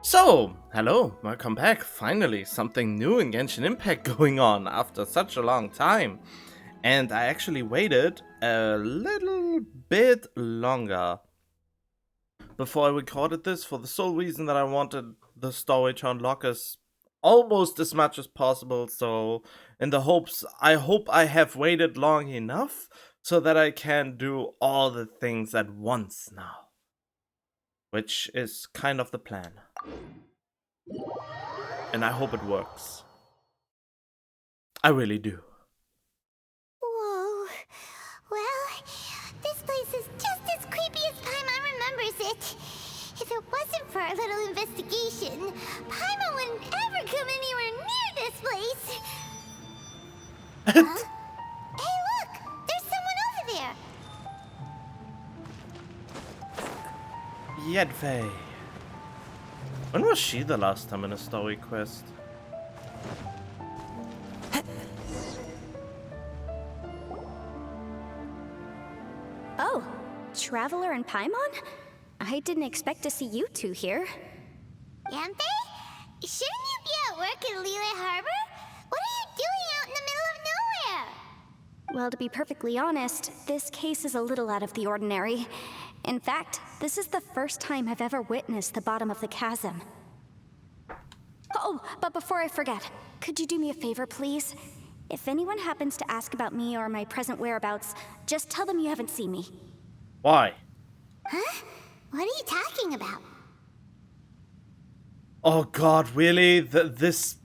Hello, welcome back. Finally, something new in Genshin Impact going on after such a long time. And I actually waited a little bit longer before I recorded this for the sole reason that I wanted the story to unlock almost as much as possible. So, in the hopes, I hope I have waited long enough so that I can do all the things at once now, which is kind of the plan. And I hope it works. I really do. Whoa. Well, this place is just as creepy as Paimon remembers it. If it wasn't for our little investigation, Paimon wouldn't ever come anywhere near this place. Huh? Hey, look! There's someone over there! Yedvei. When was she the last time in a story quest? Oh, Traveler and Paimon? I didn't expect to see you two here. Yantei? Shouldn't you be at work in Liyue Harbor? What are you doing out in the middle of nowhere? Well, to be perfectly honest, this case is a little out of the ordinary. In fact, this is the first time I've ever witnessed the bottom of the chasm. Oh, but before I forget, could you do me a favor, please? If anyone happens to ask about me or my present whereabouts, just tell them you haven't seen me. Why? Huh? What are you talking about? Oh god, really? This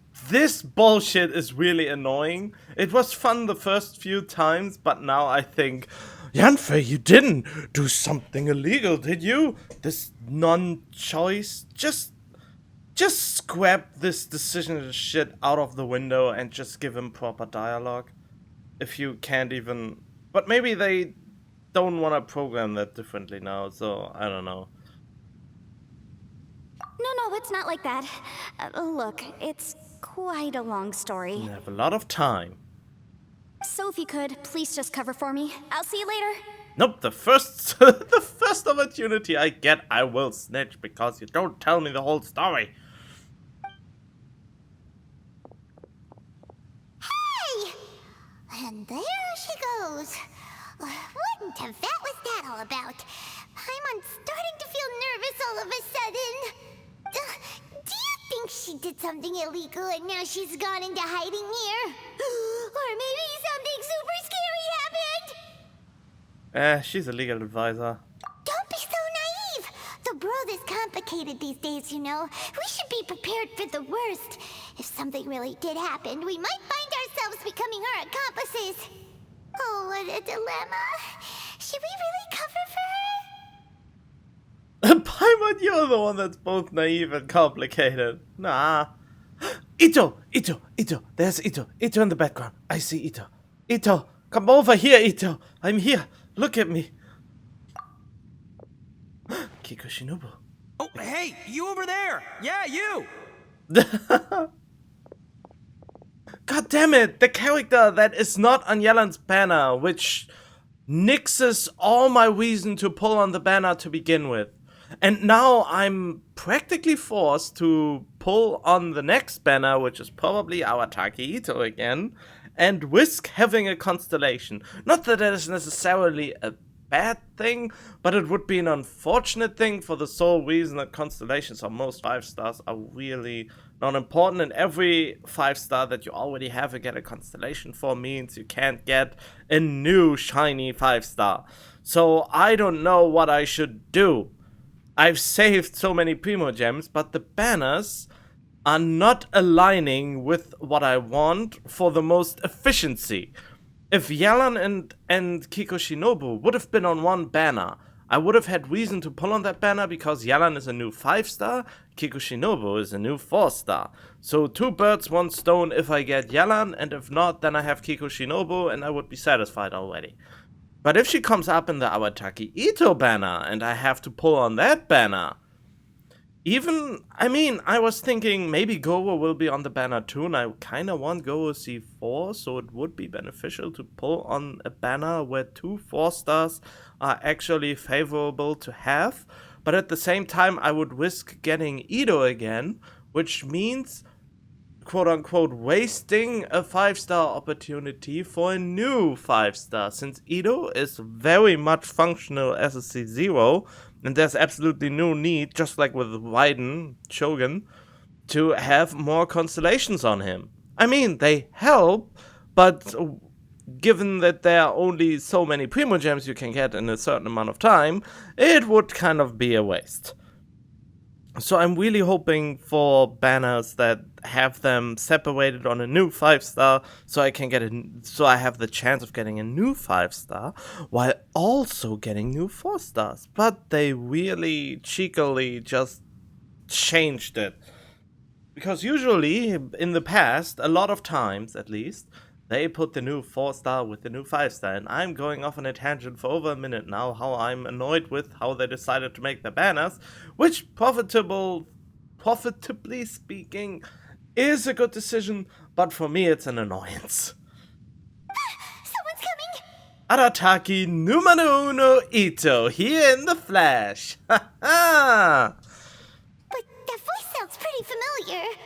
bullshit is really annoying. It was fun the first few times, but now I think, Yanfei, you didn't do something illegal, did you? This non-choice? Just scrap this decision shit out of the window and just give him proper dialogue. If you can't even... But maybe they don't want to program that differently now, so I don't know. No, it's not like that. Look, it's quite a long story. You have a lot of time. So if you could, please just cover for me. I'll see you later. Nope, the first the first opportunity I get, I will snitch because you don't tell me the whole story. Hey! And there she goes. What in Tibet was that all about? Paimon's starting to feel nervous all of a sudden. Do you think she did something illegal and now she's gone into hiding here? Or maybe something super scary happened? She's a legal advisor. Don't be so naive! The world is complicated these days, you know. We should be prepared for the worst. If something really did happen, we might find ourselves becoming her accomplices. Oh, what a dilemma. Should we really cover for her? Paimon, you're the one that's both naive and complicated. Nah. Ito! There's Ito in the background. I see Ito, come over here, Ito. I'm here. Look at me. Kiko Shinobu. Oh, hey, you over there! Yeah, you! God damn it! The character that is not on Yelan's banner, which nixes all my reason to pull on the banner to begin with. And now I'm practically forced to pull on the next banner, which is probably our Taki Ito again, and risk having a constellation. Not that that is necessarily a bad thing, but it would be an unfortunate thing for the sole reason that constellations on most 5 stars are really not important, and every 5 star that you already have to get a constellation for means you can't get a new shiny 5 star. So I don't know what I should do. I've saved so many Primo Gems, but the banners are not aligning with what I want for the most efficiency. If Yelan and Kiko Shinobu would have been on one banner, I would have had reason to pull on that banner because Yelan is a new 5 star, Kiko Shinobu is a new 4 star. So 2 birds, 1 stone if I get Yelan, and if not, then I have Kiko Shinobu and I would be satisfied already. But if she comes up in the Awataki Ito banner and I have to pull on that banner, I was thinking maybe Goro will be on the banner too, and I kind of want Goro C4, so it would be beneficial to pull on a banner where 2 4 stars are actually favorable to have. but at the same time I would risk getting Ito again, which means quote-unquote wasting a 5-star opportunity for a new 5-star, since Ito is very much functional as a C0, and there's absolutely no need, just like with Raiden, Shogun, to have more constellations on him. I mean, they help, but given that there are only so many Primo Gems you can get in a certain amount of time, it would kind of be a waste. So I'm really hoping for banners that have them separated on a new 5-star, so I can get so I have the chance of getting a new 5-star while also getting new 4-stars. But they really cheekily just changed it. Because usually, in the past, a lot of times at least, they put the new 4-star with the new 5-star, and I'm going off on a tangent for over a minute now, how I'm annoyed with how they decided to make the banners, which, profitably speaking, is a good decision, but for me it's an annoyance. Someone's coming! Arataki numero uno Ito, here in the flesh! Ha ha! But that voice sounds pretty familiar.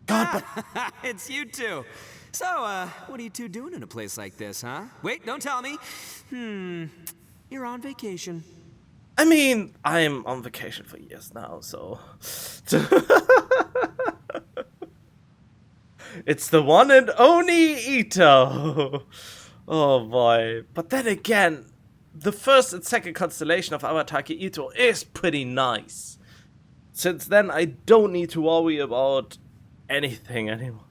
God, but It's you two. So, what are you two doing in a place like this, huh? Wait, don't tell me. You're on vacation. I mean, I'm on vacation for years now, so... It's the one and only Ito! Oh boy. But then again, the first and second constellation of Arataki Ito is pretty nice. Since then, I don't need to worry about anything anymore.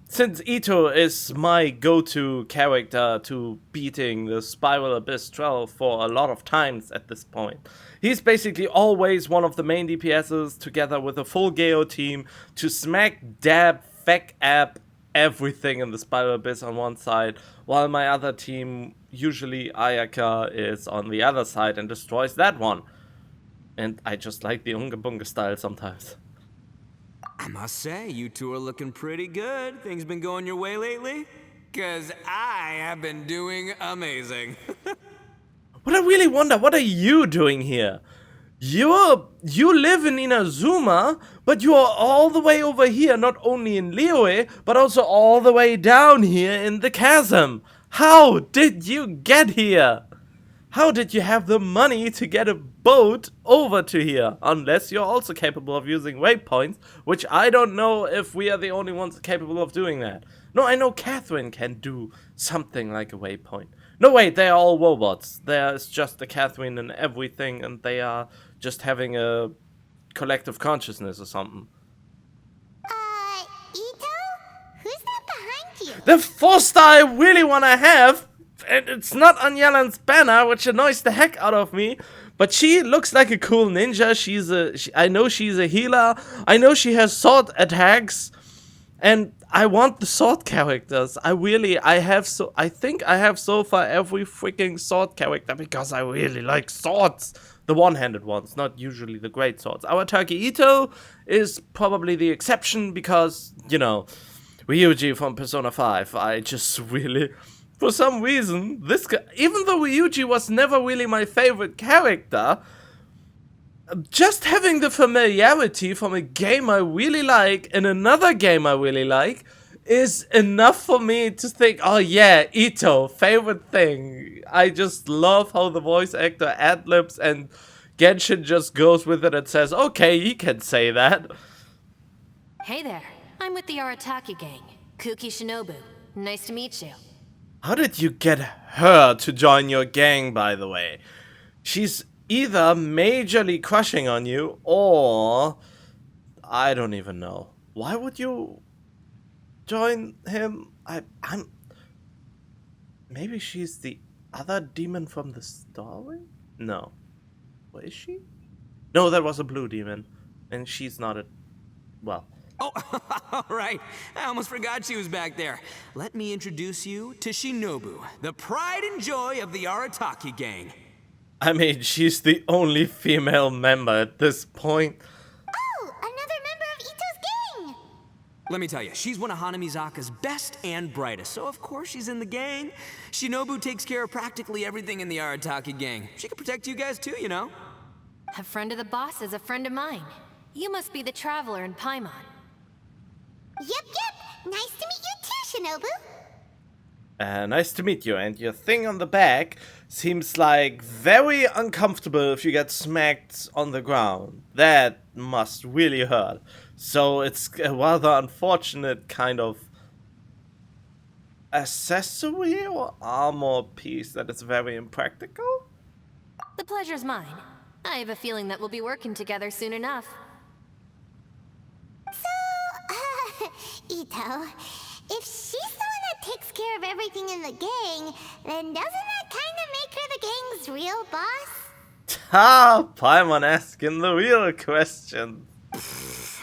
Since Ito is my go-to character to beating the Spiral Abyss Trail for a lot of times at this point. He's basically always one of the main DPSs together with a full Geo team to smack, dab, feck up everything in the Spiral Abyss on one side, while my other team, usually Ayaka, is on the other side and destroys that one. And I just like the Unga Bunga style sometimes. I must say, you two are looking pretty good. Things been going your way lately? 'Cause I have been doing amazing. But I really wonder, what are you doing here? You live in Inazuma, but you are all the way over here, not only in Liyue, but also all the way down here in the chasm. How did you get here? How did you have the money to get a boat over to here? Unless you're also capable of using waypoints, which I don't know if we are the only ones capable of doing that. No, I know Catherine can do something like a waypoint. No, wait, they are all robots. There's just a Catherine and everything, and they are just having a collective consciousness or something. Ito? Who's that behind you? The 4-star I really want to have, and it's not on Yelan's banner, which annoys the heck out of me, but she looks like a cool ninja. I know she's a healer. I know she has sword attacks, and I want the sword characters. I think I have so far every freaking sword character because I really like swords. The one-handed ones, not usually the great swords. Arataki Ito is probably the exception because, you know, Ryuji from Persona 5. I just really, for some reason, even though Ryuji was never really my favorite character, just having the familiarity from a game I really like and another game I really like is enough for me to think, oh yeah, Ito, favorite thing. I just love how the voice actor ad-libs and Genshin just goes with it and says, okay, he can say that. Hey there, I'm with the Arataki gang, Kuki Shinobu. Nice to meet you. How did you get her to join your gang, by the way? She's either majorly crushing on you, or I don't even know. Why would you join him? I'm... Maybe she's the other demon from the story? No. What is she? No, that was a blue demon. And she's not a... well... Oh, all right. I almost forgot she was back there. Let me introduce you to Shinobu, the pride and joy of the Arataki gang. I mean, she's the only female member at this point. Oh, another member of Ito's gang! Let me tell you, she's one of Hanamizaka's best and brightest, so of course she's in the gang. Shinobu takes care of practically everything in the Arataki gang. She can protect you guys too, you know? A friend of the boss is a friend of mine. You must be the traveler in Paimon. Yep. Nice to meet you too, Shinobu. Nice to meet you, and your thing on the back seems like very uncomfortable if you get smacked on the ground. That must really hurt. So it's a rather unfortunate kind of accessory or armor piece that is very impractical. The pleasure's mine. I have a feeling that we'll be working together soon enough. So, Ito, if she's the one that takes care of everything in the gang, then doesn't that kind of make her the gang's real boss? Ha! Paimon asking the real question.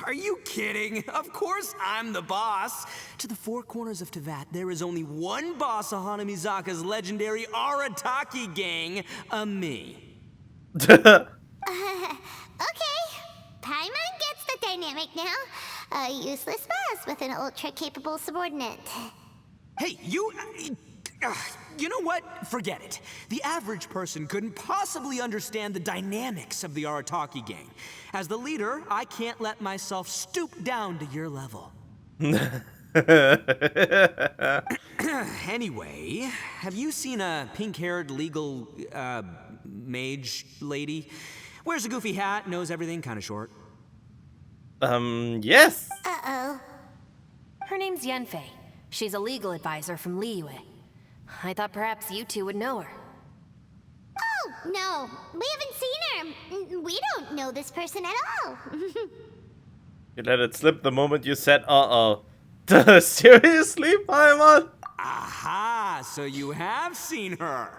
Are you kidding? Of course I'm the boss. To the four corners of Teyvat, there is only one boss of Hanamizaka's legendary Arataki gang, me. Okay. Paimon gets the dynamic now. A useless boss with an ultra-capable subordinate. Hey, you know what? Forget it. The average person couldn't possibly understand the dynamics of the Arataki gang. As the leader, I can't let myself stoop down to your level. Anyway, have you seen a pink-haired legal, mage lady? Wears a goofy hat, knows everything, kinda short. Yes. Uh-oh. Her name's Yanfei. She's a legal advisor from Liyue. I thought perhaps you two would know her. Oh, no. We haven't seen her. We don't know this person at all. You let it slip the moment you said, uh-oh. Seriously, Paimon? Aha, so you have seen her.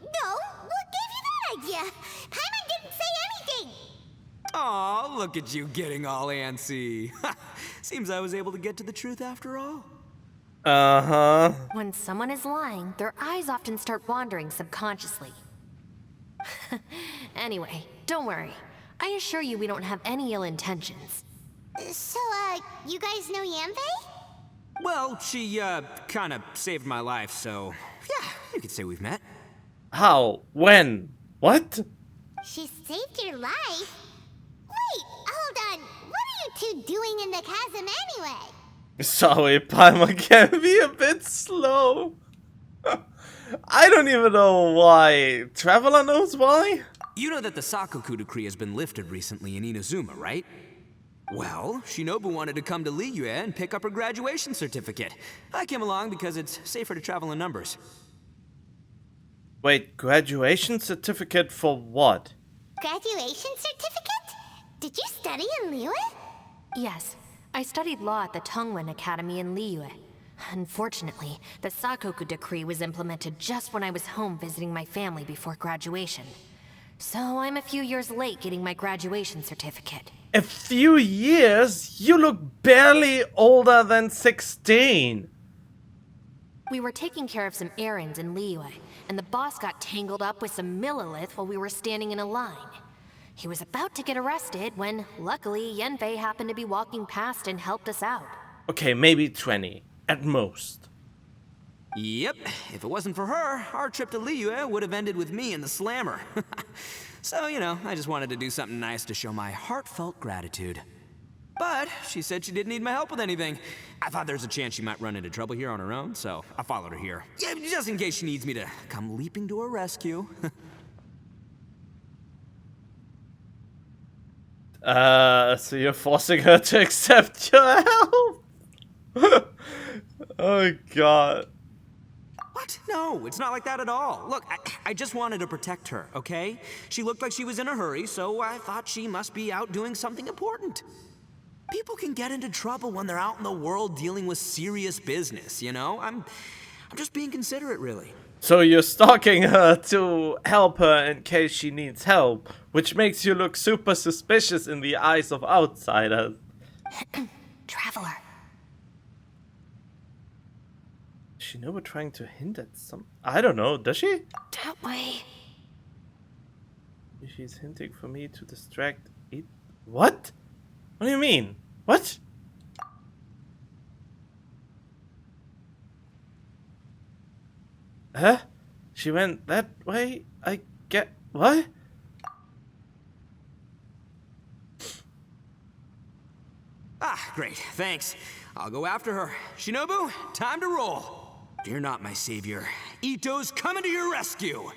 No, what gave you that idea? Paimon didn't say anything. Aw, look at you getting all antsy. Seems I was able to get to the truth after all. Uh-huh. When someone is lying, their eyes often start wandering subconsciously. Anyway, don't worry. I assure you we don't have any ill intentions. So, you guys know Yanfei? Well, she, kinda saved my life, so yeah, you could say we've met. How? When? What? She saved your life? Wait, hold on. What are you two doing in the chasm anyway? Sorry, Paimon can be a bit slow. I don't even know why. Traveler knows why? You know that the Sakoku decree has been lifted recently in Inazuma, right? Well, Shinobu wanted to come to Liyue and pick up her graduation certificate. I came along because it's safer to travel in numbers. Wait, graduation certificate for what? Graduation certificate? Did you study in Liyue? Yes, I studied law at the Tongwen Academy in Liyue. Unfortunately, the Sakoku decree was implemented just when I was home visiting my family before graduation. So I'm a few years late getting my graduation certificate. A few years? You look barely older than 16. We were taking care of some errands in Liyue, and the boss got tangled up with some Millilith while we were standing in a line. He was about to get arrested when, luckily, Yanfei happened to be walking past and helped us out. Okay, maybe 20, at most. Yep, if it wasn't for her, our trip to Liyue would have ended with me in the slammer. So, you know, I just wanted to do something nice to show my heartfelt gratitude. But she said she didn't need my help with anything. I thought there's a chance she might run into trouble here on her own, so I followed her here. Yeah, just in case she needs me to come leaping to her rescue. So you're forcing her to accept your help? Oh god. What? No, it's not like that at all. Look, I just wanted to protect her, okay? She looked like she was in a hurry, so I thought she must be out doing something important. People can get into trouble when they're out in the world dealing with serious business, you know? I'm just being considerate, really. So you're stalking her to help her in case she needs help, which makes you look super suspicious in the eyes of outsiders. Traveler. Does she know we're trying to hint at some... I don't know, does she? That way. She's hinting for me to distract it. What? What do you mean? What? Huh? She went that way? I get... What? Ah, great, thanks. I'll go after her. Shinobu, time to roll. Fear not, my savior. Ito's coming to your rescue.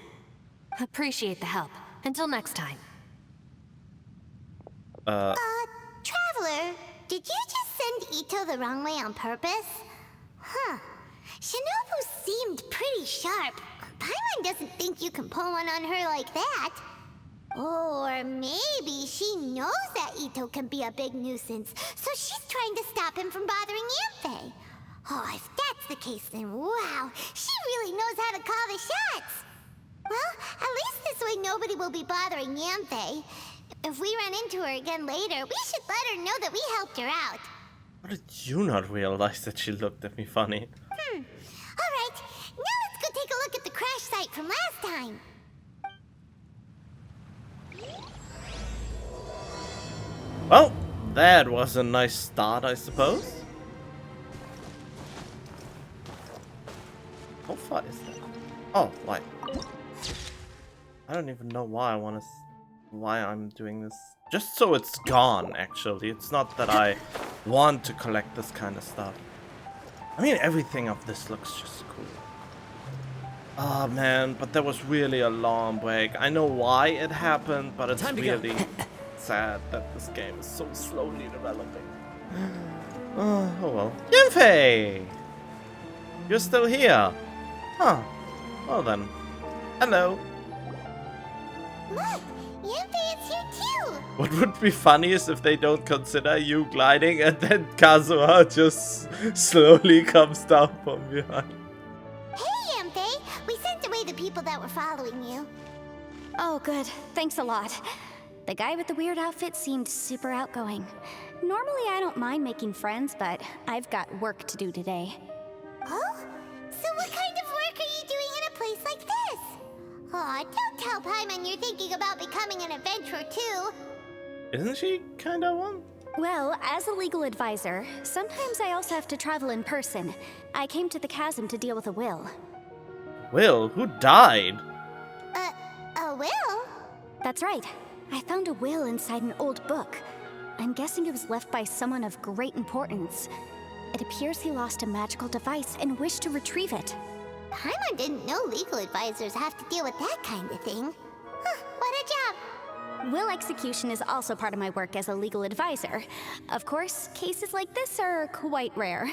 Appreciate the help. Until next time. Traveler, did you just send Ito the wrong way on purpose? Huh. Shinobu seemed pretty sharp. Paimon doesn't think you can pull one on her like that. Or maybe she knows that Ito can be a big nuisance, so she's trying to stop him from bothering Yanfei. Oh, if that's the case, then wow, she really knows how to call the shots. Well, at least this way nobody will be bothering Yanfei. If we run into her again later, we should let her know that we helped her out. How did you not realize that she looked at me funny? Alright, now let's go take a look at the crash site from last time. Well, that was a nice start, I suppose. How far is that? Oh, why? I don't even know why why I'm doing this. Just so it's gone, actually. It's not that I want to collect this kind of stuff. I mean, everything of this looks just cool. Oh man, but there was really a long break. I know why it happened, but it's really sad that this game is so slowly developing. Oh well. Yanfei! You're still here? Huh. Well then. Hello. Look, Yanfei is here too. What would be funny is if they don't consider you gliding and then Kazuha just slowly comes down from behind. Hey, Yanfei, we sent away the people that were following you. Oh, good. Thanks a lot. The guy with the weird outfit seemed super outgoing. Normally, I don't mind making friends, but I've got work to do today. Oh? So what kind of work are you doing in a place like this? Aw, don't tell Paimon you're thinking about becoming an adventurer too. Isn't she kinda one? Well, as a legal advisor, sometimes I also have to travel in person. I came to the chasm to deal with a will. Will? Who died? A will? That's right. I found a will inside an old book. I'm guessing it was left by someone of great importance. It appears he lost a magical device and wished to retrieve it. Paimon didn't know legal advisors have to deal with that kind of thing. Huh, what a job. Will execution is also part of my work as a legal advisor. Of course, cases like this are quite rare.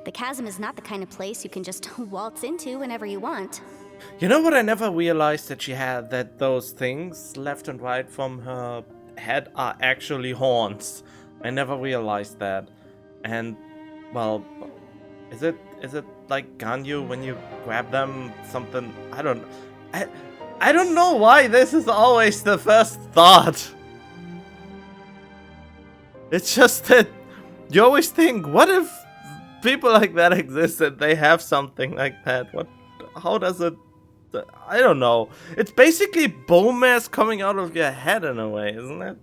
The chasm is not the kind of place you can just waltz into whenever you want. You know what I never realized that she had? That those things left and right from her head are actually horns. I never realized that. And, well, is it like Ganyu when you grab them? Something, I don't know why this is always the first thought. It's just that you always think, what if people like that exist and they have something like that? How does it... I don't know. It's basically bone mass coming out of your head in a way, isn't it?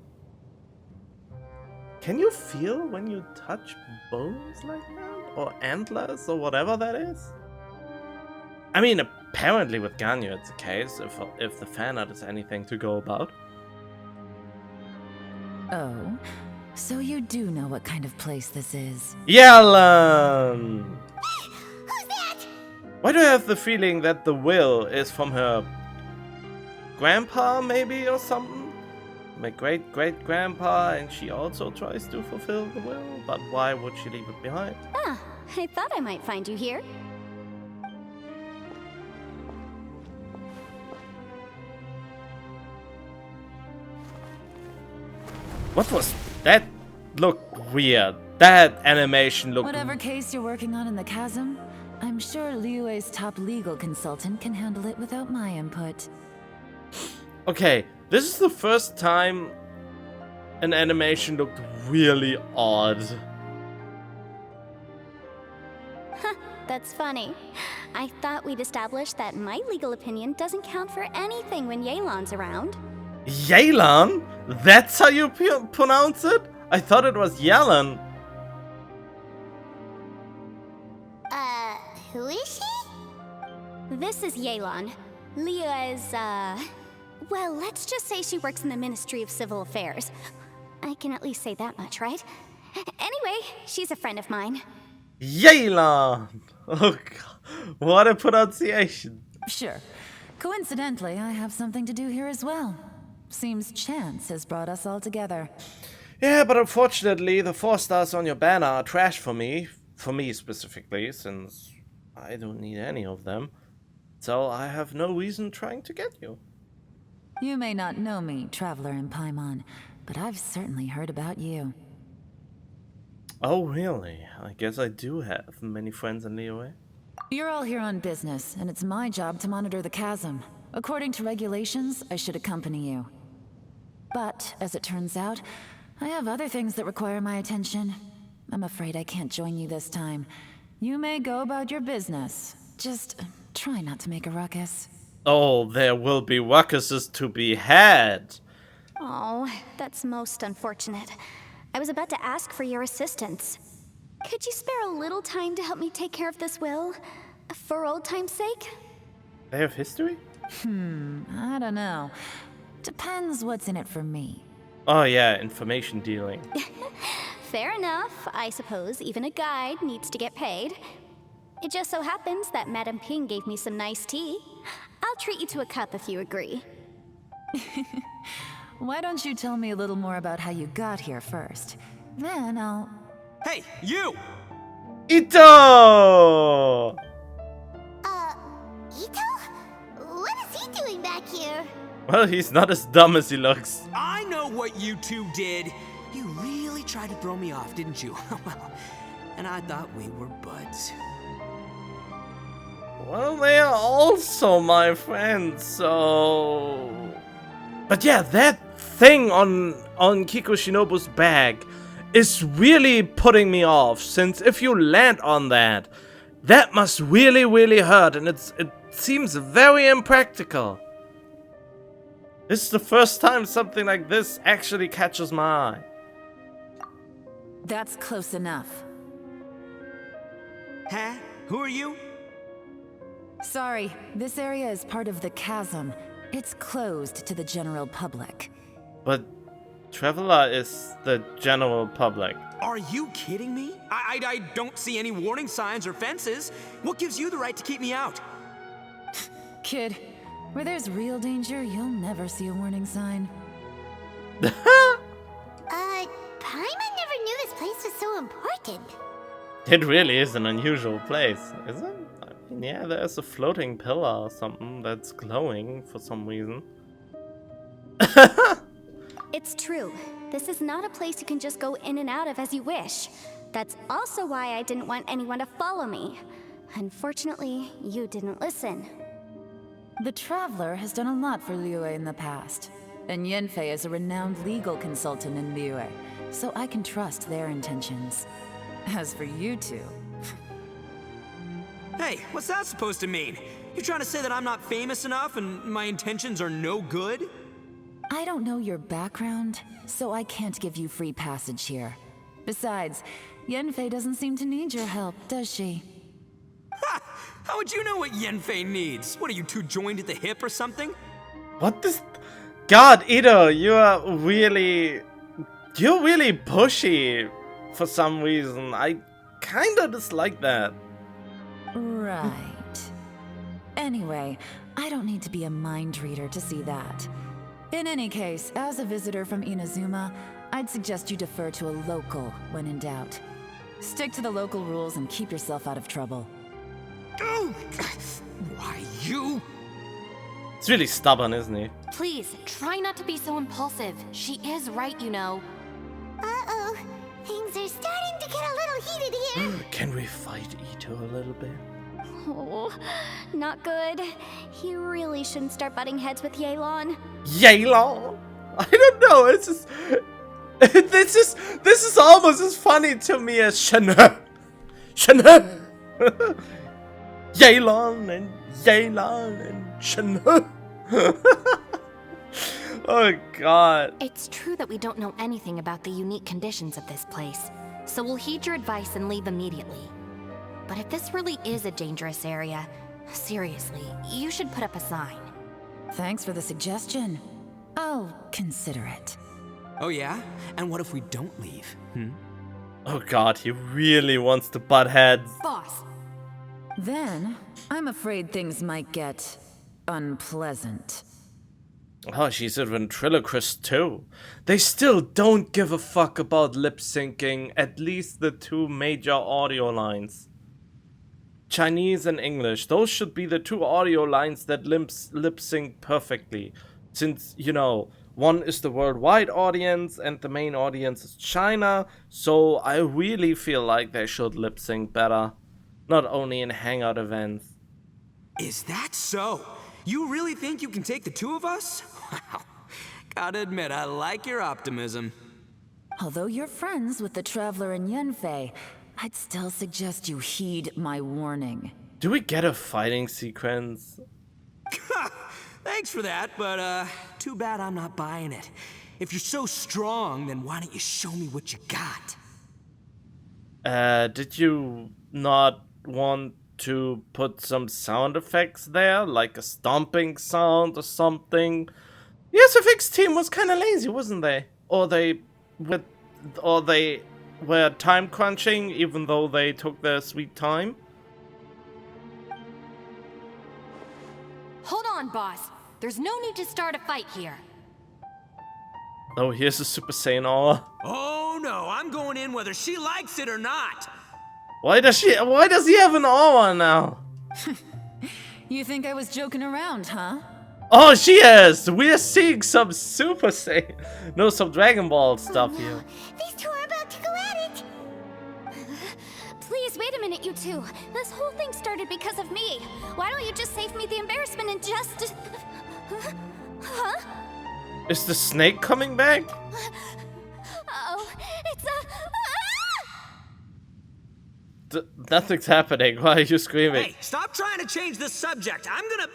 Can you feel when you touch bones like that? Or antlers, or whatever that is? I mean, apparently with Ganyu it's the case, if the fan art is anything to go about. Oh, so you do know what kind of place this is? Yelan! Who's that? Why do I have the feeling that the will is from her grandpa, maybe, or something? My great-great-grandpa, and she also tries to fulfill the will, but why would she leave it behind? Ah, I thought I might find you here. What was that? Looked weird. That animation looked... Whatever case you're working on in the chasm, I'm sure Liyue's top legal consultant can handle it without my input. Okay, this is the first time an animation looked really odd. That's funny. I thought we'd established that my legal opinion doesn't count for anything when Yelan's around. Yelan? That's how you pronounce it? I thought it was Yelan. Who is she? This is Yelan. Leah is, well, let's just say she works in the Ministry of Civil Affairs. I can at least say that much, right? Anyway, she's a friend of mine. Yelan! Oh god, what a pronunciation. Sure. Coincidentally, I have something to do here as well. Seems chance has brought us all together. Yeah, but unfortunately, the 4 stars on your banner are trash for me specifically, since I don't need any of them. So I have no reason trying to get you. You may not know me, Traveler in Paimon, but I've certainly heard about you. Oh, really? I guess I do have many friends in Liyue. You're all here on business, and it's my job to monitor the chasm. According to regulations, I should accompany you. But, as it turns out, I have other things that require my attention. I'm afraid I can't join you this time. You may go about your business. Just try not to make a ruckus. Oh, there will be ruckuses to be had. Oh, that's most unfortunate. I was about to ask for your assistance. Could you spare a little time to help me take care of this will? For old time's sake? They have history? I don't know. Depends what's in it for me. Oh yeah, information dealing. Fair enough. I suppose even a guide needs to get paid. It just so happens that Madame Ping gave me some nice tea. I'll treat you to a cup if you agree. Why don't you tell me a little more about how you got here first? Then I'll... Hey, you! Ito! Ito? What is he doing back here? Well, he's not as dumb as he looks. I know what you two did. You really tried to throw me off, didn't you? Well, and I thought we were buds. Well, they are also my friends, so... But yeah, that thing on Kikushinobu's bag is really putting me off, since if you land on that, that must really, really hurt, and it seems very impractical. This is the first time something like this actually catches my eye. That's close enough. Huh? Who are you? Sorry, this area is part of the chasm. It's closed to the general public. But Traveler is the general public. Are you kidding me? I don't see any warning signs or fences. What gives you the right to keep me out? Kid, where there's real danger, you'll never see a warning sign. Paimon never knew this place was so important. It really is an unusual place, isn't it? I mean, yeah, there's a floating pillar or something that's glowing for some reason. It's true. This is not a place you can just go in and out of as you wish. That's also why I didn't want anyone to follow me. Unfortunately, you didn't listen. The Traveler has done a lot for Liyue in the past. And Yenfei is a renowned legal consultant in Liyue, so I can trust their intentions. As for you two... Hey, what's that supposed to mean? You trying to say that I'm not famous enough and my intentions are no good? I don't know your background, so I can't give you free passage here. Besides, Yenfei doesn't seem to need your help, does she? Ha! How would you know what Yenfei needs? What, are you two joined at the hip or something? What this? God, Ito, you're really pushy for some reason. I kinda dislike that. Right. Anyway, I don't need to be a mind reader to see that. In any case, as a visitor from Inazuma, I'd suggest you defer to a local when in doubt. Stick to the local rules and keep yourself out of trouble. Oh, why you? It's really stubborn, isn't he? Please, try not to be so impulsive. She is right, you know. Uh-oh. Things are starting to get a little heated here. Can we fight Ito a little bit? Oh, not good. He really shouldn't start butting heads with Yelan. Yelan? I don't know. It's just this is almost as funny to me as Shana. Yelan and Shana. Oh god. It's true that we don't know anything about the unique conditions of this place, so we'll heed your advice and leave immediately. But if this really is a dangerous area, seriously, you should put up a sign. Thanks for the suggestion. I'll consider it. Oh yeah? And what if we don't leave? Oh god, he really wants to butt heads. Boss, Then, I'm afraid things might get unpleasant. Oh, she's a ventriloquist too. They still don't give a fuck about lip syncing, at least the two major audio lines. Chinese and English, those should be the two audio lines that lip sync perfectly. Since, you know, one is the worldwide audience and the main audience is China, so I really feel like they should lip sync better. Not only in hangout events. Is that so? You really think you can take the two of us? Wow. Gotta admit, I like your optimism. Although you're friends with the Traveler and Yenfei, I'd still suggest you heed my warning. Do we get a fighting sequence? Thanks for that, but too bad I'm not buying it. If you're so strong, then why don't you show me what you got? Did you not want to put some sound effects there? Like a stomping sound or something? The SFX team was kinda lazy, wasn't they? Or they were time crunching even though they took their sweet time? hold on, boss. There's no need to start a fight here. Oh, here's a Super Saiyan aura. Oh no, I'm going in whether she likes it or not. Why does he have an aura now? You think I was joking around, huh? Oh, she is! We're seeing some Super Saiyan. No, some Dragon Ball stuff here. These two are about to go at it. Please, wait a minute, you two. This whole thing started because of me. Why don't you just save me the embarrassment and just... Huh? Is the snake coming back? Oh, it's a... Nothing's happening. Why are you screaming? Hey, stop trying to change the subject. I'm gonna,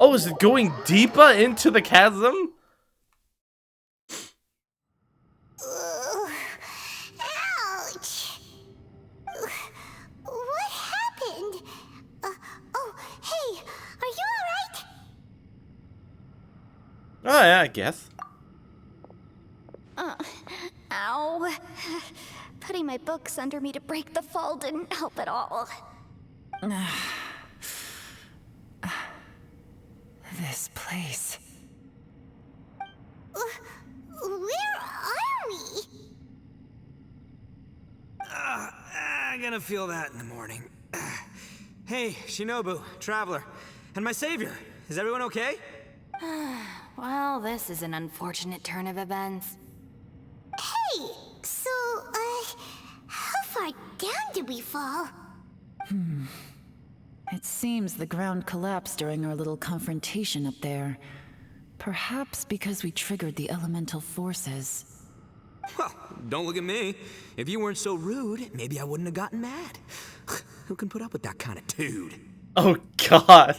Oh, is it going deeper into the chasm? Ouch. What happened? Oh, hey, are you alright? Oh, yeah, I guess. Ow. Putting my books under me to break the fall didn't help at all. This place. Where are we? I'm gonna feel that in the morning. Hey, Shinobu, Traveler, and my savior. Is everyone okay? Well, this is an unfortunate turn of events. Hey, so, how far down did we fall? It seems the ground collapsed during our little confrontation up there. Perhaps because we triggered the elemental forces. Well, don't look at me. If you weren't so rude, maybe I wouldn't have gotten mad. Who can put up with that kind of dude? Oh, God.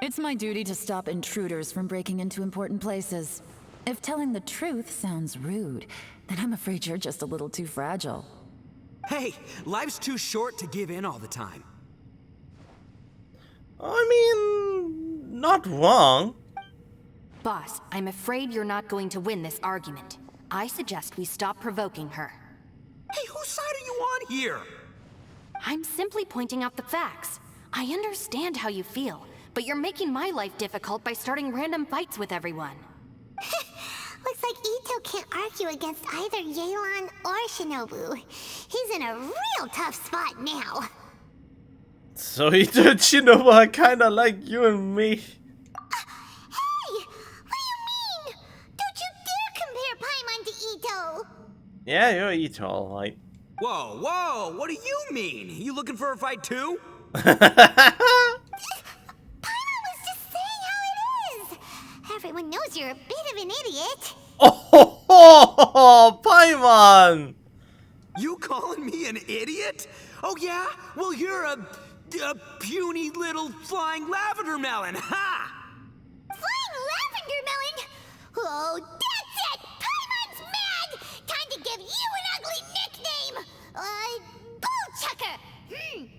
It's my duty to stop intruders from breaking into important places. If telling the truth sounds rude, then I'm afraid you're just a little too fragile. Hey, life's too short to give in all the time. I mean, not wrong. Boss, I'm afraid you're not going to win this argument. I suggest we stop provoking her. Hey, whose side are you on here? I'm simply pointing out the facts. I understand how you feel, but you're making my life difficult by starting random fights with everyone. Looks like Ito can't argue against either Yelan or Shinobu. He's in a real tough spot now. So he did Shinobu are kinda like you and me. Hey! What do you mean? Don't you dare compare Paimon to Ito! Yeah, you're Ito, alright. Whoa, whoa, what do you mean? You looking for a fight too? Paimon was just saying how it is! Everyone knows you're a bit of an idiot. Oh, Paimon! You calling me an idiot? Oh yeah? Well, you're a puny little flying lavender melon, ha! Flying lavender melon? Oh, that's it! Paimon's mad!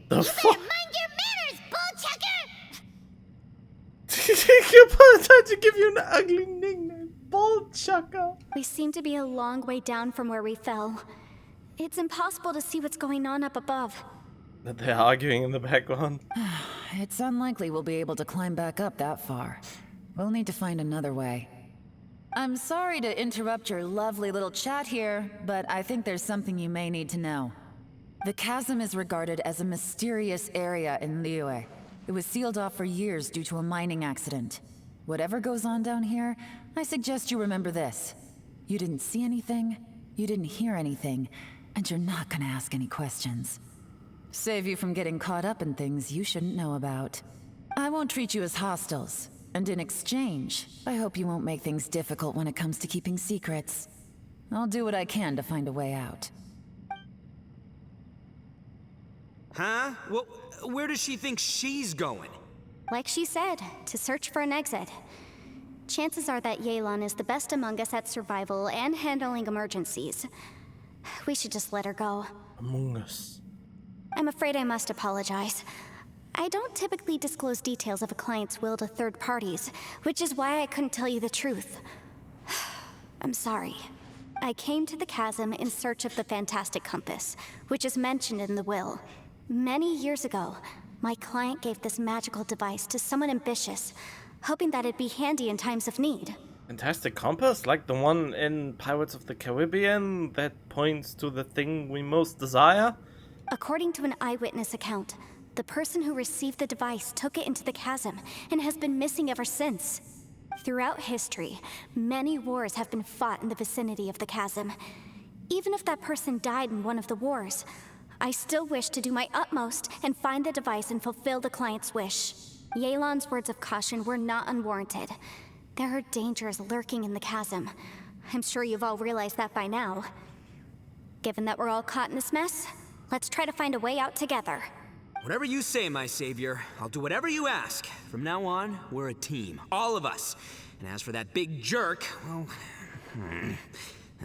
The You fuck? better mind your manners, bull chucker! Your brother tried to give you an ugly nickname. Ball chucker. We seem to be a long way down from where we fell. It's impossible to see what's going on up above. They're arguing in the background. It's unlikely we'll be able to climb back up that far. We'll need to find another way. I'm sorry to interrupt your lovely little chat here, but I think there's something you may need to know. The chasm is regarded as a mysterious area in Liyue. It was sealed off for years due to a mining accident. Whatever goes on down here, I suggest you remember this. You didn't see anything, you didn't hear anything, and you're not gonna ask any questions. Save you from getting caught up in things you shouldn't know about. I won't treat you as hostiles, and in exchange, I hope you won't make things difficult when it comes to keeping secrets. I'll do what I can to find a way out. Huh? Well, where does she think she's going? Like she said, to search for an exit. Chances are that Yelan is the best among us at survival and handling emergencies. We should just let her go. Among Us. I'm afraid I must apologize. I don't typically disclose details of a client's will to third parties, which is why I couldn't tell you the truth. I'm sorry. I came to the chasm in search of the Fantastic Compass, which is mentioned in the will. Many years ago, my client gave this magical device to someone ambitious, hoping that it'd be handy in times of need. Fantastic compass, like the one in Pirates of the Caribbean that points to the thing we most desire? According to an eyewitness account, the person who received the device took it into the chasm and has been missing ever since. Throughout history, many wars have been fought in the vicinity of the chasm. Even if that person died in one of the wars, I still wish to do my utmost and find the device and fulfill the client's wish. Yelan's words of caution were not unwarranted. There are dangers lurking in the chasm. I'm sure you've all realized that by now. Given that we're all caught in this mess, let's try to find a way out together. Whatever you say, my savior. I'll do whatever you ask. From now on, we're a team. All of us. And as for that big jerk, well,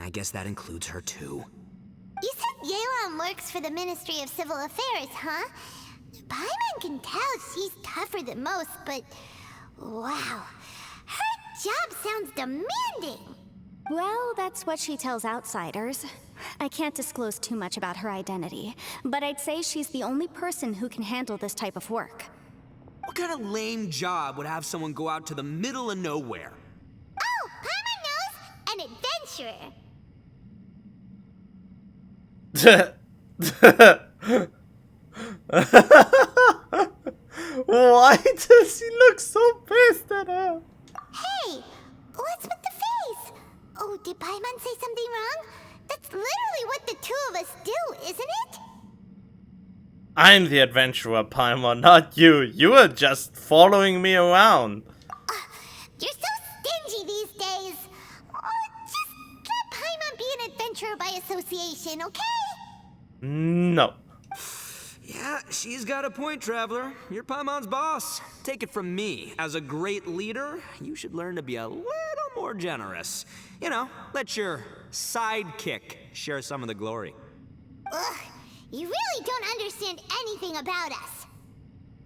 I guess that includes her too. You said Yelan works for the Ministry of Civil Affairs, huh? Paimon can tell she's tougher than most, but wow, her job sounds demanding. Well, that's what she tells outsiders. I can't disclose too much about her identity, but I'd say she's the only person who can handle this type of work. What kind of lame job would have someone go out to the middle of nowhere? Oh, Paimon knows! An adventurer. Why does he look so pissed at her? Hey, what's with the face? Oh, did Paimon say something wrong? That's literally what the two of us do, isn't it? I'm the adventurer, Paimon, not you. You were just following me around. You're so stingy these days. Oh, just let Paimon be an adventurer by association, okay? No. Yeah, she's got a point, Traveler. You're Paimon's boss. Take it from me. As a great leader, you should learn to be a little more generous. You know, let your sidekick share some of the glory. Ugh, you really don't understand anything about us.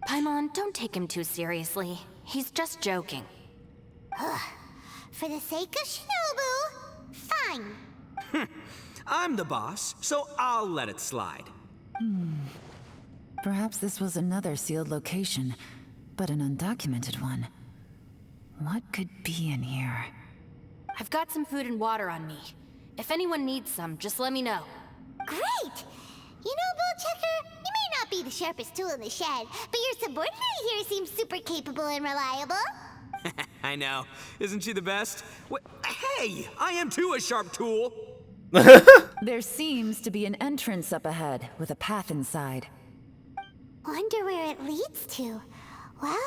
Paimon, don't take him too seriously. He's just joking. For the sake of Shinobu, fine. I'm the boss, so I'll let it slide. Perhaps this was another sealed location, but an undocumented one. What could be in here? I've got some food and water on me. If anyone needs some, just let me know. Great! You know, Bullchecker, you may not be the sharpest tool in the shed, but your subordinate here seems super capable and reliable. I know. Isn't she the best? Hey, I am too a sharp tool. There seems to be an entrance up ahead, with a path inside. Wonder where it leads to. Well,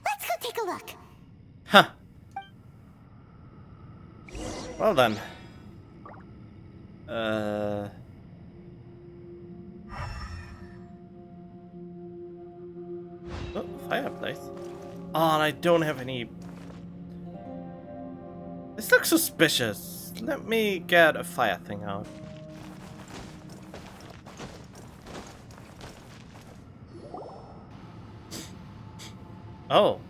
let's go take a look. Huh. Well then. Oh, fireplace. Oh, and I don't have any... This looks suspicious. Let me get a fire thing out. Oh.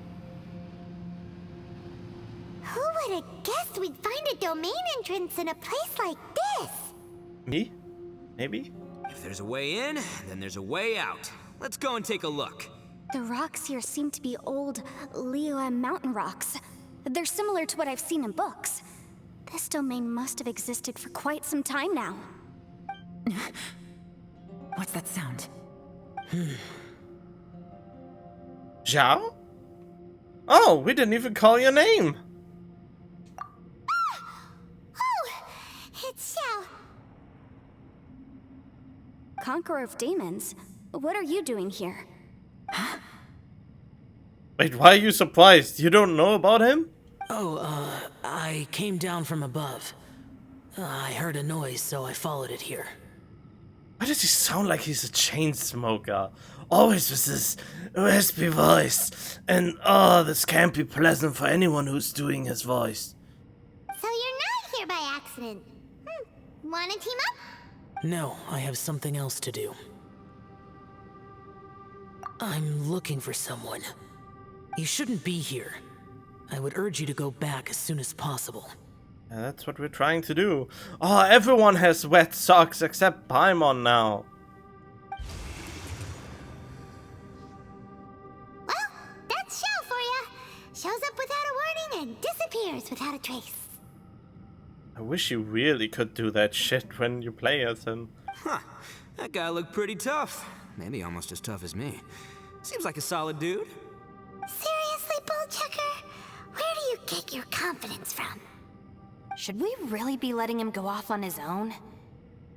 Who would have guessed we'd find a domain entrance in a place like this? Me? Maybe? If there's a way in, then there's a way out. Let's go and take a look. The rocks here seem to be old Liyue mountain rocks. They're similar to what I've seen in books. This domain must have existed for quite some time now. What's that sound? Zhao? Oh, we didn't even call your name. Oh, it's Xiao. Conqueror of Demons? What are you doing here? Wait, why are you surprised? You don't know about him? I came down from above. I heard a noise, so I followed it here. Why does he sound like he's a chain smoker? Always with this raspy voice. And this can't be pleasant for anyone who's doing his voice. So you're not here by accident. Wanna team up? No, I have something else to do. I'm looking for someone. You shouldn't be here. I would urge you to go back as soon as possible. Yeah, that's what we're trying to do. Oh, everyone has wet socks except Paimon now. Well, that's Xiao for ya. Shows up without a warning and disappears without a trace. I wish you really could do that shit when you play as him. Huh. That guy looked pretty tough. Maybe almost as tough as me. Seems like a solid dude. Seriously, Bullchucker? Where do you get your confidence from? Should we really be letting him go off on his own?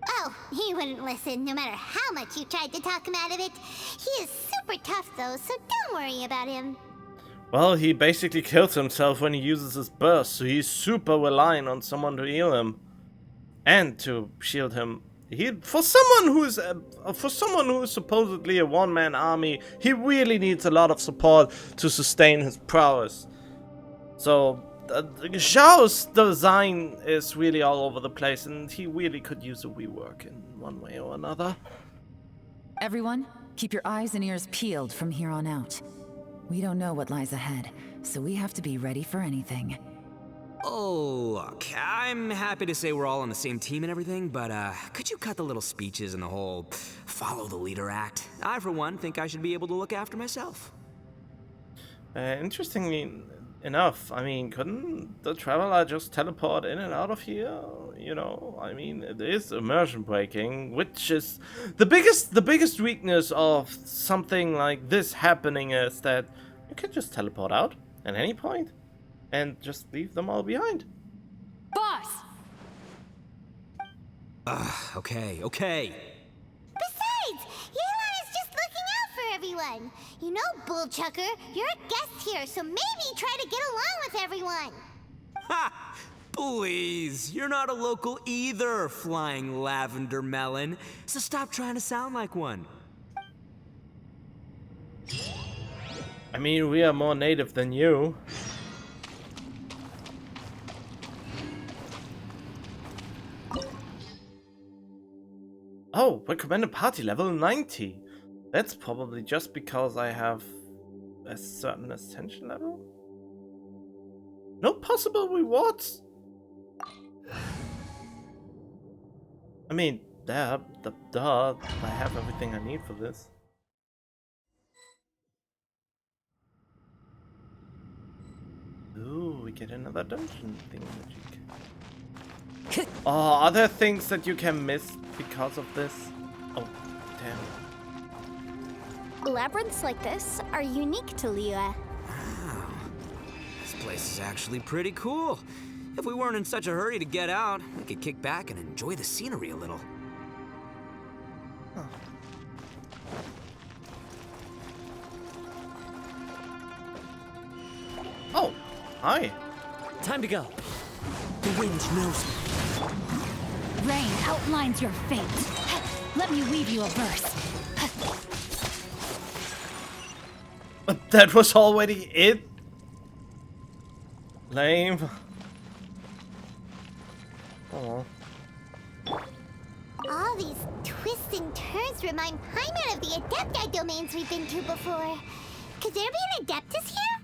Oh, he wouldn't listen no matter how much you tried to talk him out of it. He is super tough though, so don't worry about him. Well, he basically kills himself when he uses his burst, so he's super reliant on someone to heal him. And to shield him. For someone who is supposedly a one-man army, he really needs a lot of support to sustain his prowess. So, Zhao's design is really all over the place, and he really could use a rework in one way or another. Everyone, keep your eyes and ears peeled from here on out. We don't know what lies ahead, so we have to be ready for anything. Oh, look, I'm happy to say we're all on the same team and everything, but could you cut the little speeches and the whole follow the leader act? I, for one, think I should be able to look after myself. Interestingly enough, I mean, couldn't the traveler just teleport in and out of here? You know, I mean, it is immersion breaking, which is the biggest weakness of something like this happening is that you can just teleport out at any point and just leave them all behind. Boss! Okay. Besides, Yelan is just looking out for everyone. You know, Bullchucker, you're a guest here, so maybe try to get along with everyone. Ha! Please, you're not a local either, flying lavender melon. So stop trying to sound like one. I mean, we are more native than you. Oh, recommended party level 90. That's probably just because I have a certain ascension level. No possible rewards. I mean, duh, I have everything I need for this. Ooh, we get another dungeon thingamajig. Oh, are there things that you can miss because of this? Oh, damn. Labyrinths like this are unique to Liyue. Wow. This place is actually pretty cool. If we weren't in such a hurry to get out, we could kick back and enjoy the scenery a little. Huh. Oh, hi. Time to go. The wind knows me. Rain outlines your fate. Let me weave you a verse. That was already it? Lame. Oh. All these twists and turns remind Paimon of the Adepti domains we've been to before. Could there be an Adeptus here?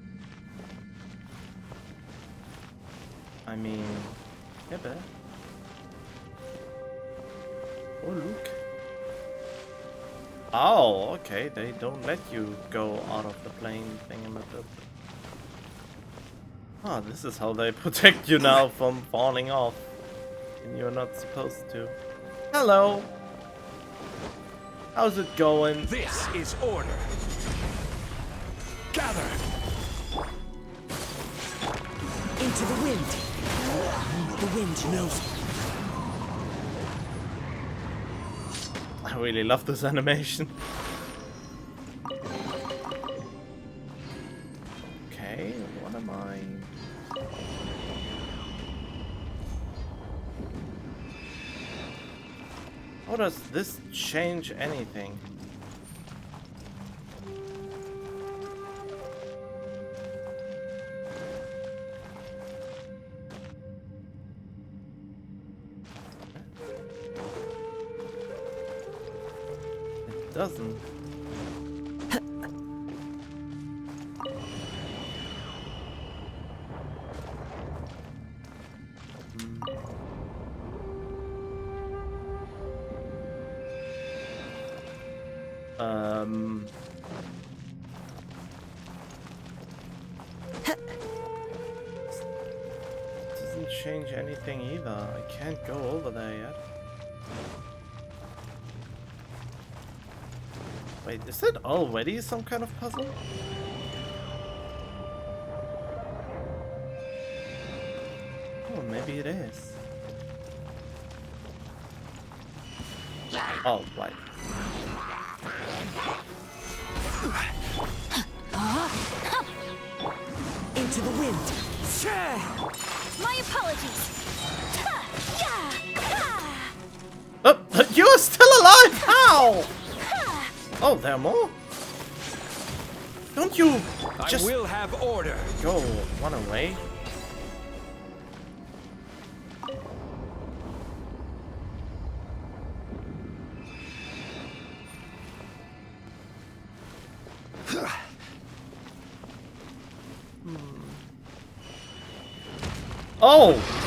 I mean, yeah, but... Oh, look. Oh, okay, they don't let you go out of the plane thingamabob. Oh, this is how they protect you now from falling off. And you're not supposed to. Hello! How's it going? This is order. Gather! Into the wind. The wind knows. I really love this animation. Okay, what am I? How does this change anything? It doesn't. Doesn't change anything either. I can't go over there yet. Wait, is it already some kind of puzzle? Oh, maybe it is. Oh, right. Into the wind. My apologies. You're still alive! How? Oh, there are more? Don't you just I will have order. go run away?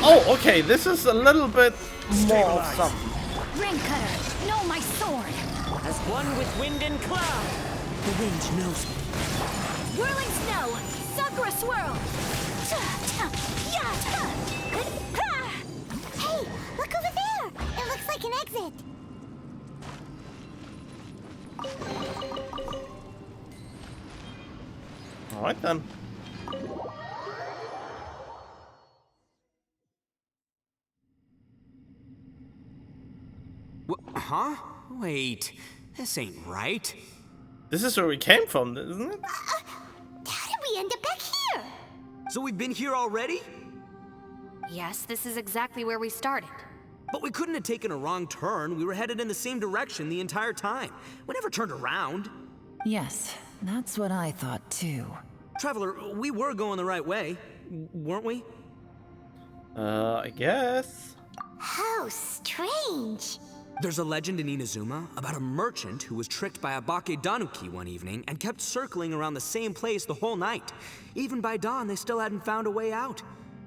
Oh, okay, this is a little bit more of something. Ring cutter, know my sword. As one with wind and cloud. The wind knows me. Whirling snow, Sakura swirl. Hey, look over there! It looks like an exit. Alright then. Huh? Wait, this ain't right. This is where we came from, isn't it? How did we end up back here? So we've been here already? Yes, this is exactly where we started. But we couldn't have taken a wrong turn. We were headed in the same direction the entire time. We never turned around. Yes, that's what I thought too. Traveler, we were going the right way, weren't we? I guess. How strange. There's a legend in Inazuma about a merchant who was tricked by a Bakedanuki one evening and kept circling around the same place the whole night. Even by dawn, they still hadn't found a way out.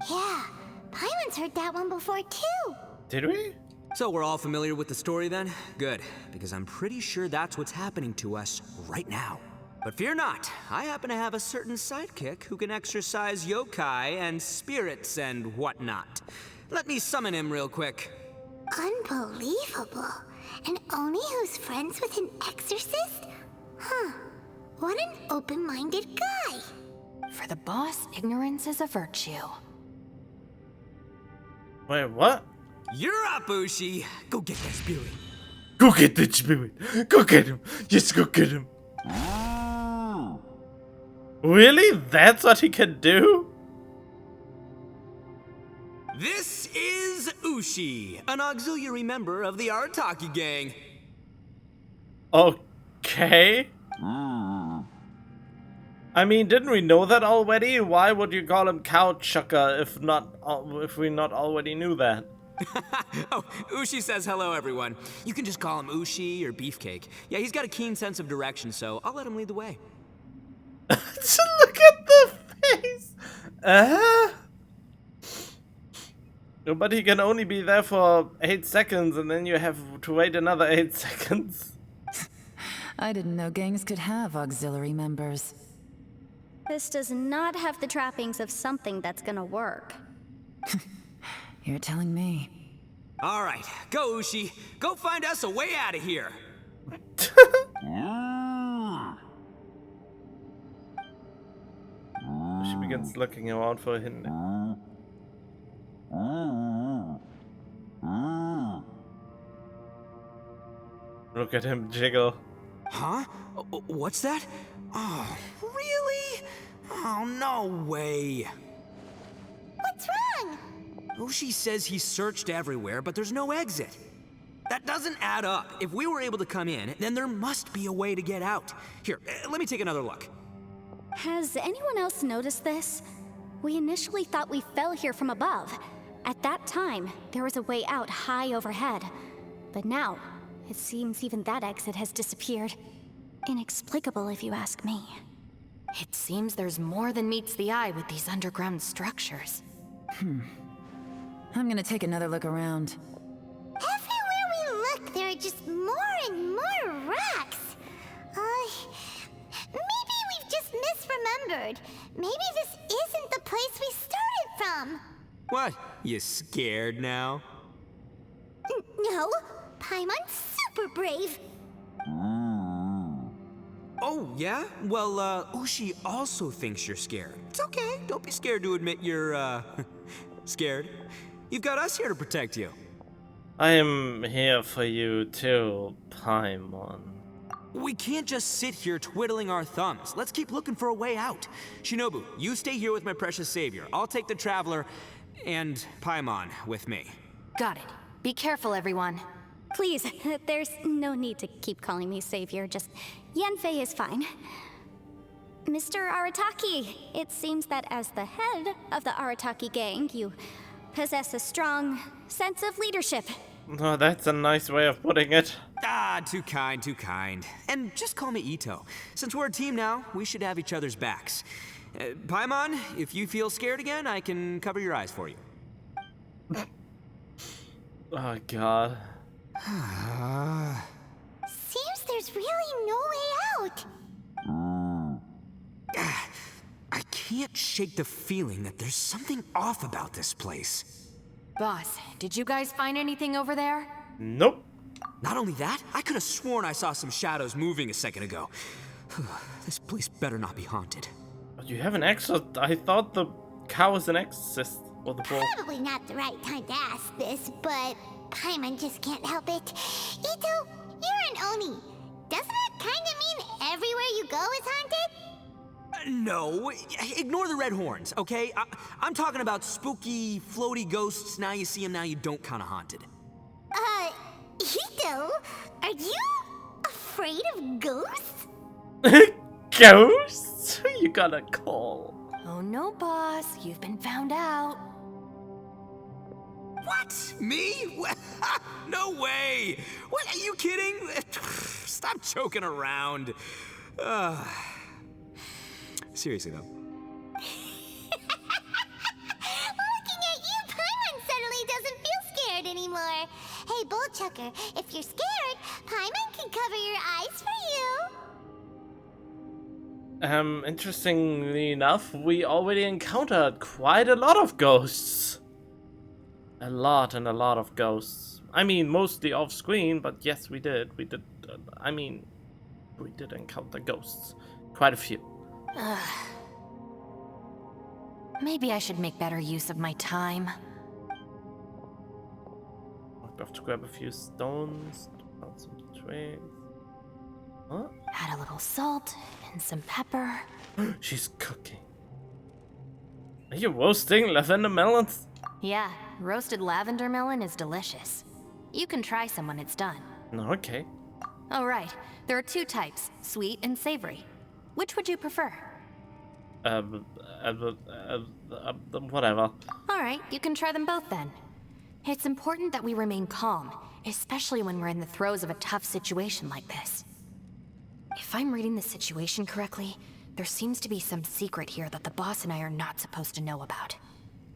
Yeah, Paimon's heard that one before too. Did we? So we're all familiar with the story then? Good, because I'm pretty sure that's what's happening to us right now. But fear not, I happen to have a certain sidekick who can exercise yokai and spirits and whatnot. Let me summon him real quick. Unbelievable. And Oni who's friends with an exorcist? Huh. What an open-minded guy. For the boss, ignorance is a virtue. Wait, what? You're up, Ushi. Go get that spirit. Go get the spirit. Go get him. Just go get him. Really? That's what he can do? This is Ushi, an auxiliary member of the Arataki gang. Okay. I mean, didn't we know that already? Why would you call him Cow Chucker if we not already knew that? Oh, Ushi says hello, everyone. You can just call him Ushi or Beefcake. Yeah, he's got a keen sense of direction, so I'll let him lead the way. Look at the face! But he can only be there for 8 seconds, and then you have to wait another 8 seconds. I didn't know gangs could have auxiliary members. This does not have the trappings of something that's gonna work. You're telling me. All right, go Ushi. Go find us a way out of here. She begins looking around for a hint. Look at him jiggle. Huh? What's that? Oh, really? Oh, no way. What's wrong? Ushi says he searched everywhere, but there's no exit. That doesn't add up. If we were able to come in, then there must be a way to get out. Here, let me take another look. Has anyone else noticed this? We initially thought we fell here from above. At that time, there was a way out high overhead. But now, it seems even that exit has disappeared. Inexplicable, if you ask me. It seems there's more than meets the eye with these underground structures. I'm gonna take another look around. Everywhere we look, there are just more and more rocks. Maybe we've just misremembered. Maybe this isn't the place we started from. What? You scared now? No, Paimon's super brave. Oh, yeah? Well, Ushi also thinks you're scared. It's okay. Don't be scared to admit you're, scared. You've got us here to protect you. I am here for you too, Paimon. We can't just sit here twiddling our thumbs. Let's keep looking for a way out. Shinobu, you stay here with my precious savior. I'll take the Traveler and Paimon with me. Got it. Be careful, everyone. Please, there's no need to keep calling me savior, just Yanfei is fine. Mr. Arataki, it seems that as the head of the Arataki gang, you possess a strong sense of leadership. Oh, that's a nice way of putting it. Ah, too kind, too kind. And just call me Ito. Since we're a team now, we should have each other's backs. Paimon, if you feel scared again, I can cover your eyes for you. Oh, God. Seems there's really no way out. I can't shake the feeling that there's something off about this place. Boss, did you guys find anything over there? Nope. Not only that, I could have sworn I saw some shadows moving a second ago. This place better not be haunted. But you have an exorcist. I thought the cow was an exorcist. Or the bull. Probably not the right time to ask this, but Paimon just can't help it. Ito, you're an Oni. Doesn't it kind of mean everywhere you go is haunted? No, ignore the red horns, okay? I'm talking about spooky, floaty ghosts. Now you see them, now you don't kind of haunted. Ito, are you afraid of ghosts? Ghosts? Who you gonna call? Oh no, boss. You've been found out. What? Me? No way! What? Are you kidding? Stop joking around. Seriously, though. Looking at you, Paimon suddenly doesn't feel scared anymore. Hey, Bullchucker, if you're scared, Paimon can cover your eyes for you. Interestingly enough, we already encountered quite a lot of ghosts. A lot of ghosts. I mean, mostly off screen, but yes, we did. We did encounter ghosts. Quite a few. Maybe I should make better use of my time. I have to grab a few stones, out some twigs. Huh? Add a little salt and some pepper. She's cooking. Are you roasting lavender melons? Yeah, roasted lavender melon is delicious. You can try some when it's done. No, okay. Oh right, there are two types, sweet and savory. Which would you prefer? Whatever. Alright, you can try them both then. It's important that we remain calm, especially when we're in the throes of a tough situation like this. If I'm reading the situation correctly, There seems to be some secret here that the boss and I are not supposed to know about.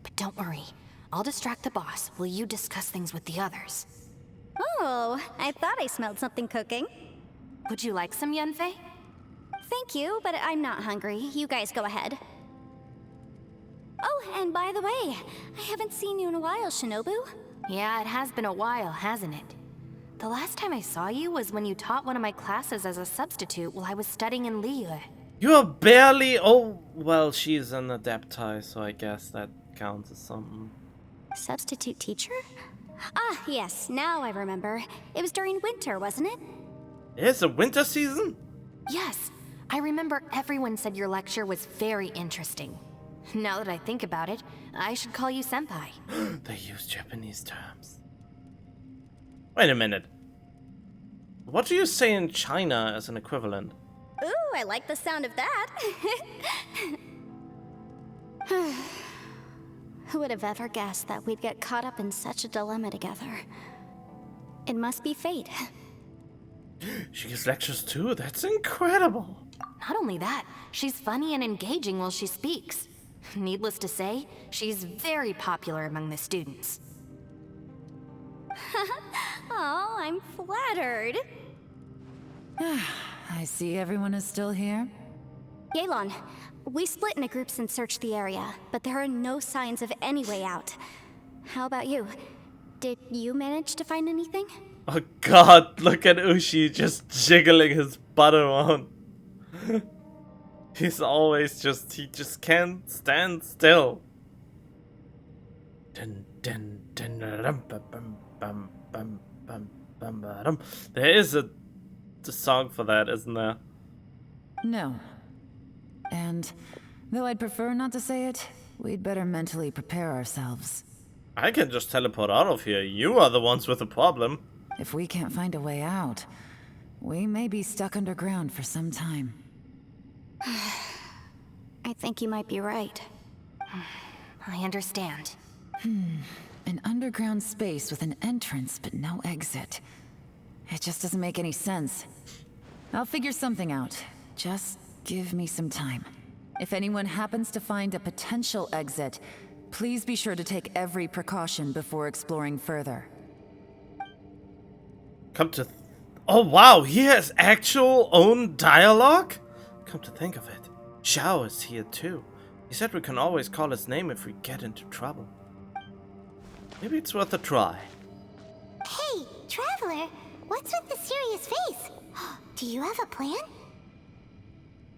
But don't worry, I'll distract the boss while you discuss things with the others. Oh, I thought I smelled something cooking. Would you like some, Yanfei? Thank you, but I'm not hungry. You guys go ahead. Oh, and by the way, I haven't seen you in a while, Shinobu. Yeah, it has been a while, hasn't it? The last time I saw you was when you taught one of my classes as a substitute while I was studying in Liyue. You are barely. Oh, well, she's an adepti, so I guess that counts as something. Substitute teacher? Ah, yes, now I remember. It was during winter, wasn't it? It's a winter season? Yes, I remember everyone said your lecture was very interesting. Now that I think about it, I should call you senpai. They use Japanese terms. Wait a minute. What do you say in China as an equivalent? Ooh, I like the sound of that. Who would have ever guessed that we'd get caught up in such a dilemma together? It must be fate. She gives lectures too? That's incredible. Not only that, she's funny and engaging while she speaks. Needless to say, she's very popular among the students. Oh, I'm flattered. I see everyone is still here. Yelan, we split into groups and searched the area, but there are no signs of any way out. How about you? Did you manage to find anything? Oh god, look at Ushi just jiggling his butt around. He just can't stand still. There is a song for that, isn't there? No. And though I'd prefer not to say it, we'd better mentally prepare ourselves. I can just teleport out of here. You are the ones with the problem. If we can't find a way out, we may be stuck underground for some time. I think you might be right. I understand. An underground space with an entrance but no exit. It just doesn't make any sense. I'll figure something out. Just give me some time. If anyone happens to find a potential exit, please be sure to take every precaution before exploring further. Oh wow, he has actual own dialogue? Come to think of it, Xiao is here too. He said we can always call his name if we get into trouble. Maybe it's worth a try. Hey, Traveler, what's with the serious face? Do you have a plan?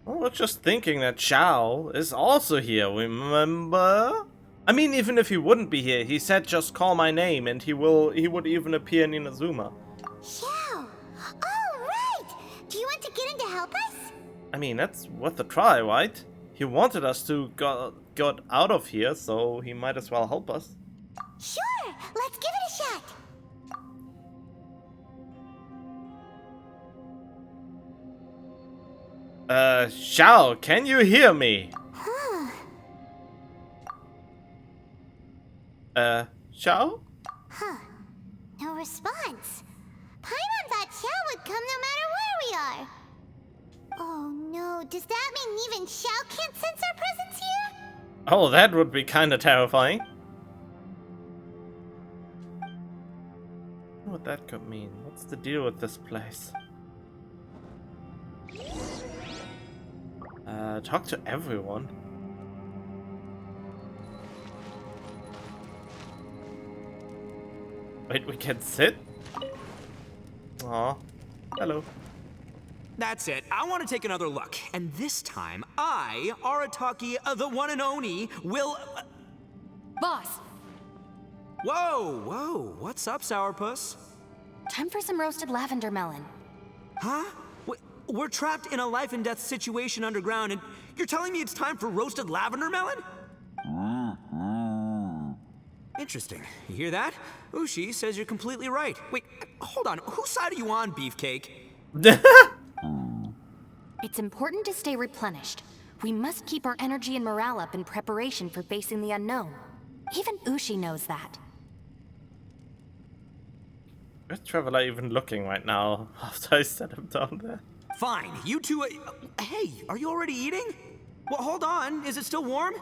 I was just thinking that Xiao is also here, remember? I mean, even if he wouldn't be here, he said just call my name and he would even appear in Inazuma. Xiao! Oh, right! Do you want to get in to help us? I mean, that's worth a try, right? He wanted us to get out of here, so he might as well help us. Sure! Let's give it a shot! Xiao, can you hear me? Xiao? Huh. No response. Paimon thought Xiao would come no matter where we are. Oh no, does that mean even Xiao can't sense our presence here? Oh, that would be kinda terrifying. What that could mean. What's the deal with this place? Talk to everyone. Wait, we can sit? Aw. Hello. That's it. I want to take another look. And this time, I, Arataki, the one and only, will... Boss, Whoa. What's up, Sourpuss? time for some roasted lavender melon. Huh? We're trapped in a life and death situation underground, and you're telling me it's time for roasted lavender melon? Interesting. You hear that? Ushi says you're completely right. Wait, hold on. Whose side are you on, Beefcake? It's important to stay replenished. We must keep our energy and morale up in preparation for facing the unknown. Even Ushi knows that. Where's Traveler even looking right now after I set him down there? Fine, you two. Hey, are you already eating? Well, hold on. Is it still warm?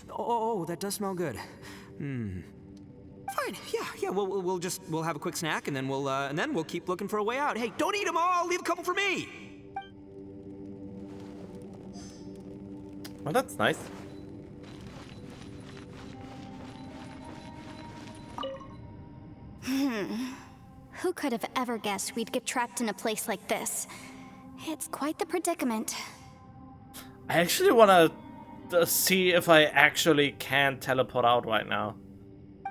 Oh, that does smell good. Fine. Yeah. We'll have a quick snack, and then we'll keep looking for a way out. Hey, don't eat them all. Leave a couple for me. Well, that's nice. Who could have ever guessed we'd get trapped in a place like this? It's quite the predicament. I actually want to see if I actually can teleport out right now.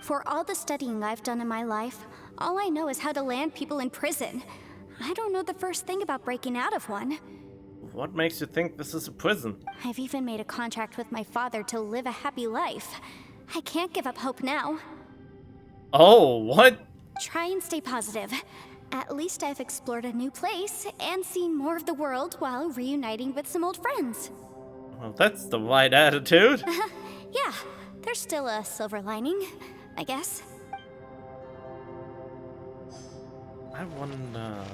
For all the studying I've done in my life, all I know is how to land people in prison. I don't know the first thing about breaking out of one. What makes you think this is a prison? I've even made a contract with my father to live a happy life. I can't give up hope now. Oh, what? Try and stay positive. At least I've explored a new place and seen more of the world while reuniting with some old friends. Well, that's the right attitude. Yeah, there's still a silver lining, I guess. I wonder...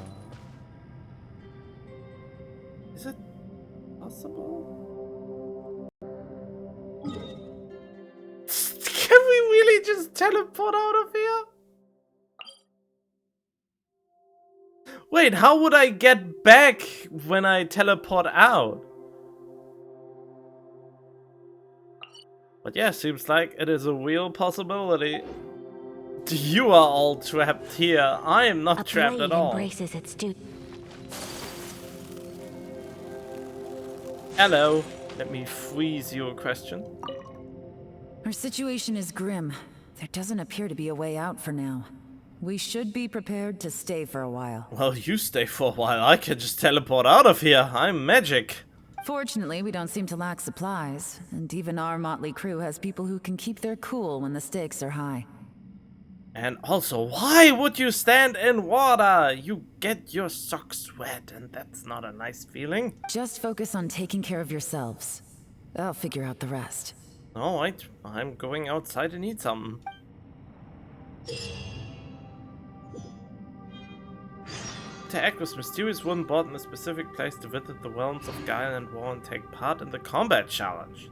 Is it possible? Can we really just teleport out of here? Wait, how would I get back when I teleport out? But yeah, seems like it is a real possibility. You are all trapped here. I am not trapped at all. Embraces its Hello. Let me freeze your question. Our situation is grim. There doesn't appear to be a way out for now. We should be prepared to stay for a while. Well, you stay for a while. I can just teleport out of here. I'm magic. Fortunately, we don't seem to lack supplies, and even our motley crew has people who can keep their cool when the stakes are high. And also, why would you stand in water? You get your socks wet, and that's not a nice feeling. Just focus on taking care of yourselves. I'll figure out the rest. Alright, I'm going outside and eat something. Interact with mysterious woman brought in a specific place to visit the realms of Gaia and War and take part in the combat challenge.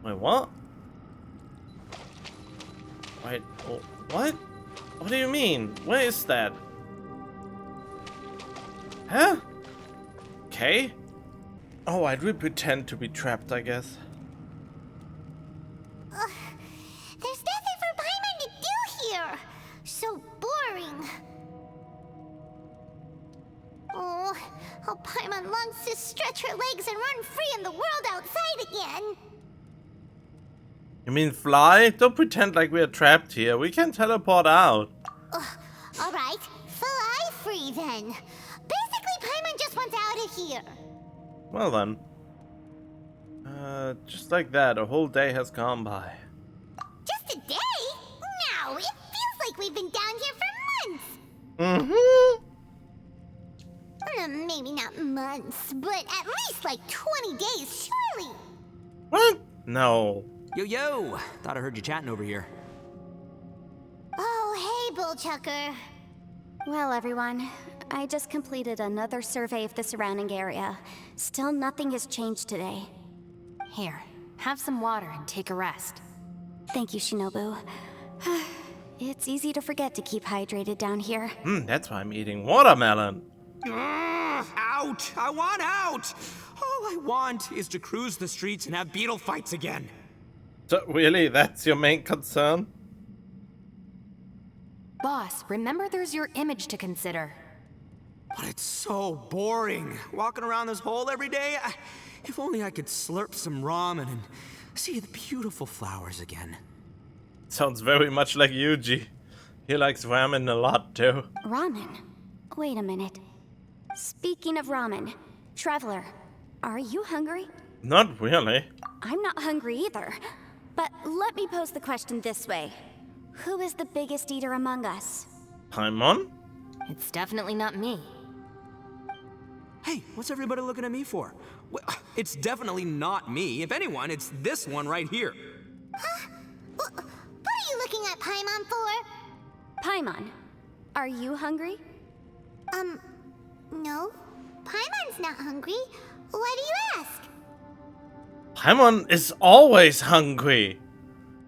Wait, what? Wait, oh, what? What do you mean? Where is that? Huh? Okay. Oh, I'd really pretend to be trapped, I guess. There's nothing for Paimon to do here. So boring. Oh, how Paimon longs to stretch her legs and run free in the world outside again. You mean fly? Don't pretend like we're trapped here. We can teleport out. Alright, fly free then. Basically, Paimon just wants out of here. Well then. Just like that, a whole day has gone by. Just a day? No, it feels like we've been down here for months. Maybe not months, but at least like 20 days, surely. What? No. Yo, thought I heard you chatting over here. Oh, hey, Bullchucker. Well, everyone, I just completed another survey of the surrounding area. Still nothing has changed today. Here, have some water and take a rest. Thank you, Shinobu. It's easy to forget to keep hydrated down here. That's why I'm eating watermelon. Out! I want out! All I want is to cruise the streets and have beetle fights again. So, really, that's your main concern? Boss, remember there's your image to consider. But it's so boring, walking around this hole every day. If only I could slurp some ramen and see the beautiful flowers again. Sounds very much like Yuji. He likes ramen a lot, too. Ramen? Wait a minute. Speaking of ramen, Traveler, are you hungry? Not really. I'm not hungry either. But let me pose the question this way. Who is the biggest eater among us? Paimon? It's definitely not me. Hey, what's everybody looking at me for? Well, it's definitely not me. If anyone, it's this one right here. Huh? What are you looking at Paimon for? Paimon, are you hungry? No. Paimon's not hungry. Why do you ask? Paimon is always hungry.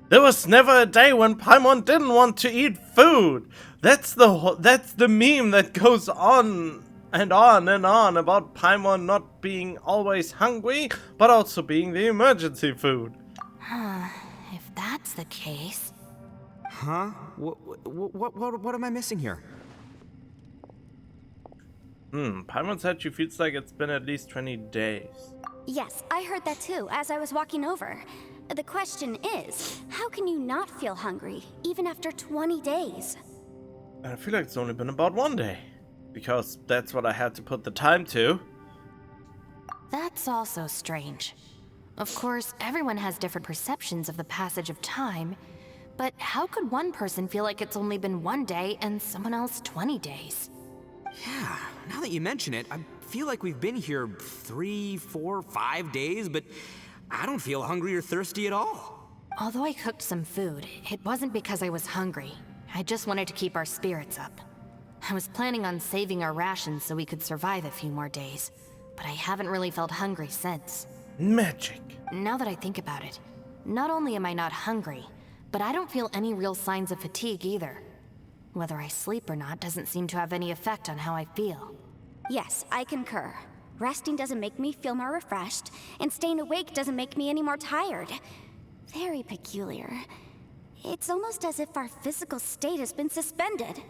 There was never a day when Paimon didn't want to eat food. That's the meme that goes on and on and on about Paimon not being always hungry, but also being the emergency food. If that's the case... Huh? What am I missing here? Paimon said she feels like it's been at least 20 days. Yes, I heard that too, as I was walking over. The question is, how can you not feel hungry, even after 20 days? I feel like it's only been about 1 day. Because that's what I had to put the time to. That's also strange. Of course, everyone has different perceptions of the passage of time, but how could one person feel like it's only been 1 day and someone else 20 days? Yeah, now that you mention it, I feel like we've been here 3, 4, 5 days, but I don't feel hungry or thirsty at all. Although I cooked some food, it wasn't because I was hungry. I just wanted to keep our spirits up. I was planning on saving our rations so we could survive a few more days, but I haven't really felt hungry since. Magic. Now that I think about it, not only am I not hungry, but I don't feel any real signs of fatigue either. Whether I sleep or not doesn't seem to have any effect on how I feel. Yes, I concur. Resting doesn't make me feel more refreshed, and staying awake doesn't make me any more tired. Very peculiar. It's almost as if our physical state has been suspended.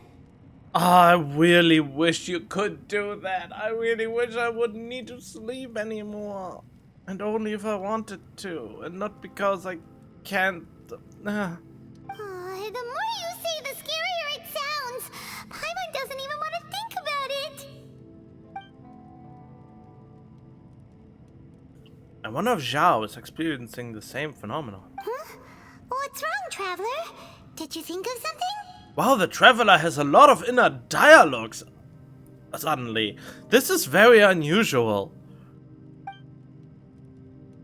I really wish you could do that. I really wish I wouldn't need to sleep anymore. And only if I wanted to, and not because I can't. The more you say, the scarier it sounds. Paimon doesn't even want to think about it. I wonder if Zhao is experiencing the same phenomenon. Huh? What's wrong, Traveler? Did you think of something? Wow, the Traveler has a lot of inner dialogues. Suddenly. This is very unusual.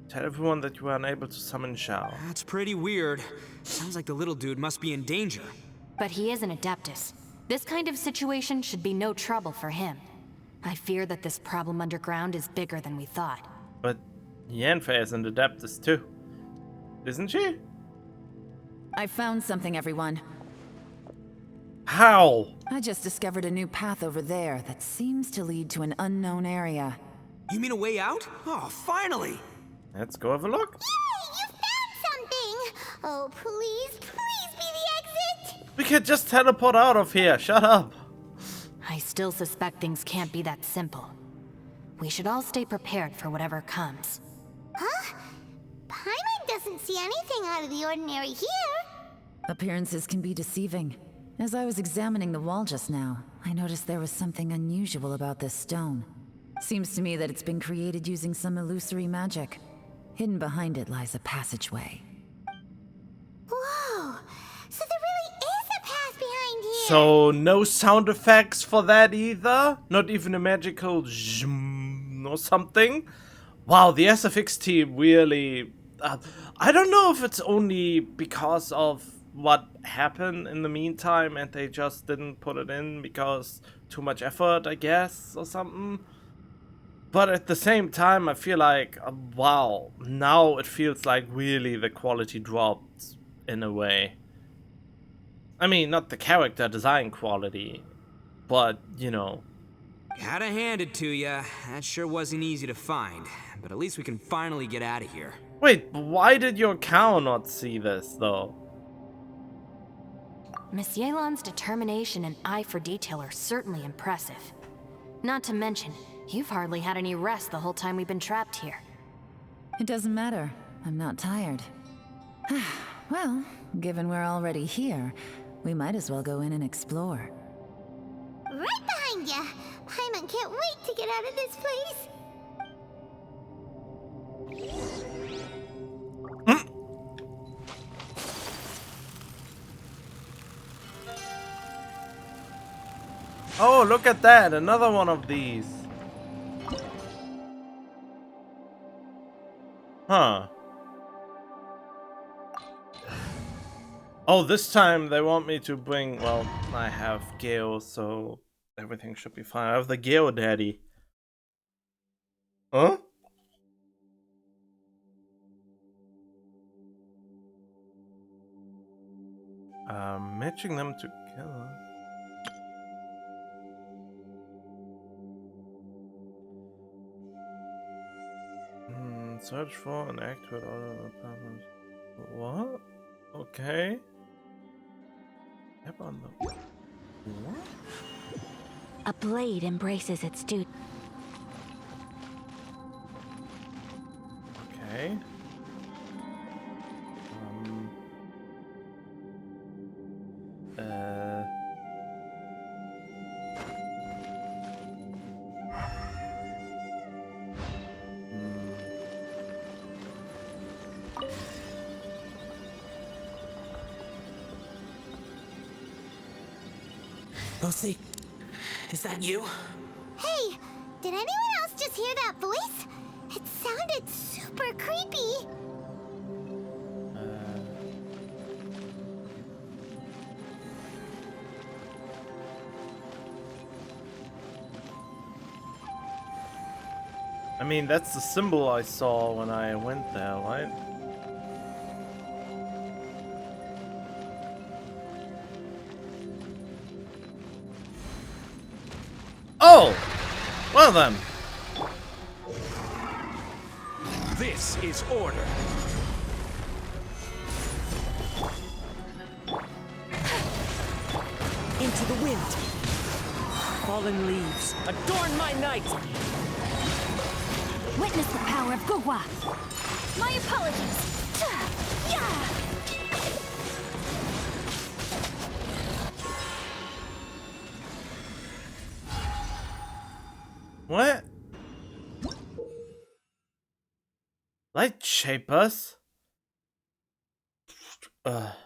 Tell everyone that you were unable to summon Zhao. That's pretty weird. Sounds like the little dude must be in danger. But he is an Adeptus. This kind of situation should be no trouble for him. I fear that this problem underground is bigger than we thought. But Yanfei is an Adeptus too. Isn't she? I found something, everyone. How? I just discovered a new path over there that seems to lead to an unknown area. You mean a way out? Oh, finally! Let's go have a look. Yay! You found something! Oh, please be the exit! We could just teleport out of here. Shut up. I still suspect things can't be that simple. We should all stay prepared for whatever comes. Huh? Paimon doesn't see anything out of the ordinary here. Appearances can be deceiving. As I was examining the wall just now, I noticed there was something unusual about this stone. Seems to me that it's been created using some illusory magic. Hidden behind it lies a passageway. Whoa! So there really is a path behind here! So no sound effects for that either? Not even a magical zoom or something? Wow, the SFX team really... I don't know if it's only because of what happened in the meantime and they just didn't put it in because too much effort, I guess, or something. But at the same time, I feel like, wow, now it feels like really the quality dropped in a way. I mean, not the character design quality, but, you know. Gotta hand it to ya. That sure wasn't easy to find, but at least we can finally get out of here. Wait, why did your cow not see this, though? Miss Yelan's determination and eye for detail are certainly impressive. Not to mention, you've hardly had any rest the whole time we've been trapped here. It doesn't matter. I'm not tired. Well, given we're already here, we might as well go in and explore. Right behind ya! Paimon can't wait to get out of this place! Oh, look at that! Another one of these. Huh. Oh, this time they want me to bring... Well, I have Gale, so... Everything should be fine. I have the Geodaddy. Huh? Matching them together. Search for and activate all of the platforms. What? Okay. Tap on the. What? A blade embraces its duty. Okay. Lucy, is that you? Hey, did anyone else just hear that voice? It sounded super creepy. I mean, that's the symbol I saw when I went there, right? Oh! Well then. This is order. Into the wind. Fallen leaves, adorn my night! Witness the power of Gugwa. My apologies. Yeah. What? Light shapers? What?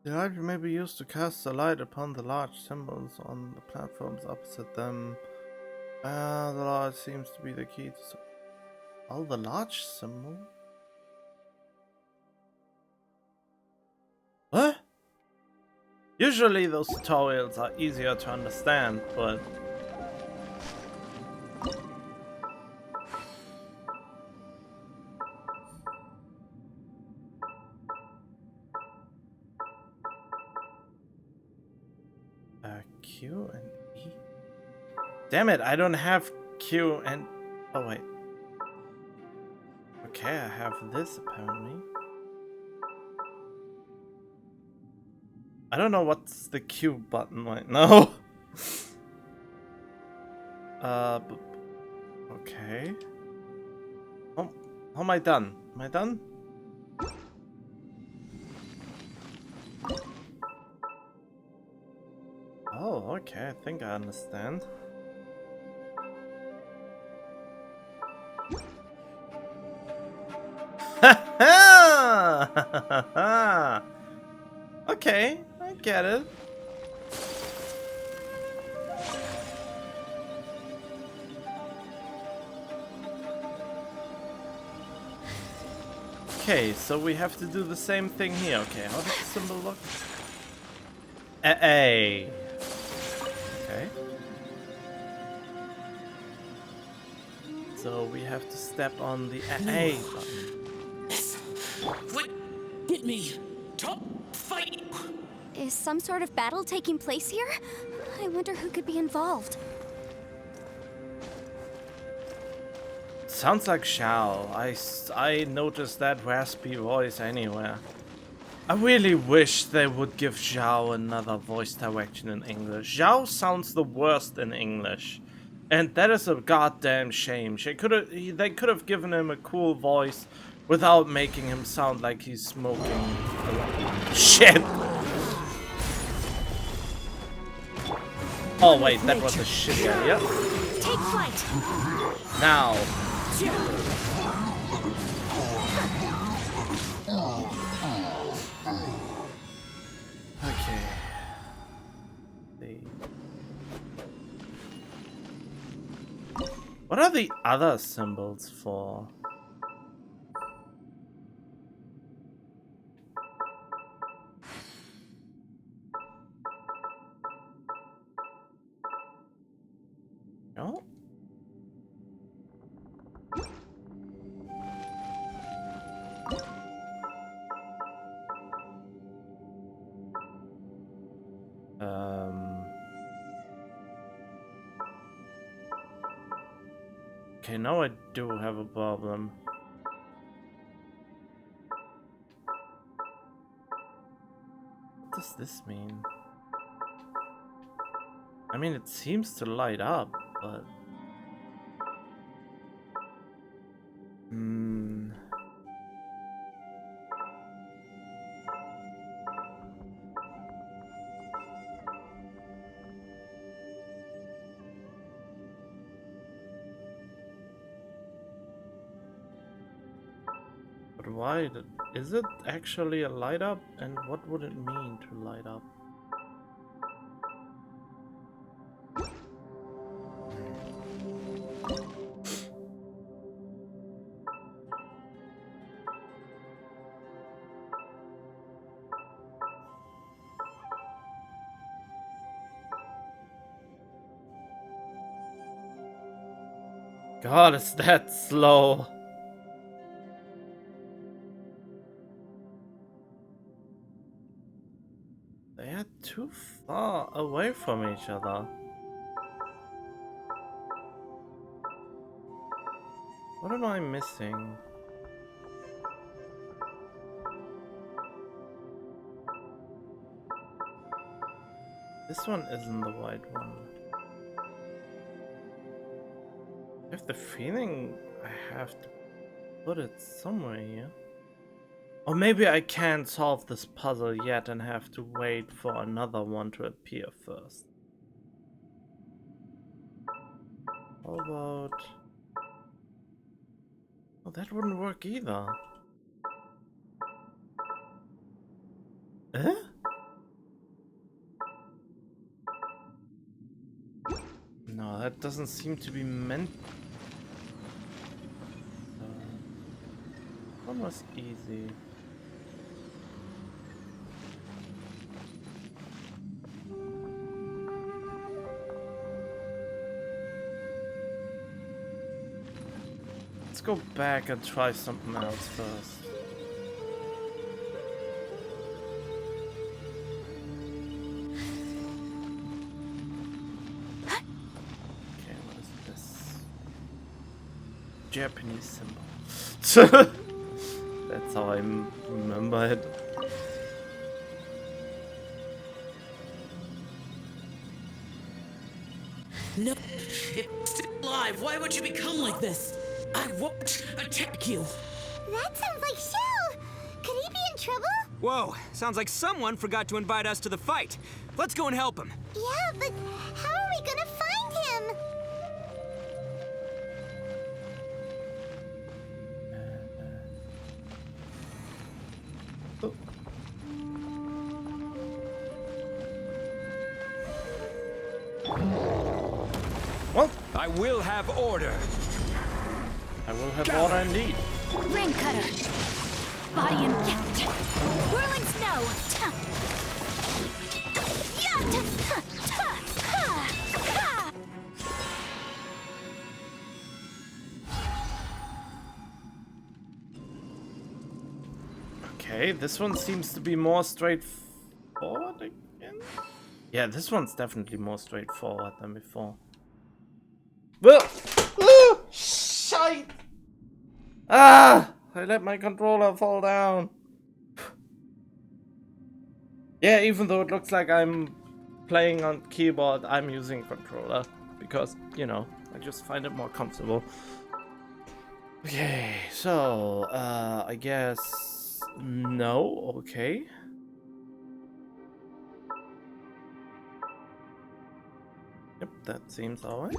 The light may be used to cast the light upon the large symbols on the platforms opposite them. The light seems to be the key to all the large symbols. What? Usually those tutorials are easier to understand, but... Q and E? Damn it, I don't have Q and... Oh wait. Okay, I have this apparently. I don't know what's the Q button right now. Okay. Oh, how am I done? Am I done? Oh, okay, I think I understand. Okay, I get it. Okay, so we have to do the same thing here. Okay, how does the symbol look? A. Okay. So we have to step on the A button. What? Get me! Top fight! Is some sort of battle taking place here? I wonder who could be involved. Sounds like Xiao. I noticed that raspy voice anywhere. I really wish they would give Xiao another voice direction in English. Xiao sounds the worst in English. And that is a goddamn shame. They could have given him a cool voice without making him sound like he's smoking a lot. Shit! Oh wait, that was a shit idea. Take flight. Now. Okay. What are the other symbols for? No? Okay, now I do have a problem. What does this mean? I mean, it seems to light up, but... But why? Is it actually a light up? And what would it mean to light up? God, is that slow? They are too far away from each other. What am I missing? This one isn't the white one. I have the feeling I have to put it somewhere here. Or maybe I can't solve this puzzle yet and have to wait for another one to appear first. How about... Oh, that wouldn't work either. Eh? No, that doesn't seem to be meant. One was easy. Let's go back and try something else first. Okay, what is this? Japanese symbol. That's how I remember it. No, it's still alive. Why would you become like this? I won't attack you. That sounds like Shell. Could he be in trouble? Whoa, sounds like someone forgot to invite us to the fight. Let's go and help him. Yeah, but how are we gonna find him? Well, I will have order. I will have order indeed. Rain cutter. Body impact. Whirling snow. Okay, this one seems to be more straightforward again. Yeah, this one's definitely more straightforward than before. Well, shite! Ah! I let my controller fall down. Yeah, even though it looks like I'm playing on keyboard, I'm using controller because, you know, I just find it more comfortable. Okay, so I guess no. Okay. Yep, that seems alright.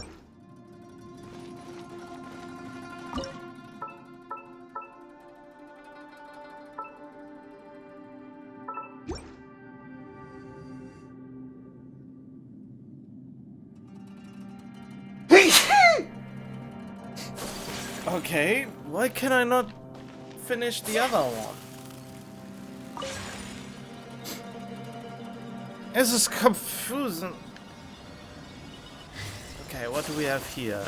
Okay, why can I not finish the other one? This is confusing. Okay, what do we have here?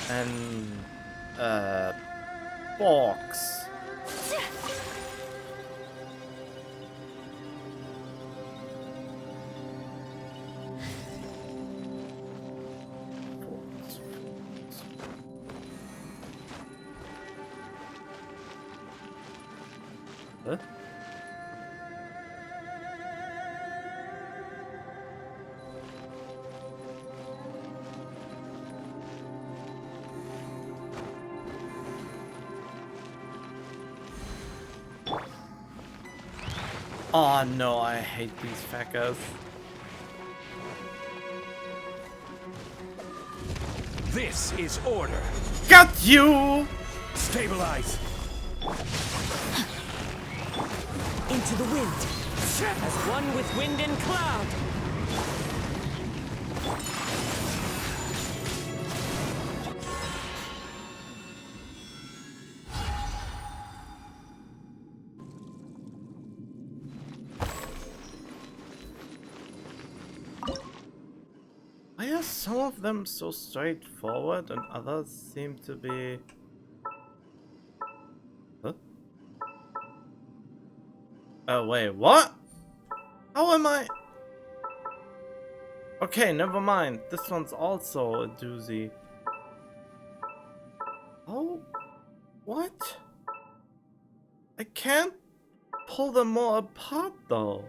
Box. Huh? Oh no, I hate these fuckers. This is order. Got you! Stabilize. Into the wind. As one with wind and cloud. Why are some of them so straightforward and others seem to be... Huh? Oh wait, what? How am I? Okay, never mind. This one's also a doozy. Oh, what? I can't pull them more apart though.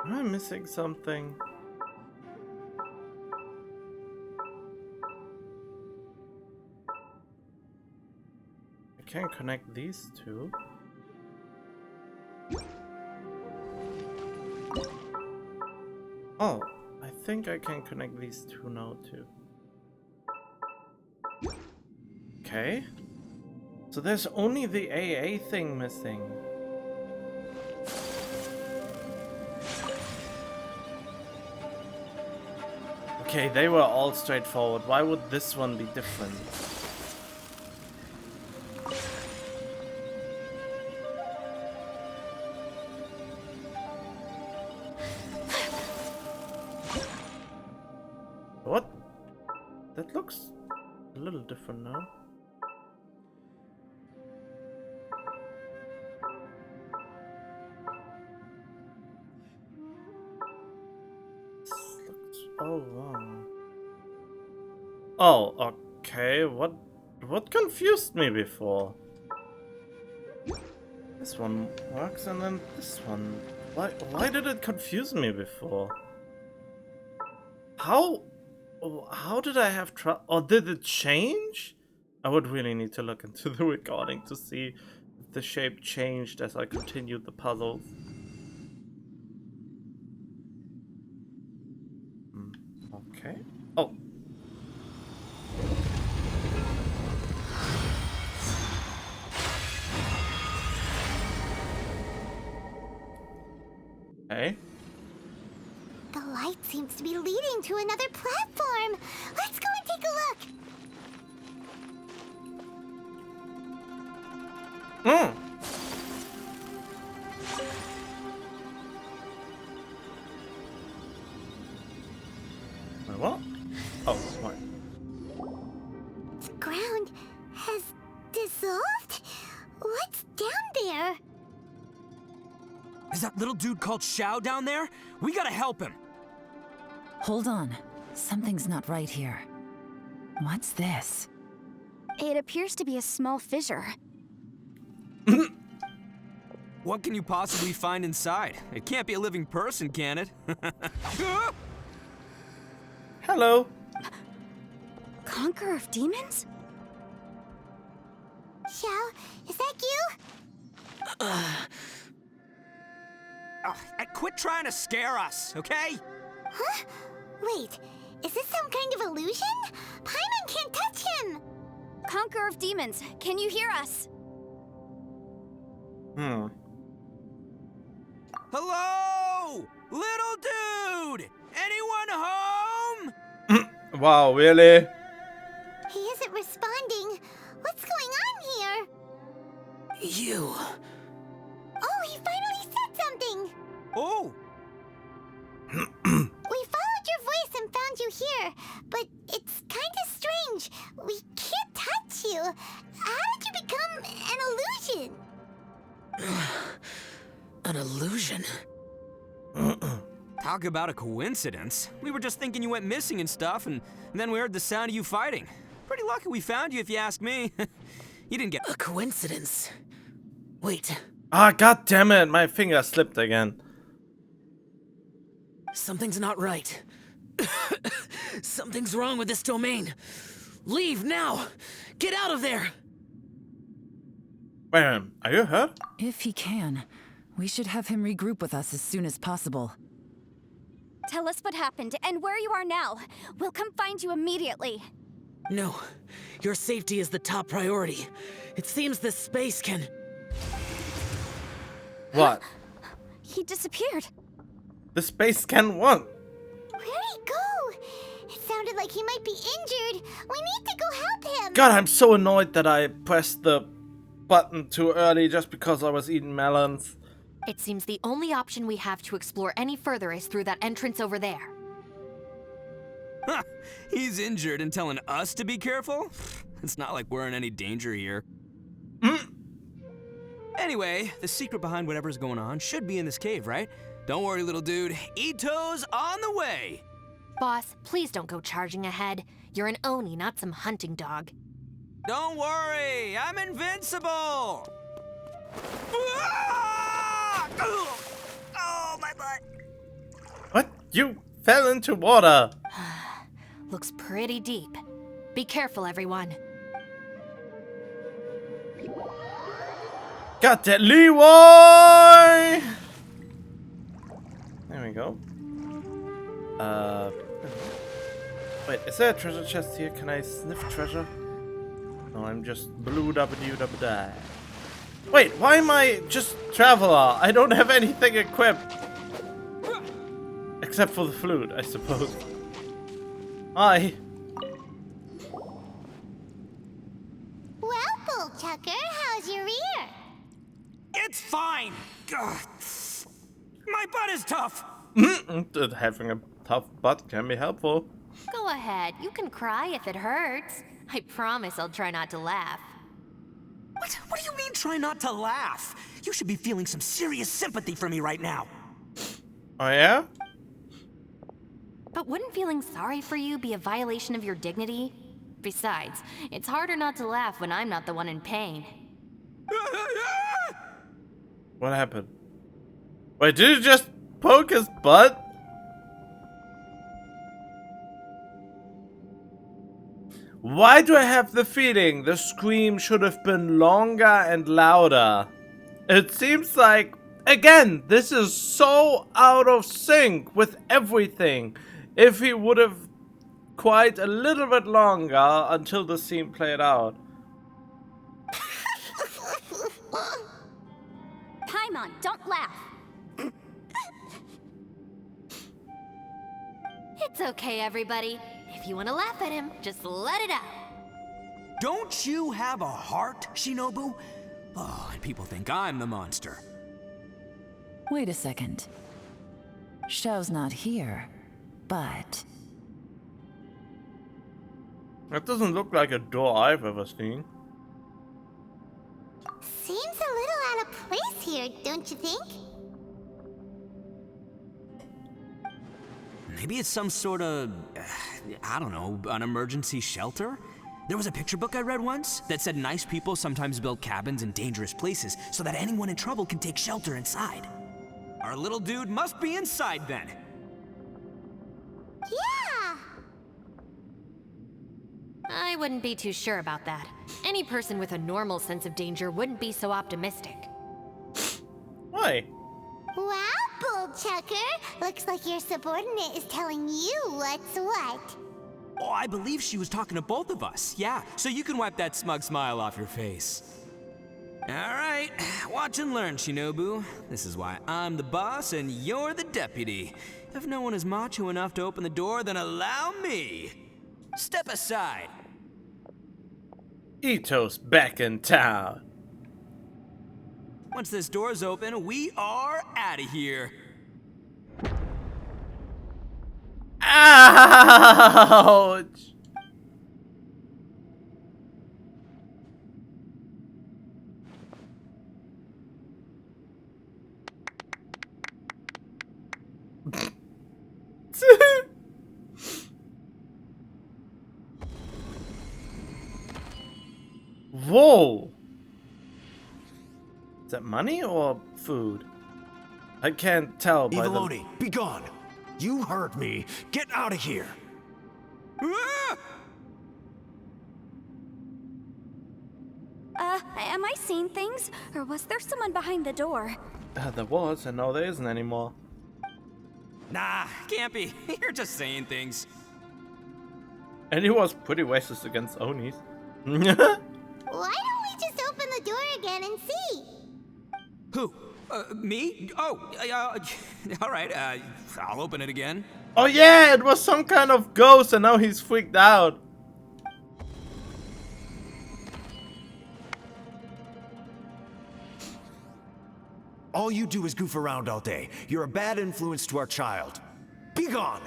Am I missing something? I can't connect these two. Oh, I think I can connect these two now too. Okay. So there's only the AA thing missing. Okay, they were all straightforward. Why would this one be different? What? That looks a little different now. Oh, wow. Oh, okay. What confused me before? This one works and then this one. Why did it confuse me before? How did I have trouble? Or did it change? I would really need to look into the recording to see if the shape changed as I continued the puzzles. Okay. Oh. Okay. The light seems to be leading to another platform. Let's go and take a look. What? Oh, what? The ground has dissolved? What's down there? Is that little dude called Xiao down there? We gotta help him. Hold on. Something's not right here. What's this? It appears to be a small fissure. What can you possibly find inside? It can't be a living person, can it? Hello. Conqueror of demons? Xiao, is that you? Quit trying to scare us, okay? Huh? Wait, is this some kind of illusion? Paimon can't touch him! Conqueror of demons, can you hear us? Hello! Yo! Little dude! Anyone home? Wow, really? He isn't responding. What's going on here? You. Oh, he finally said something! Oh! We followed your voice and found you here, but it's kinda strange. We can't touch you. How did you become an illusion? An illusion? Talk about a coincidence. We were just thinking you went missing and stuff, and then we heard the sound of you fighting. Pretty lucky we found you, if you ask me. You didn't get... A coincidence? Wait, Ah, god damn it, my finger slipped again. something's not right. Something's wrong with this domain. Leave now! Get out of there! Wait a minute, are you hurt? If he can, we should have him regroup with us as soon as possible. Tell us what happened and where you are now. We'll come find you immediately. No, your safety is the top priority. It seems this space can... What? He disappeared. The space can what? Where'd he go? It sounded like he might be injured. We need to go help him. God, I'm so annoyed that I pressed the button too early just because I was eating melons. It seems the only option we have to explore any further is through that entrance over there. Huh, he's injured and telling us to be careful? It's not like we're in any danger here. Anyway, the secret behind whatever's going on should be in this cave, right? Don't worry, little dude. Ito's on the way! Boss, please don't go charging ahead. You're an Oni, not some hunting dog. Don't worry, I'm invincible! Ah! Oh, my butt! What? You fell into water. Looks pretty deep. Be careful, everyone. Got that, Leroy! There we go. Wait, is there a treasure chest here? Can I sniff treasure? No, I'm just blue WW. Wait, why am I just traveler? I don't have anything equipped. Except for the flute, I suppose. Hi. Well, Bullchucker, how's your ear? It's fine! Ugh. My butt is tough! Having a tough butt can be helpful. Go ahead, you can cry if it hurts. I promise I'll try not to laugh. What do you mean try not to laugh? You should be feeling some serious sympathy for me right now. Oh yeah? But wouldn't feeling sorry for you be a violation of your dignity? Besides, it's harder not to laugh when I'm not the one in pain. What happened? Wait, did you just poke his butt? Why do I have the feeling the scream should have been longer and louder? It seems like, again, this is so out of sync with everything. If he would have quite a little bit longer until the scene played out. Paimon, don't laugh. It's okay, everybody. If you want to laugh at him, just let it out. Don't you have a heart, Shinobu? Oh, and people think I'm the monster. Wait a second. Xiao's not here, but... That doesn't look like a door I've ever seen. Seems a little out of place here, don't you think? Maybe it's some sort of, I don't know, an emergency shelter? There was a picture book I read once that said nice people sometimes build cabins in dangerous places so that anyone in trouble can take shelter inside. Our little dude must be inside then. Yeah! I wouldn't be too sure about that. Any person with a normal sense of danger wouldn't be so optimistic. Why? Wow, Bullchucker! Looks like your subordinate is telling you what's what. Oh, I believe she was talking to both of us. Yeah, so you can wipe that smug smile off your face. Alright, watch and learn, Shinobu. This is why I'm the boss and you're the deputy. If no one is macho enough to open the door, then allow me. Step aside. Ito's back in town. Once this door's open, we are out of here. Ouch! Whoa! Is that money or food? I can't tell by the... Eviloni, be gone! You heard me! Get out of here! Am I seeing things? Or was there someone behind the door? There was, and now there isn't anymore. Nah, can't be. You're just saying things. And he was pretty racist against Onis. Why don't we just open the door again and see? Who? Me? Oh, alright, I'll open it again. Oh yeah, it was some kind of ghost and now he's freaked out. All you do is goof around all day. You're a bad influence to our child. Be gone!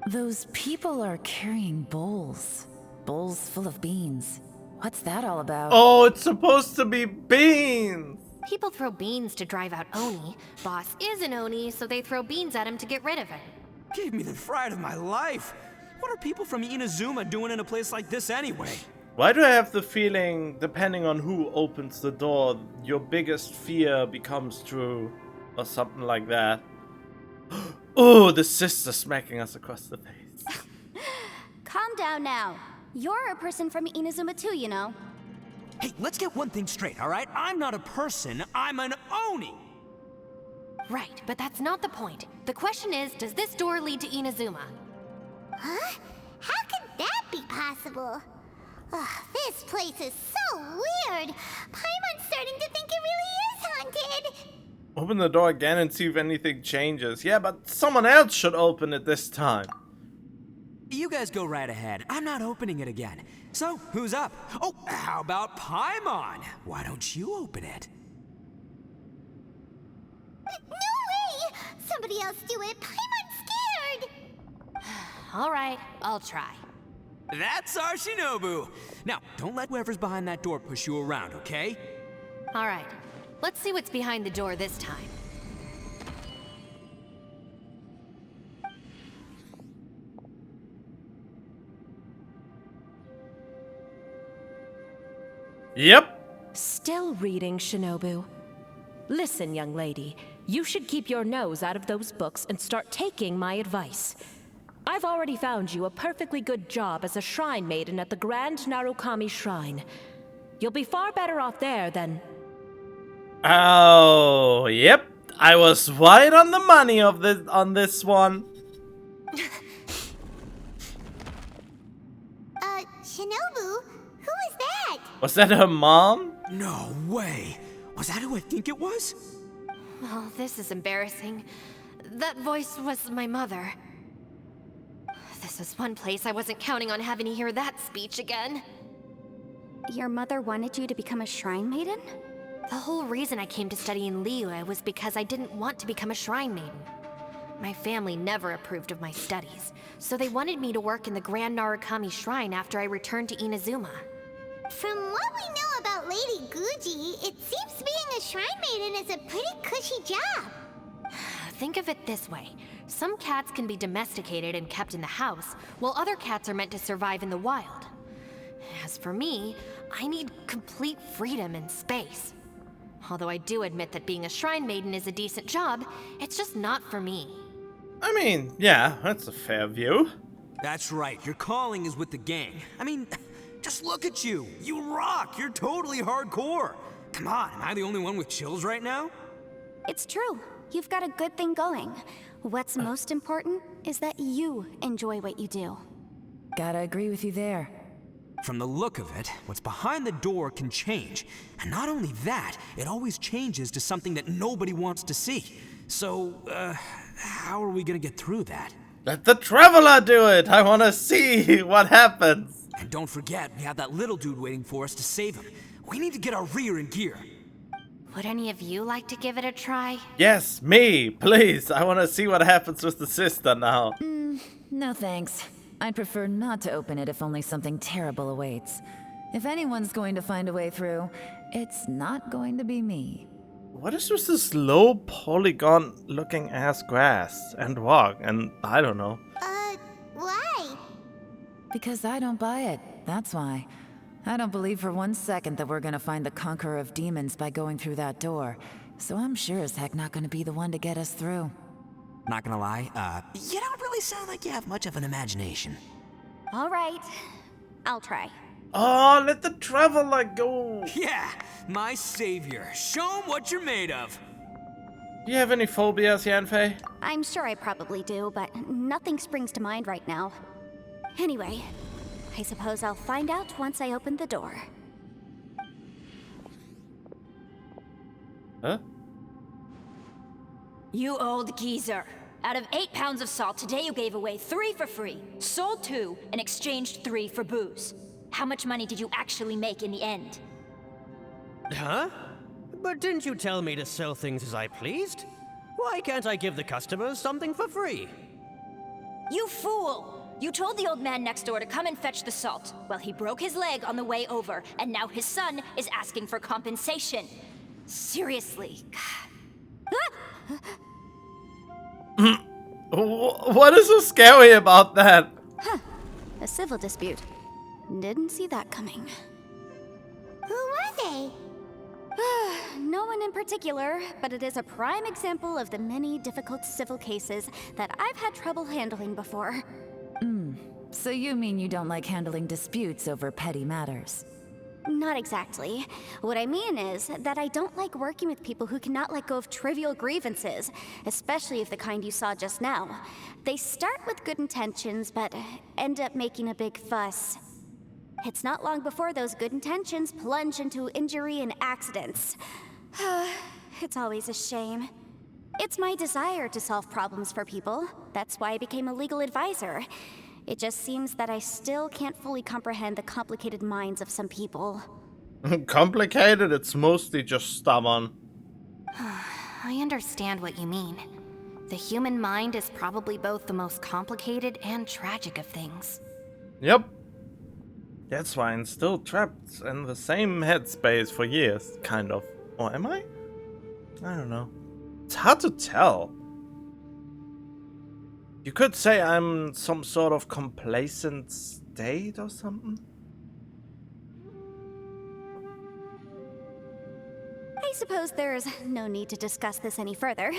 Those people are carrying bowls. Bowls full of beans. What's that all about? Oh, it's supposed to be beans. People throw beans to drive out Oni. Boss is an Oni, so they throw beans at him to get rid of him. Gave me the fright of my life. What are people from Inazuma doing in a place like this anyway? Why do I have the feeling, depending on who opens the door, your biggest fear becomes true? Or something like that. Oh, the sister smacking us across the face. Calm down now. You're a person from Inazuma too, you know. Hey, let's get one thing straight, alright? I'm not a person, I'm an Oni! Right, but that's not the point. The question is, does this door lead to Inazuma? Huh? How could that be possible? Ugh, this place is so weird. Paimon's starting to think it really is haunted. Open the door again and see if anything changes. Yeah, but someone else should open it this time. You guys go right ahead. I'm not opening it again. So, who's up? Oh, how about Paimon? Why don't you open it? No way! Somebody else do it. Paimon's scared. Alright, I'll try. That's our Shinobu! Now, don't let whoever's behind that door push you around, okay? Alright, let's see what's behind the door this time. Yep. Still reading, Shinobu. Listen, young lady. You should keep your nose out of those books and start taking my advice. I've already found you a perfectly good job as a shrine maiden at the Grand Narukami Shrine. You'll be far better off there than... Oh, yep. I was right on the money of this one. Shinobu? Who is that? Was that her mom? No way! Was that who I think it was? Oh, this is embarrassing. That voice was my mother. This is one place I wasn't counting on having to hear that speech again. Your mother wanted you to become a shrine maiden? The whole reason I came to study in Liyue was because I didn't want to become a shrine maiden. My family never approved of my studies, so they wanted me to work in the Grand Narukami Shrine after I returned to Inazuma. From what we know about Lady Guji, it seems being a shrine maiden is a pretty cushy job. Think of it this way. Some cats can be domesticated and kept in the house, while other cats are meant to survive in the wild. As for me, I need complete freedom and space. Although I do admit that being a shrine maiden is a decent job, it's just not for me. I mean, yeah, that's a fair view. That's right, your calling is with the gang. I mean, just look at you. You rock, you're totally hardcore. Come on, am I the only one with chills right now? It's true. You've got a good thing going. What's most important is that you enjoy what you do. Gotta agree with you there. From the look of it, what's behind the door can change. And not only that, it always changes to something that nobody wants to see. So, how are we gonna get through that? Let the Traveler do it! I wanna see what happens! And don't forget, we have that little dude waiting for us to save him. We need to get our rear in gear. Would any of you like to give it a try? Yes, me! Please! I wanna see what happens with the sister now. No thanks. I'd prefer not to open it if only something terrible awaits. If anyone's going to find a way through, it's not going to be me. What is with this low polygon looking ass grass and rock and I don't know. Why? Because I don't buy it, that's why. I don't believe for 1 second that we're gonna find the Conqueror of Demons by going through that door. So I'm sure as heck not gonna be the one to get us through. Not gonna lie, you don't really sound like you have much of an imagination. All right, I'll try. Oh, let the Traveler go! Yeah, my savior. Show him what you're made of. Do you have any phobias, Yanfei? I'm sure I probably do, but nothing springs to mind right now. Anyway, I suppose I'll find out once I open the door. Huh? You old geezer. Out of 8 pounds of salt, today you gave away 3 for free, sold 2, and exchanged 3 for booze. How much money did you actually make in the end? Huh? But didn't you tell me to sell things as I pleased? Why can't I give the customers something for free? You fool! You told the old man next door to come and fetch the salt. Well, he broke his leg on the way over, and now his son is asking for compensation. Seriously. What is so scary about that? Huh. A civil dispute. Didn't see that coming. Who were they? No one in particular, but it is a prime example of the many difficult civil cases that I've had trouble handling before. So you mean you don't like handling disputes over petty matters? Not exactly. What I mean is that I don't like working with people who cannot let go of trivial grievances, especially of the kind you saw just now. They start with good intentions, but end up making a big fuss. It's not long before those good intentions plunge into injury and accidents. It's always a shame. It's my desire to solve problems for people. That's why I became a legal advisor. It just seems that I still can't fully comprehend the complicated minds of some people. Complicated? It's mostly just stubborn. I understand what you mean. The human mind is probably both the most complicated and tragic of things. Yep. That's why I'm still trapped in the same headspace for years, kind of. Or am I? I don't know. It's hard to tell. You could say I'm some sort of complacent state or something. I suppose there's no need to discuss this any further.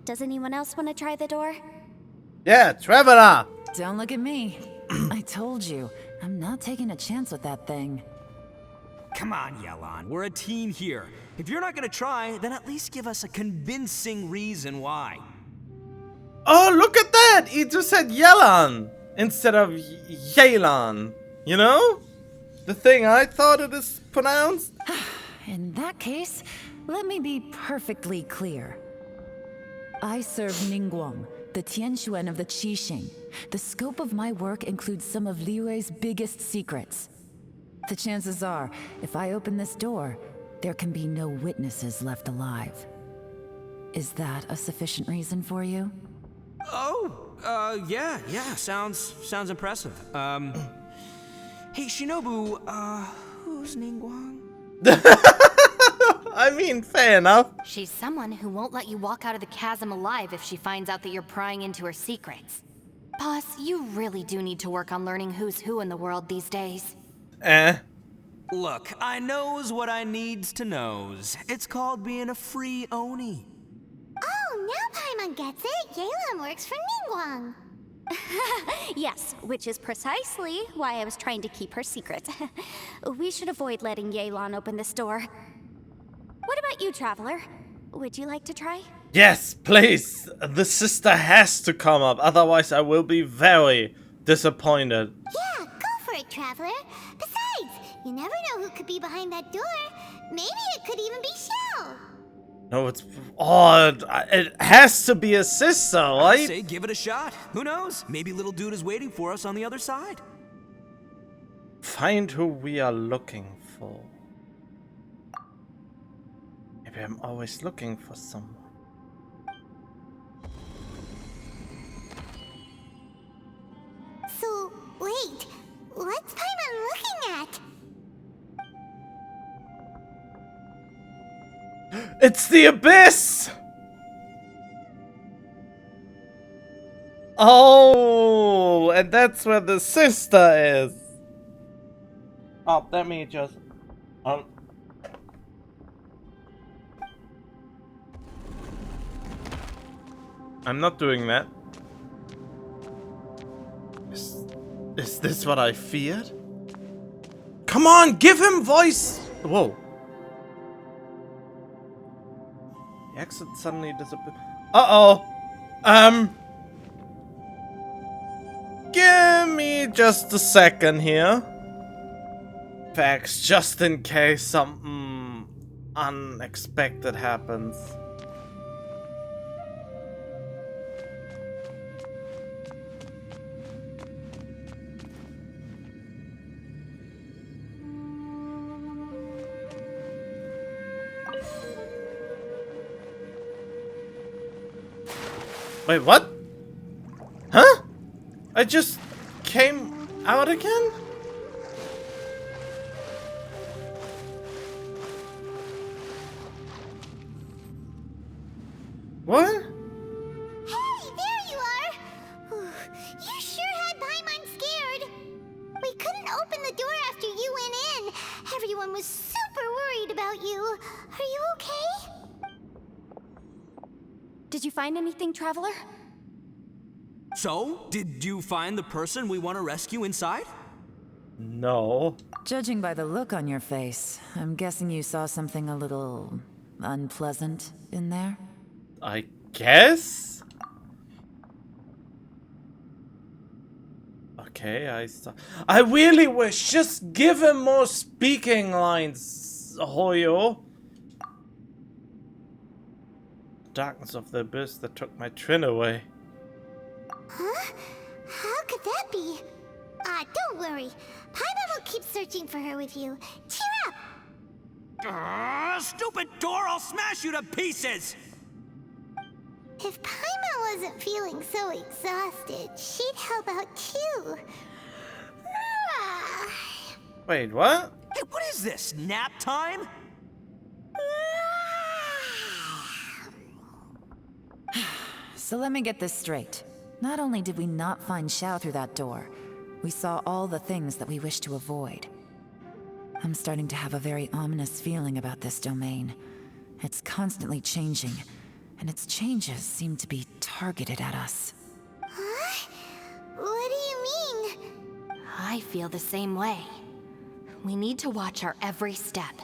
Does anyone else want to try the door? Yeah, Traveler! Don't look at me. I told you, I'm not taking a chance with that thing. Come on, Yelan, we're a team here. If you're not gonna try, then at least give us a convincing reason why. Oh, look at that! He just said Yelan instead of Yelan. You know? The thing I thought it is pronounced. In that case, let me be perfectly clear. I serve Ningguang, the Tianquan of the Qixing. The scope of my work includes some of Liyue's biggest secrets. The chances are, if I open this door, there can be no witnesses left alive. Is that a sufficient reason for you? Oh, yeah, sounds impressive. Hey, Shinobu, who's Ningguang? I mean, fair enough. She's someone who won't let you walk out of the chasm alive if she finds out that you're prying into her secrets. Boss, you really do need to work on learning who's who in the world these days. Look, I knows what I needs to knows. It's called being a free Oni. Oh, now Paimon gets it. Yelan works for Ningguang. Yes, which is precisely why I was trying to keep her secret. We should avoid letting Yelan open this door. What about you, Traveler? Would you like to try? Yes, please. The sister has to come up, otherwise I will be very disappointed. Yeah, go for it, it, Traveler. Besides, you never know who could be behind that door. Maybe it could even be Shell. No, it's... Oh, it has to be a sister, I right? say give it a shot. Who knows? Maybe little dude is waiting for us on the other side. Find who we are looking for. Maybe I'm always looking for someone. So, wait. What's Paimon looking at? It's the abyss! Oh, and that's where the sister is. Oh, let me just... I'm not doing that. Is this what I feared? Come on, give him voice! Whoa. The exit suddenly disappeared. Uh-oh. Give me just a second here. Facts, just in case something unexpected happens. Wait, what? Huh? I just came out again? What? Hey, there you are! You sure had Paimon scared. We couldn't open the door after you went in. Everyone was super worried about you. Are you okay? Did you find anything, Traveler? So, did you find the person we want to rescue inside? No. Judging by the look on your face, I'm guessing you saw something a little unpleasant in there? I guess? Okay, I really wish, just give him more speaking lines, Hoyo. Darkness of the abyss that took my Trin away. Huh? How could that be? Don't worry. Paimon will keep searching for her with you. Cheer up! Stupid door! I'll smash you to pieces! If Paimon wasn't feeling so exhausted, she'd help out too. Wait, what? Hey, what is this? Nap time? So let me get this straight. Not only did we not find Xiao through that door, we saw all the things that we wish to avoid. I'm starting to have a very ominous feeling about this domain. It's constantly changing, and its changes seem to be targeted at us. Huh? What do you mean? I feel the same way. We need to watch our every step.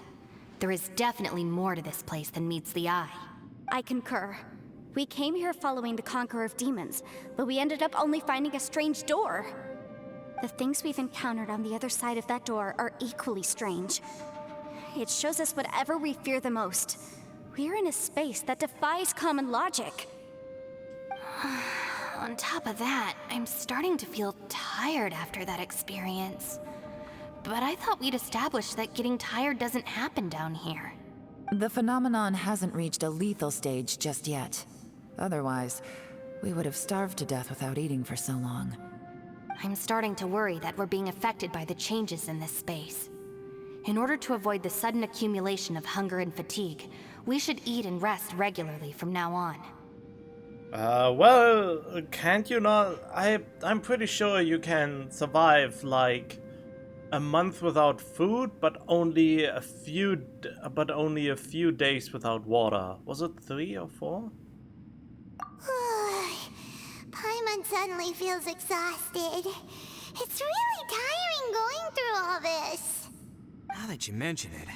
There is definitely more to this place than meets the eye. I concur. We came here following the Conqueror of Demons, but we ended up only finding a strange door. The things we've encountered on the other side of that door are equally strange. It shows us whatever we fear the most. We're in a space that defies common logic. On top of that, I'm starting to feel tired after that experience. But I thought we'd established that getting tired doesn't happen down here. The phenomenon hasn't reached a lethal stage just yet. Otherwise, we would have starved to death without eating for so long. I'm starting to worry that we're being affected by the changes in this space. In order to avoid the sudden accumulation of hunger and fatigue, we should eat and rest regularly from now on. Well, can't you not? I'm pretty sure you can survive like a month without food, but only a few days without water. Was it 3 or 4? Paimon suddenly feels exhausted. It's really tiring going through all this. Now that you mention it,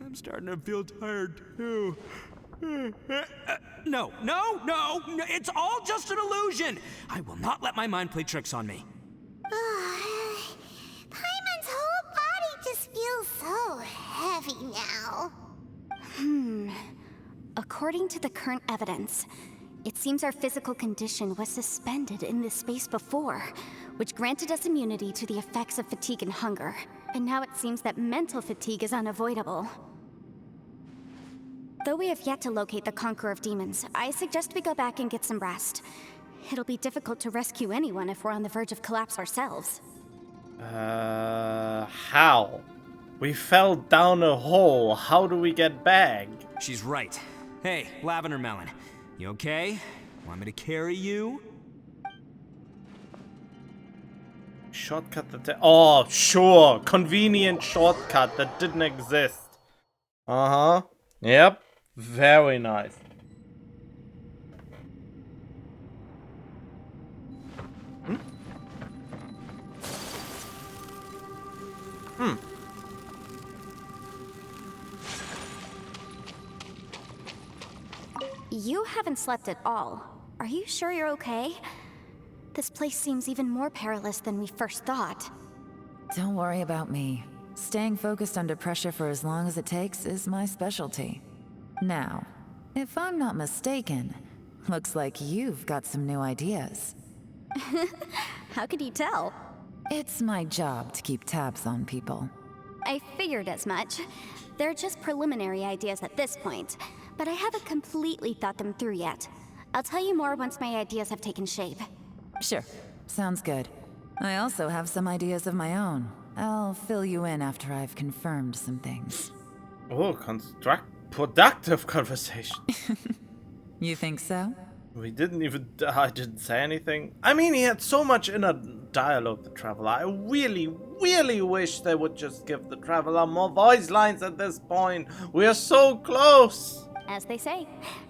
I'm starting to feel tired too. No, it's all just an illusion. I will not let my mind play tricks on me. Paimon According to the current evidence, it seems our physical condition was suspended in this space before, which granted us immunity to the effects of fatigue and hunger. And now it seems that mental fatigue is unavoidable. Though we have yet to locate the Conqueror of Demons, I suggest we go back and get some rest. It'll be difficult to rescue anyone if we're on the verge of collapse ourselves. How? We fell down a hole. How do we get back? She's right. Hey, Lavender Melon, you okay? Want me to carry you? Shortcut oh, sure. Convenient shortcut that didn't exist. Uh-huh. Yep. Very nice. You haven't slept at all. Are you sure you're okay? This place seems even more perilous than we first thought. Don't worry about me. Staying focused under pressure for as long as it takes is my specialty. Now, if I'm not mistaken, looks like you've got some new ideas. How could you tell? It's my job to keep tabs on people. I figured as much. They're just preliminary ideas at this point, but I haven't completely thought them through yet. I'll tell you more once my ideas have taken shape. Sure, sounds good. I also have some ideas of my own. I'll fill you in after I've confirmed some things. Oh, productive conversation. You think so? We didn't even... I didn't say anything. I mean, he had so much inner dialogue, the Traveler. I really, really wish they would just give the Traveler more voice lines at this point. We are so close. As they say,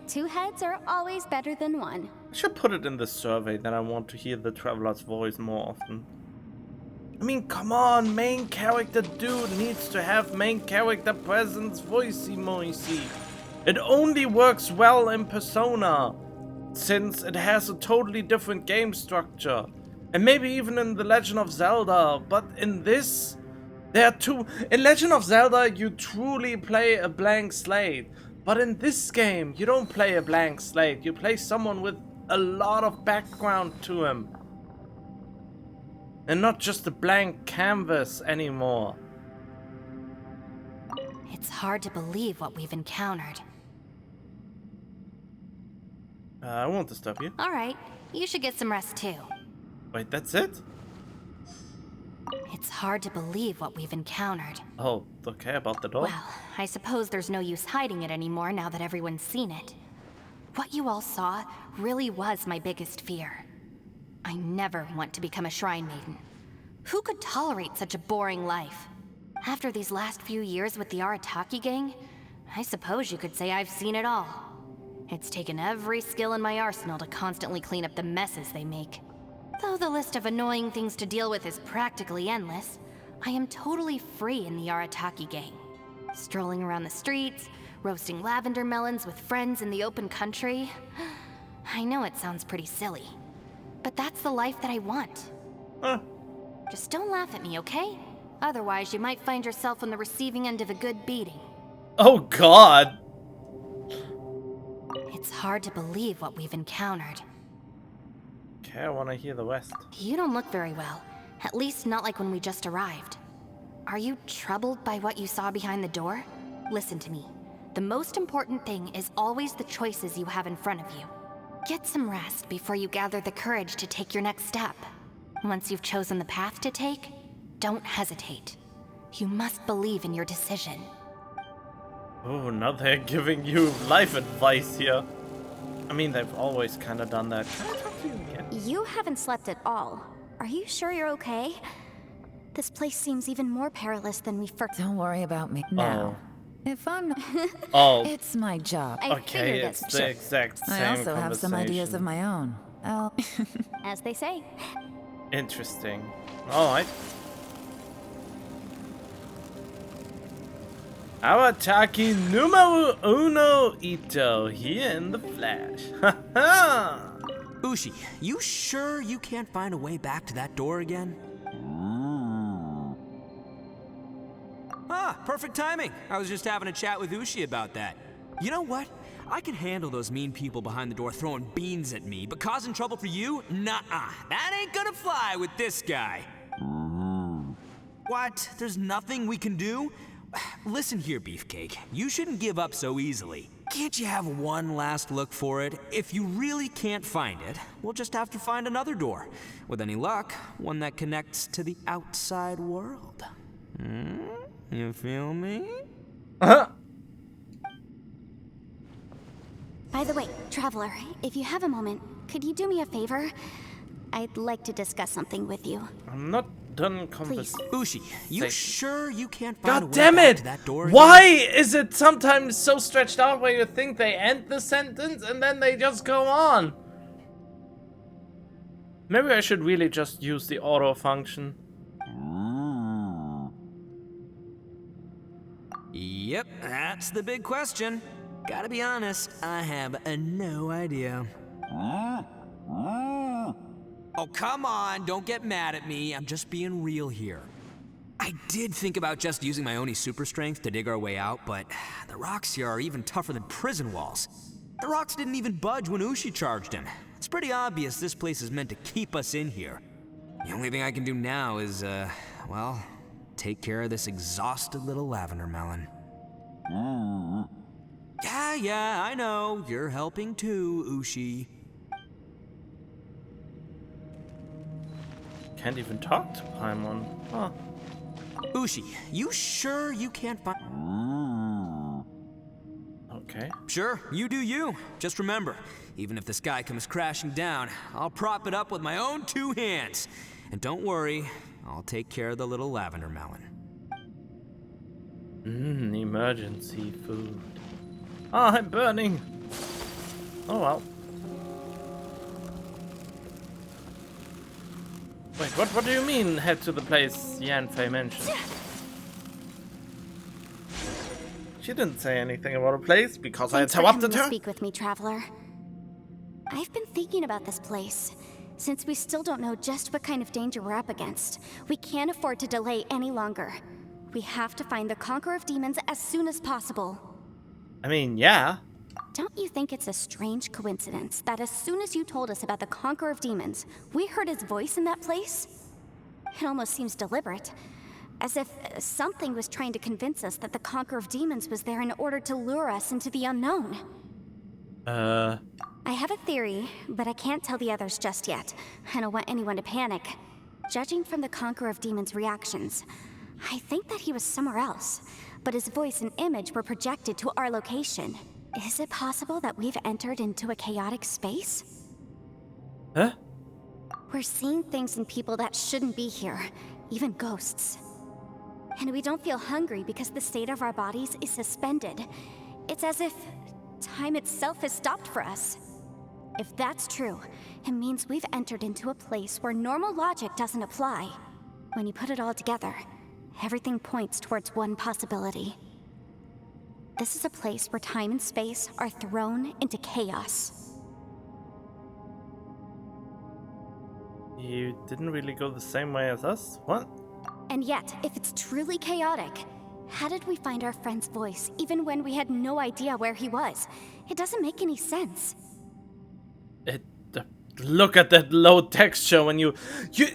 2 heads are always better than 1. I should put it in the survey that I want to hear the Traveler's voice more often. I mean, come on, main character dude needs to have main character presence voicey moisey. It only works well in Persona, since it has a totally different game structure. And maybe even in The Legend of Zelda, but in this, there are 2... In Legend of Zelda, you truly play a blank slate. But in this game, you don't play a blank slate. You play someone with a lot of background to him. And not just a blank canvas anymore. It's hard to believe what we've encountered. I won't disturb you. Alright, you should get some rest too. Wait, that's it? It's hard to believe what we've encountered. Oh, okay, about the door. Well, I suppose there's no use hiding it anymore now that everyone's seen it. What you all saw really was my biggest fear. I never want to become a shrine maiden. Who could tolerate such a boring life? After these last few years with the Arataki gang, I suppose you could say I've seen it all. It's taken every skill in my arsenal to constantly clean up the messes they make. Though the list of annoying things to deal with is practically endless, I am totally free in the Arataki gang. Strolling around the streets, roasting lavender melons with friends in the open country. I know it sounds pretty silly, but that's the life that I want. Just don't laugh at me, okay? Otherwise, you might find yourself on the receiving end of a good beating. Oh God! It's hard to believe what we've encountered. Okay, I want to hear the rest. You don't look very well. At least not like when we just arrived. Are you troubled by what you saw behind the door? Listen to me. The most important thing is always the choices you have in front of you. Get some rest before you gather the courage to take your next step. Once you've chosen the path to take, don't hesitate. You must believe in your decision. Oh, now they're giving you life advice here. I mean, they've always kind of done that. Can I talk to you again? You haven't slept at all. Are you sure you're okay? This place seems even more perilous than we first... Don't worry about me now. If I'm not... Oh. It's my job. I figured it's as the exact same I also have some ideas of conversation. my own. As they say. Interesting. Alright. Arataki numero uno Ito here in the flash. Haha! Ushi, you sure you can't find a way back to that door again? Ah, perfect timing. I was just having a chat with Ushi about that. You know what? I can handle those mean people behind the door throwing beans at me, but causing trouble for you? Nuh-uh. That ain't gonna fly with this guy. What? There's nothing we can do? Listen here, Beefcake. You shouldn't give up so easily. Can't you have one last look for it? If you really can't find it, we'll just have to find another door. With any luck, one that connects to the outside world. You feel me? By the way, Traveler, if you have a moment, could you do me a favor? I'd like to discuss something with you. I'm not done conversing. Ushi, you sure you can't find a God way damn back it! to that door Why again? is it sometimes so stretched out where you think they end the sentence and then they just go on? Maybe I should really just use the auto function. Yep, that's the big question. Gotta be honest, I have no idea. Oh, come on, don't get mad at me. I'm just being real here. I did think about just using my Oni super strength to dig our way out, but the rocks here are even tougher than prison walls. The rocks didn't even budge when Ushi charged him. It's pretty obvious this place is meant to keep us in here. The only thing I can do now is, well, take care of this exhausted little lavender melon. Yeah, I know. You're helping too, Ushi. Can't even talk to Paimon. Huh. Ushi, you sure you can't find... Okay. Sure, you do you. Just remember, even if the sky comes crashing down, I'll prop it up with my own 2 hands. And don't worry, I'll take care of the little lavender melon. Emergency food. Ah, I'm burning. Oh well. Wait, what do you mean head to the place Yanfei mentioned? She didn't say anything about a place because I interrupted her. Speak with me, Traveler. I've been thinking about this place. Since we still don't know just what kind of danger we're up against, we can't afford to delay any longer. We have to find the Conqueror of Demons as soon as possible. I mean, yeah. Don't you think it's a strange coincidence that as soon as you told us about the Conqueror of Demons, we heard his voice in that place? It almost seems deliberate. As if something was trying to convince us that the Conqueror of Demons was there in order to lure us into the unknown. I have a theory, but I can't tell the others just yet. I don't want anyone to panic. Judging from the Conqueror of Demons' reactions, I think that he was somewhere else, but his voice and image were projected to our location. Is it possible that we've entered into a chaotic space? Huh? We're seeing things in people that shouldn't be here, even ghosts. And we don't feel hungry because the state of our bodies is suspended. It's as if time itself has stopped for us. If that's true, it means we've entered into a place where normal logic doesn't apply. When you put it all together, everything points towards one possibility. This is a place where time and space are thrown into chaos. You didn't really go the same way as us? What? And yet, if it's truly chaotic, how did we find our friend's voice even when we had no idea where he was? It doesn't make any sense. Look at that low texture when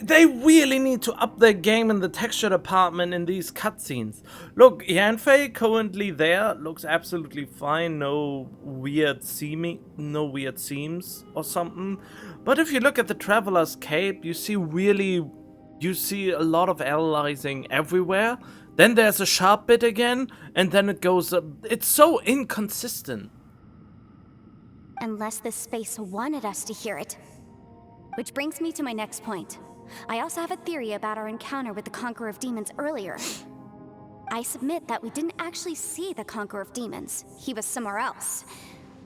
they really need to up their game in the texture department in these cutscenes. Look, Yanfei currently there looks absolutely fine, no weird seams or something. But if you look at the Traveler's Cape, you see a lot of aliasing everywhere. Then there's a sharp bit again, and then it goes up. It's so inconsistent. Unless this space wanted us to hear it. Which brings me to my next point. I also have a theory about our encounter with the Conqueror of Demons earlier. I submit that we didn't actually see the Conqueror of Demons. He was somewhere else.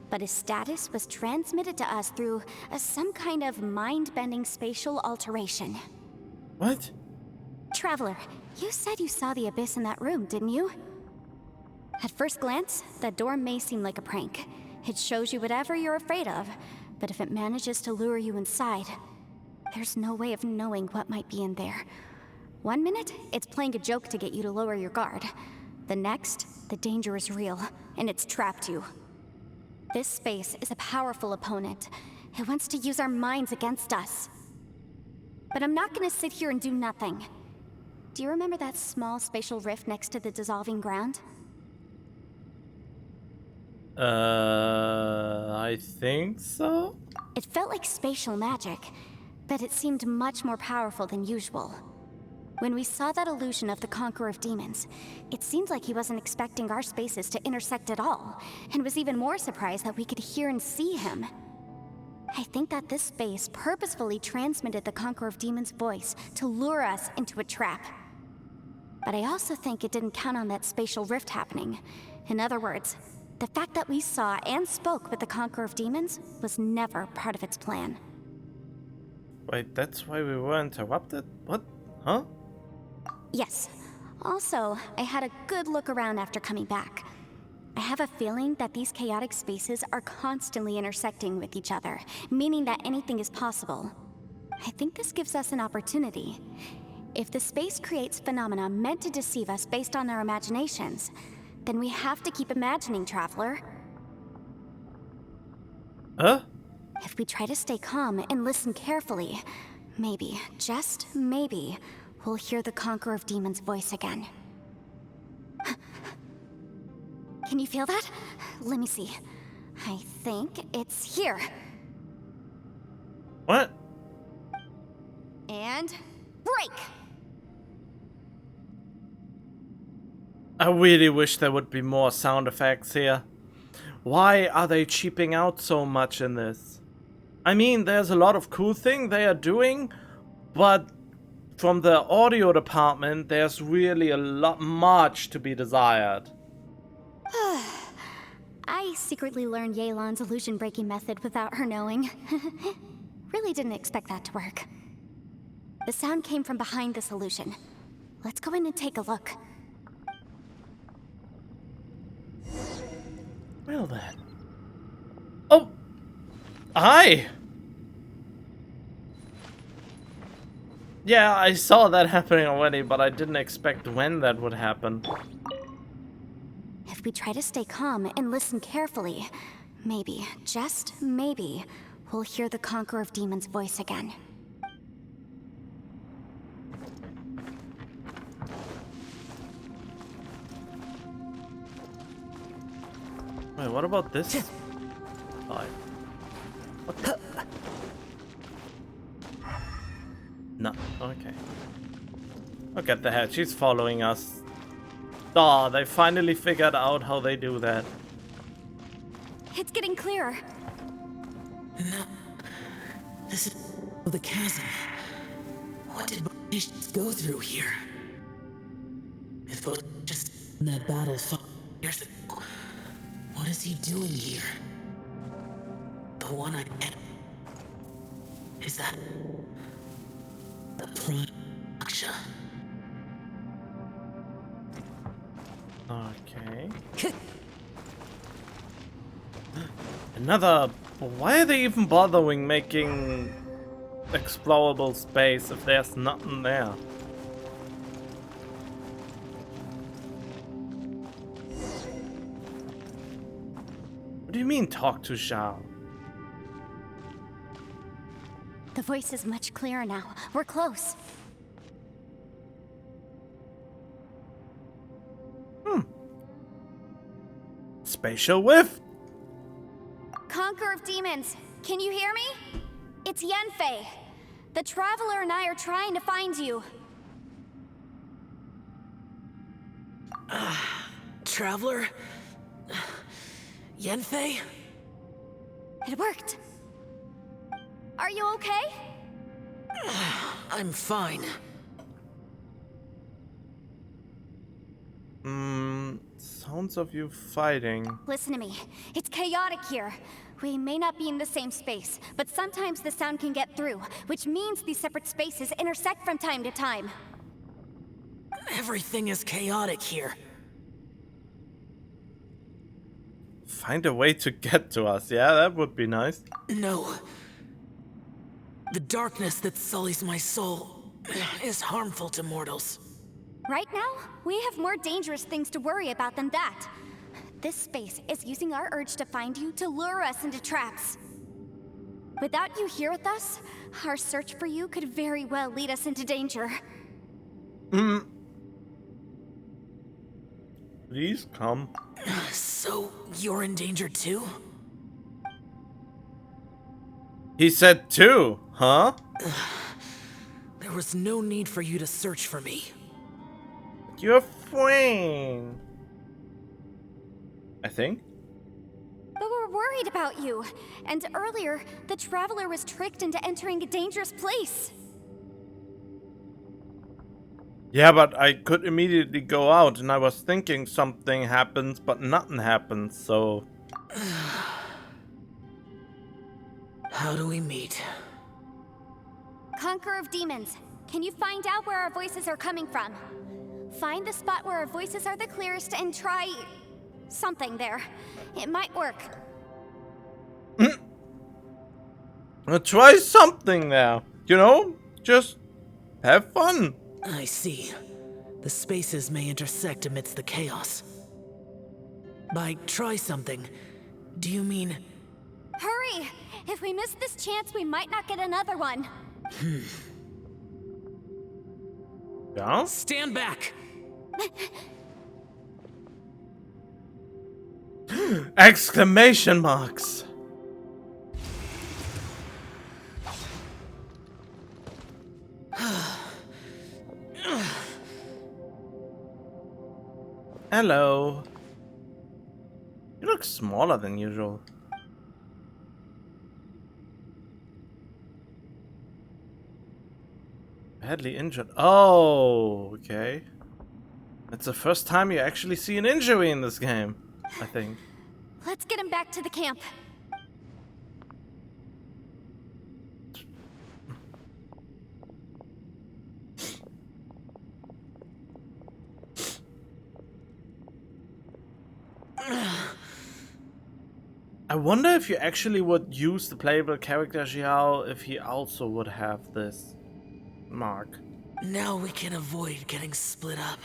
But his status was transmitted to us through some kind of mind-bending spatial alteration. What? Traveler, you said you saw the abyss in that room, didn't you? At first glance, that door may seem like a prank. It shows you whatever you're afraid of, but if it manages to lure you inside, there's no way of knowing what might be in there. 1 minute, it's playing a joke to get you to lower your guard. The next, the danger is real, and it's trapped you. This space is a powerful opponent. It wants to use our minds against us. But I'm not gonna sit here and do nothing. Do you remember that small spatial rift next to the dissolving ground? I think so? It felt like spatial magic, but it seemed much more powerful than usual. When we saw that illusion of the Conqueror of Demons, it seemed like he wasn't expecting our spaces to intersect at all, and was even more surprised that we could hear and see him. I think that this space purposefully transmitted the Conqueror of Demons' voice to lure us into a trap. But I also think it didn't count on that spatial rift happening. In other words, the fact that we saw and spoke with the Conqueror of Demons was never part of its plan. Wait, that's why we were interrupted? What? Huh? Yes. Also, I had a good look around after coming back. I have a feeling that these chaotic spaces are constantly intersecting with each other, meaning that anything is possible. I think this gives us an opportunity. If the space creates phenomena meant to deceive us based on our imaginations, then we have to keep imagining, Traveler. Huh? If we try to stay calm and listen carefully, maybe, just maybe, we'll hear the Conqueror of Demons' voice again. Can you feel that? Let me see. I think it's here. What? And break! I really wish there would be more sound effects here. Why are they cheaping out so much in this? I mean, there's a lot of cool things they are doing, but from the audio department, there's really a lot much to be desired. I secretly learned Yelan's illusion breaking method without her knowing. Really didn't expect that to work. The sound came from behind this illusion. Let's go in and take a look. Well then. Oh! Hi! Yeah, I saw that happening already, but I didn't expect when that would happen. If we try to stay calm and listen carefully, maybe, just maybe, we'll hear the Conqueror of Demons' voice again. Wait, what about this? Hi. What the? No, okay. Look at the head, she's following us. Oh, they finally figured out how they do that. It's getting clearer. No. This is the chasm. What did Bartish go through here? If it was just in that battle 5 years ago, what is he doing here? The one I met. Is that the Prime Aksha? Okay. Another. Why are they even bothering making explorable space if there's nothing there? What do you mean, talk to Zhao? The voice is much clearer now. We're close. Spatial whiff? Conqueror of Demons, can you hear me? It's Yanfei. The Traveler and I are trying to find you. Traveler? Yanfei? It worked. Are you okay? I'm fine. Sounds of you fighting. Listen to me. It's chaotic here. We may not be in the same space, but sometimes the sound can get through, which means these separate spaces intersect from time to time. Everything is chaotic here. Find a way to get to us, yeah? That would be nice. No. The darkness that sullies my soul is harmful to mortals. Right now, we have more dangerous things to worry about than that. this space is using our urge to find you to lure us into traps. Without you here with us, our search for you could very well lead us into danger. Please come. So, you're in danger too? He said two, huh? There was no need for you to search for me. You're friend. I think. But we're worried about you. And earlier, the Traveler was tricked into entering a dangerous place. Yeah, but I could immediately go out, and I was thinking something happens, but nothing happens, so... How do we meet? Conqueror of Demons, can you find out where our voices are coming from? Find the spot where our voices are the clearest and try... something there. It might work. Try something there. You know? Just have fun. I see. The spaces may intersect amidst the chaos. By try something, do you mean... Hurry! If we miss this chance, we might not get another one. Yeah? Stand back! Exclamation marks. Hello. You look smaller than usual. Badly injured. Oh, okay. It's the first time you actually see an injury in this game, I think. Let's get him back to the camp. I wonder if you actually would use the playable character Xiao if he also would have this mark. Now we can avoid getting split up.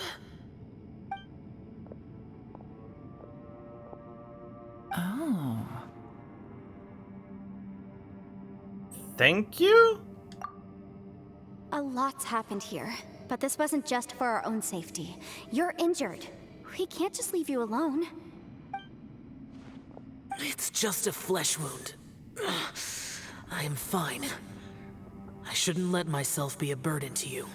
Oh. Thank you? A lot's happened here, but this wasn't just for our own safety. You're injured. We can't just leave you alone. It's just a flesh wound. I am fine. I shouldn't let myself be a burden to you.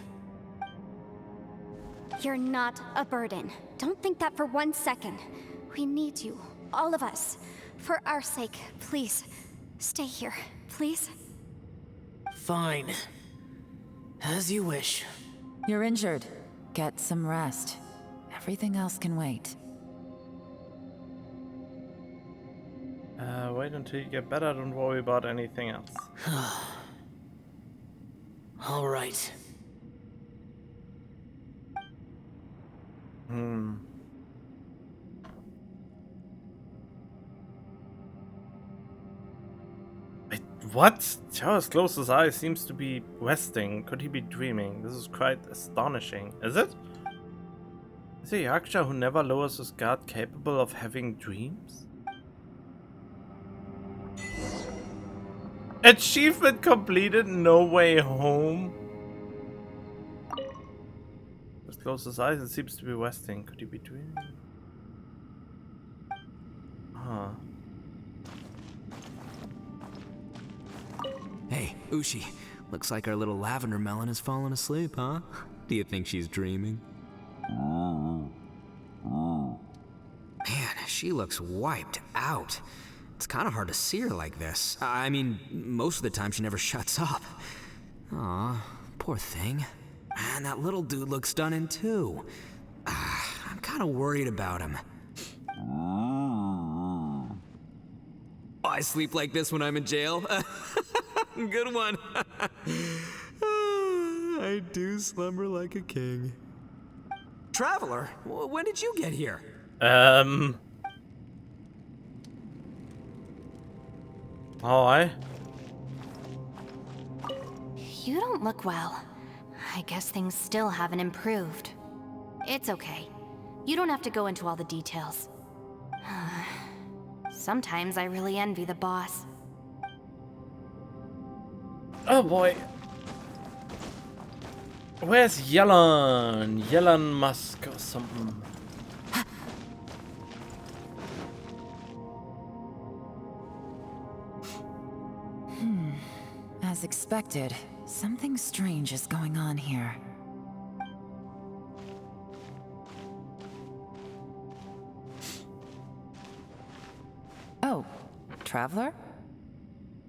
You're not a burden. Don't think that for 1 second. We need you, all of us. For our sake, please, stay here, please. Fine. As you wish. You're injured. Get some rest. Everything else can wait. Wait until you get better, don't worry about anything else. All right. What? Xiao's closed his eyes, seems to be resting. Could he be dreaming? This is quite astonishing. Is it? Is a Yaksha who never lowers his guard capable of having dreams? Achievement completed, no way home. Just closed his eyes and seems to be resting. Could he be dreaming? Huh. Hey, Ushi. Looks like our little lavender melon has fallen asleep, huh? Do you think she's dreaming? Man, she looks wiped out. It's kind of hard to see her like this. I mean, most of the time she never shuts up. Aw, poor thing. Man, that little dude looks done in too. I'm kind of worried about him. I sleep like this when I'm in jail. Good one. I do slumber like a king. Traveler, when did you get here? Hi. You don't look well. I guess things still haven't improved. It's okay. You don't have to go into all the details. Sometimes I really envy the boss. Oh boy. Where's Yelon? Yelon Musk or something. As expected, something strange is going on here. Oh, Traveler?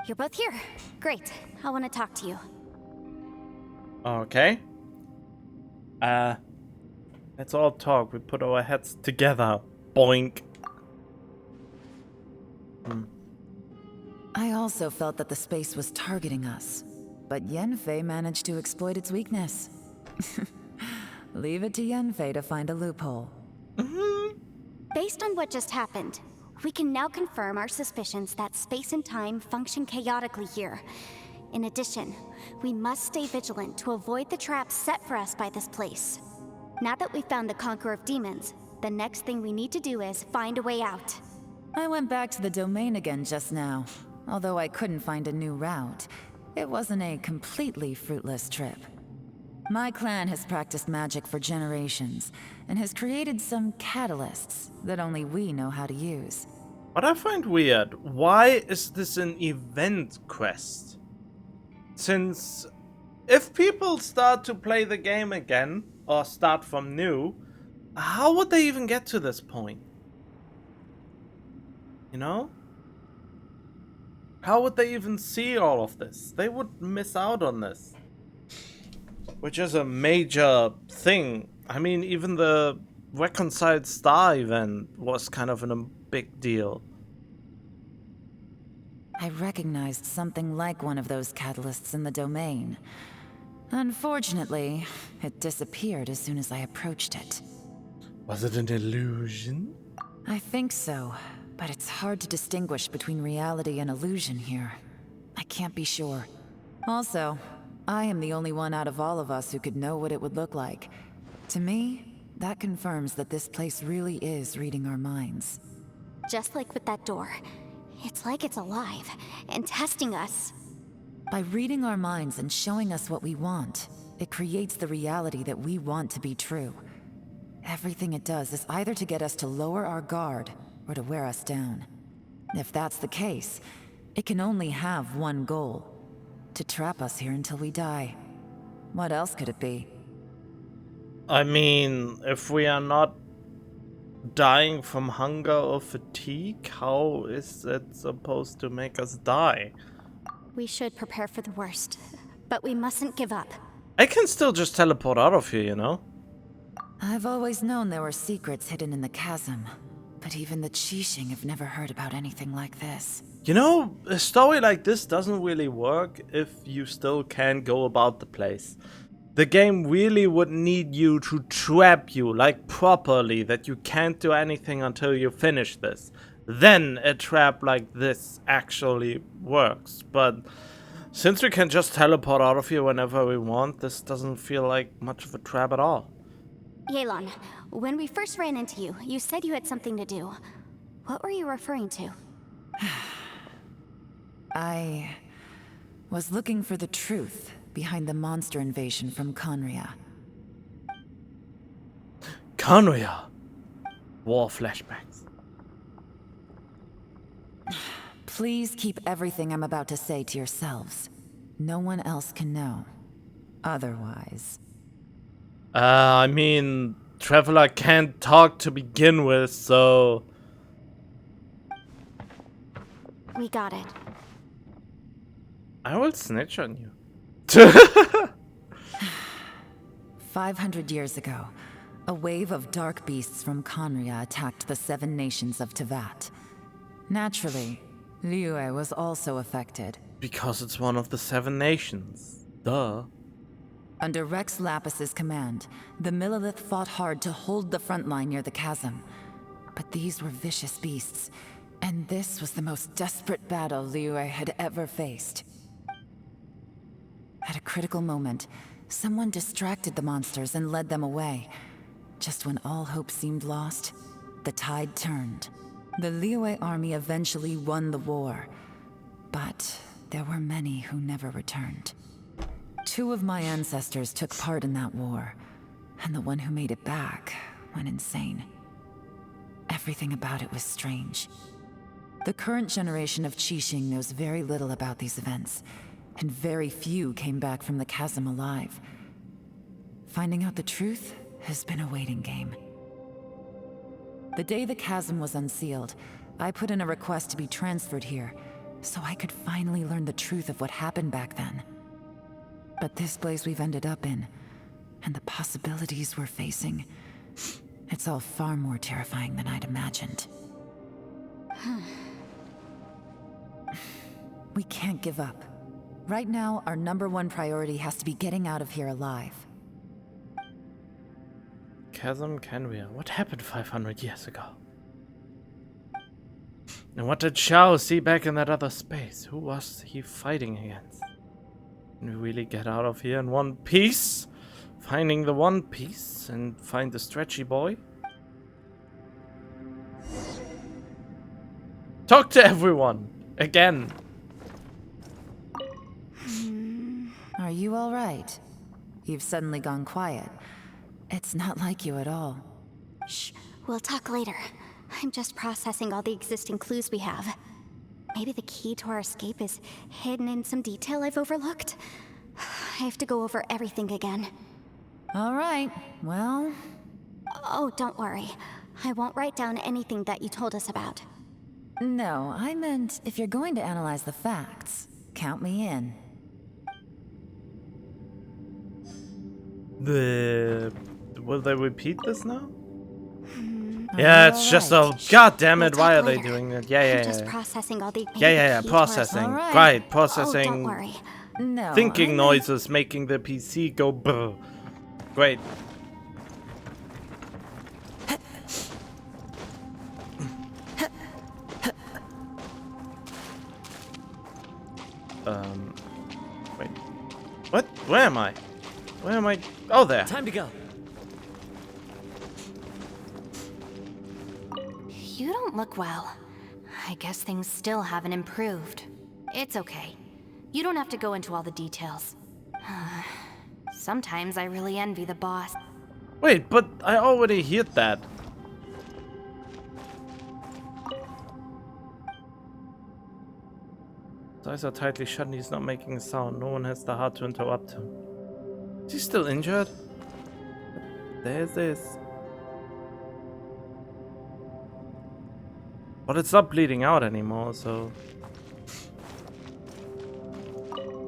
You're both here. Great. I want to talk to you. Okay. Let's all talk. We put our heads together. Boink. I also felt that the space was targeting us, but Yenfei managed to exploit its weakness. Leave it to Yenfei to find a loophole. Based on what just happened, we can now confirm our suspicions that space and time function chaotically here. In addition, we must stay vigilant to avoid the traps set for us by this place. Now that we've found the Conqueror of Demons, the next thing we need to do is find a way out. I went back to the domain again just now. Although I couldn't find a new route, it wasn't a completely fruitless trip. My clan has practiced magic for generations, and has created some catalysts that only we know how to use. What I find weird, why is this an event quest? Since if people start to play the game again, or start from new, how would they even get to this point? You know? How would they even see all of this? They would miss out on this. Which is a major thing. I mean, even the Reconciled Star event was kind of a big deal. I recognized something like one of those catalysts in the domain. Unfortunately, it disappeared as soon as I approached it. Was it an illusion? I think so, but it's hard to distinguish between reality and illusion here. I can't be sure. Also, I am the only one out of all of us who could know what it would look like. To me, that confirms that this place really is reading our minds. Just like with that door. It's like it's alive and testing us. By reading our minds and showing us what we want, it creates the reality that we want to be true. Everything it does is either to get us to lower our guard or to wear us down. If that's the case, it can only have one goal: to trap us here until we die. What else could it be? I mean, if we are not dying from hunger or fatigue, how is it supposed to make us die? We should prepare for the worst, but we mustn't give up. I can still just teleport out of here, you know? I've always known there were secrets hidden in the chasm, but even the Qixing have never heard about anything like this. You know, a story like this doesn't really work if you still can't go about the place. The game really would need you to trap you, like properly, that you can't do anything until you finish this. Then a trap like this actually works. But since we can just teleport out of here whenever we want, this doesn't feel like much of a trap at all. Yelan, when we first ran into you, you said you had something to do. What were you referring to? I was looking for the truth behind the monster invasion from Conria. Conria! War flashbacks. Please keep everything I'm about to say to yourselves. No one else can know. Otherwise... I mean, Traveler can't talk to begin with, so... We got it. I will snitch on you. 500 years ago, a wave of dark beasts from Conria attacked the 7 nations of Tevat. Naturally, Liyue was also affected. Because it's one of the 7 nations. Duh. Under Rex Lapis's command, the Millelith fought hard to hold the front line near the chasm. But these were vicious beasts, and this was the most desperate battle Liyue had ever faced. At a critical moment, someone distracted the monsters and led them away. Just when all hope seemed lost, the tide turned. The Liyue army eventually won the war, but there were many who never returned. 2 of my ancestors took part in that war, and the one who made it back went insane. Everything about it was strange. The current generation of Qixing knows very little about these events, and very few came back from the chasm alive. Finding out the truth has been a waiting game. The day the chasm was unsealed, I put in a request to be transferred here, so I could finally learn the truth of what happened back then. But this place we've ended up in, and the possibilities we're facing, it's all far more terrifying than I'd imagined. We can't give up. Right now, our #1 priority has to be getting out of here alive. Chasm Canria. What happened 500 years ago? And what did Xiao see back in that other space? Who was he fighting against? Can we really get out of here in one piece? Finding the one piece and find the stretchy boy? Talk to everyone! Again! Are you all right? You've suddenly gone quiet. It's not like you at all. Shh, we'll talk later. I'm just processing all the existing clues we have. Maybe the key to our escape is hidden in some detail I've overlooked. I have to go over everything again. All right, well... Oh, don't worry. I won't write down anything that you told us about. No, I meant if you're going to analyze the facts, count me in. Will they repeat this now? Are Yeah, you it's all just right? a... God damn We'll it, why talk are they later. doing that? Yeah, I'm just processing all the... Yeah, key to our processing. All right. Right, Oh, don't processing worry. No, thinking I meant- noises, making the PC go brr. Great. Wait. What? Where am I? Where am I? Oh, there. Time to go. You don't look well. I guess things still haven't improved. It's okay. You don't have to go into all the details. Sometimes I really envy the boss. Wait, but I already heard that. His eyes are tightly shut and he's not making a sound. No one has the heart to interrupt him. Is he still injured? There's this. But it's not bleeding out anymore, so...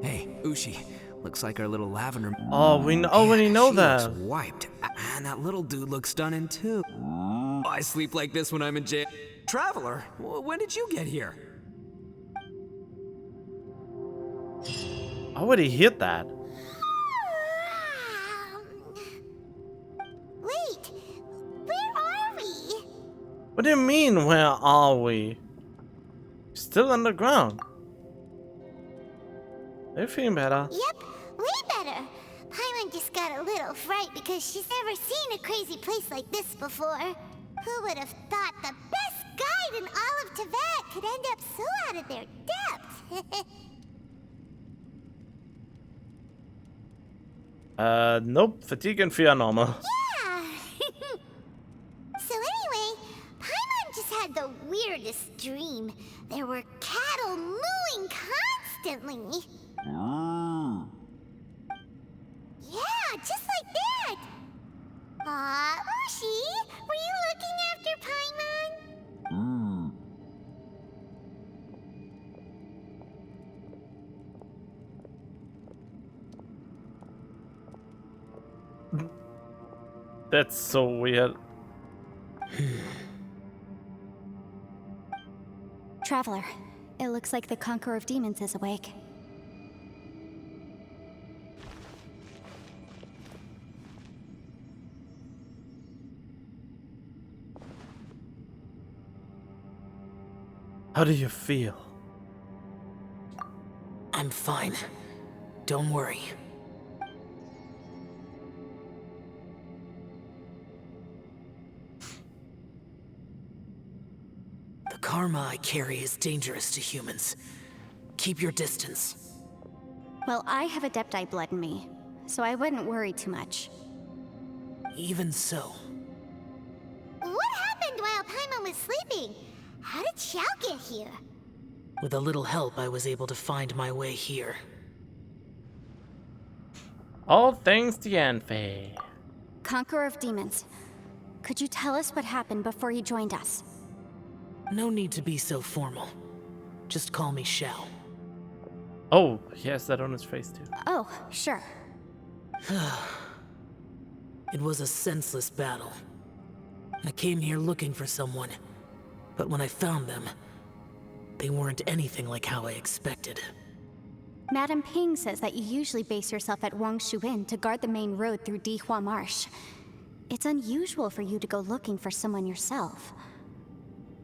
Hey, Ushi. Looks like our little lavender... Oh, we already know she that. looks wiped. And that little dude looks stunning, too. I sleep like this when I'm in jail. Traveler, when did you get here? I already heard that. Wait, where are we? What do you mean, where are we? Still underground. Are you feeling better? Yep, way better. Paimon just got a little fright because she's never seen a crazy place like this before. Who would have thought the best guide in all of Tibet could end up so out of their depth? Nope. Fatigue and fear are normal. Yeah. So anyway, Paimon just had the weirdest dream. There were cattle mooing constantly. Yeah, just like that. Aw, Ushi, were you looking after Paimon? That's so weird. Traveler, it looks like the Conqueror of Demons is awake. How do you feel? I'm fine. Don't worry. karma I carry is dangerous to humans. Keep your distance. Well, I have Adepti blood in me, so I wouldn't worry too much. Even so. What happened while Paimon was sleeping? How did Xiao get here? With a little help, I was able to find my way here. All thanks to Yanfei. Conqueror of Demons, could you tell us what happened before you joined us? No need to be so formal. Just call me Xiao. Oh, he has that on his face too. Oh, sure. It was a senseless battle. I came here looking for someone, but when I found them, they weren't anything like how I expected. Madame Ping says that you usually base yourself at Wangshu Inn to guard the main road through Dihua Marsh. It's unusual for you to go looking for someone yourself.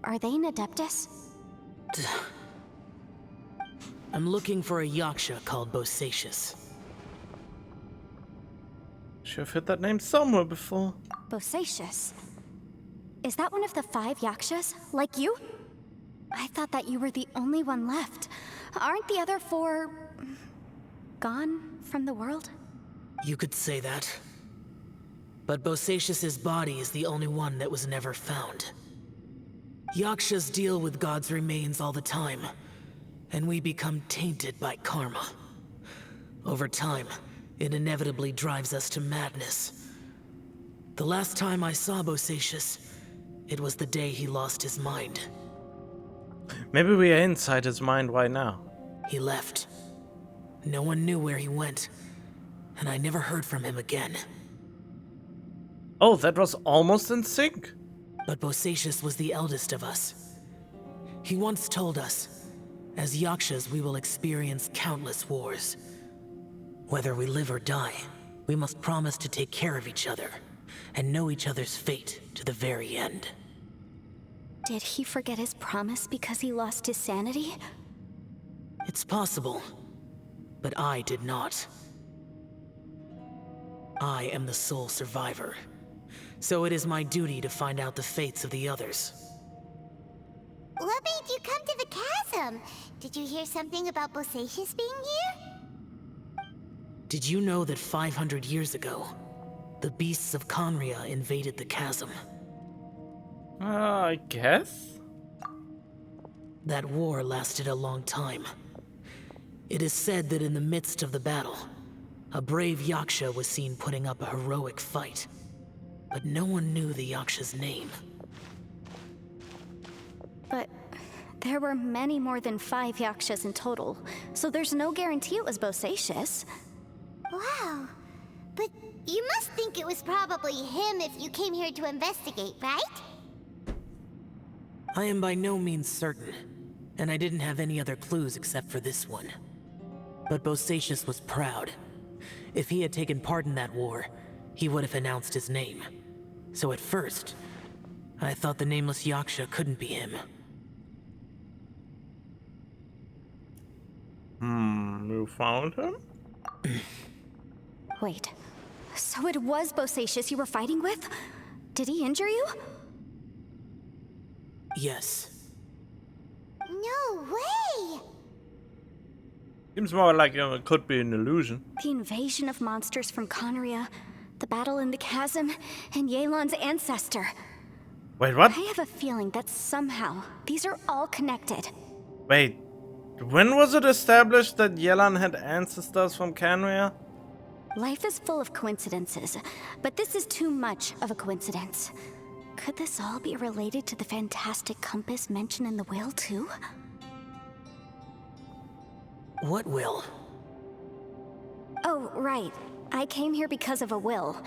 Are they an Adeptus? I'm looking for a Yaksha called Bosacius. Should have heard that name somewhere before. Bosacius? Is that one of the 5 Yakshas, like you? I thought that you were the only one left. Aren't the other 4... gone from the world? You could say that. But Bosacius's body is the only one that was never found. Yakshas deal with God's remains all the time, and we become tainted by karma. Over time, it inevitably drives us to madness. The last time I saw Bosacius, it was the day he lost his mind. Maybe we are inside his mind right now. He left. No one knew where he went, and I never heard from him again. Oh, that was almost in sync. But Bosacius was the eldest of us. He once told us, as Yakshas we will experience countless wars. Whether we live or die, we must promise to take care of each other, and know each other's fate to the very end. Did he forget his promise because he lost his sanity? It's possible, but I did not. I am the sole survivor, so it is my duty to find out the fates of the others. What made you come to the chasm? Did you hear something about Bosacius being here? Did you know that 500 years ago, the beasts of Conria invaded the chasm? I guess? That war lasted a long time. It is said that in the midst of the battle, a brave Yaksha was seen putting up a heroic fight. But no one knew the Yaksha's name. But there were many more than 5 Yakshas in total, so there's no guarantee it was Bosacius. Wow. But you must think it was probably him if you came here to investigate, right? I am by no means certain, and I didn't have any other clues except for this one. But Bosacius was proud. If he had taken part in that war, he would have announced his name. So at first, I thought the nameless Yaksha couldn't be him. You found him? Wait, so it was Bosacius you were fighting with? Did he injure you? Yes. No way! Seems more like it could be an illusion. The invasion of monsters from Conria, the battle in the chasm, and Yelan's ancestor. Wait, what? I have a feeling that somehow these are all connected. Wait, when was it established that Yelan had ancestors from Canria? Life is full of coincidences, but this is too much of a coincidence. Could this all be related to the fantastic compass mentioned in the will, too? What will? Oh, right. I came here because of a will.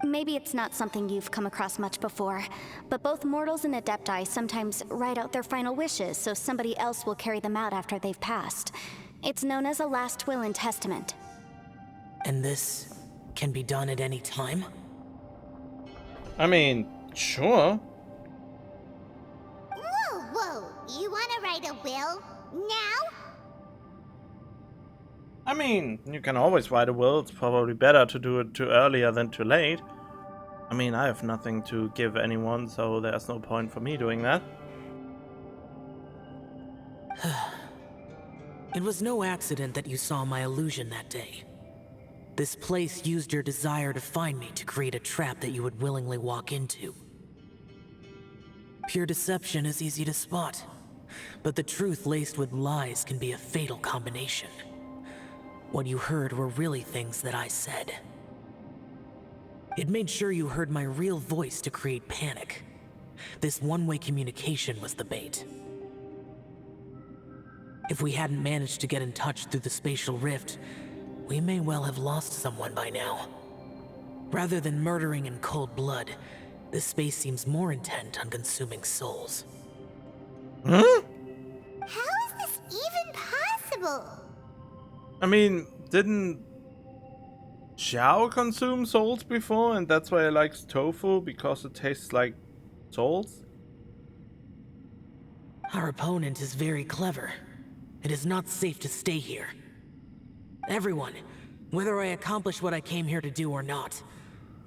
Maybe it's not something you've come across much before, but both mortals and Adepti sometimes write out their final wishes so somebody else will carry them out after they've passed. It's known as a last will and testament. And this can be done at any time? I mean, sure. Whoa, whoa! You wanna write a will? Now? I mean, you can always write a will. It's probably better to do it too earlier than too late. I mean, I have nothing to give anyone, so there's no point for me doing that. It was no accident that you saw my illusion that day. This place used your desire to find me to create a trap that you would willingly walk into. Pure deception is easy to spot, but the truth laced with lies can be a fatal combination. What you heard were really things that I said. It made sure you heard my real voice to create panic. This one-way communication was the bait. If we hadn't managed to get in touch through the spatial rift, we may well have lost someone by now. Rather than murdering in cold blood, this space seems more intent on consuming souls. How is this even possible? I mean, didn't Xiao consume souls before, and that's why he likes tofu, because it tastes like souls? Our opponent is very clever. It is not safe to stay here. Everyone, whether I accomplish what I came here to do or not,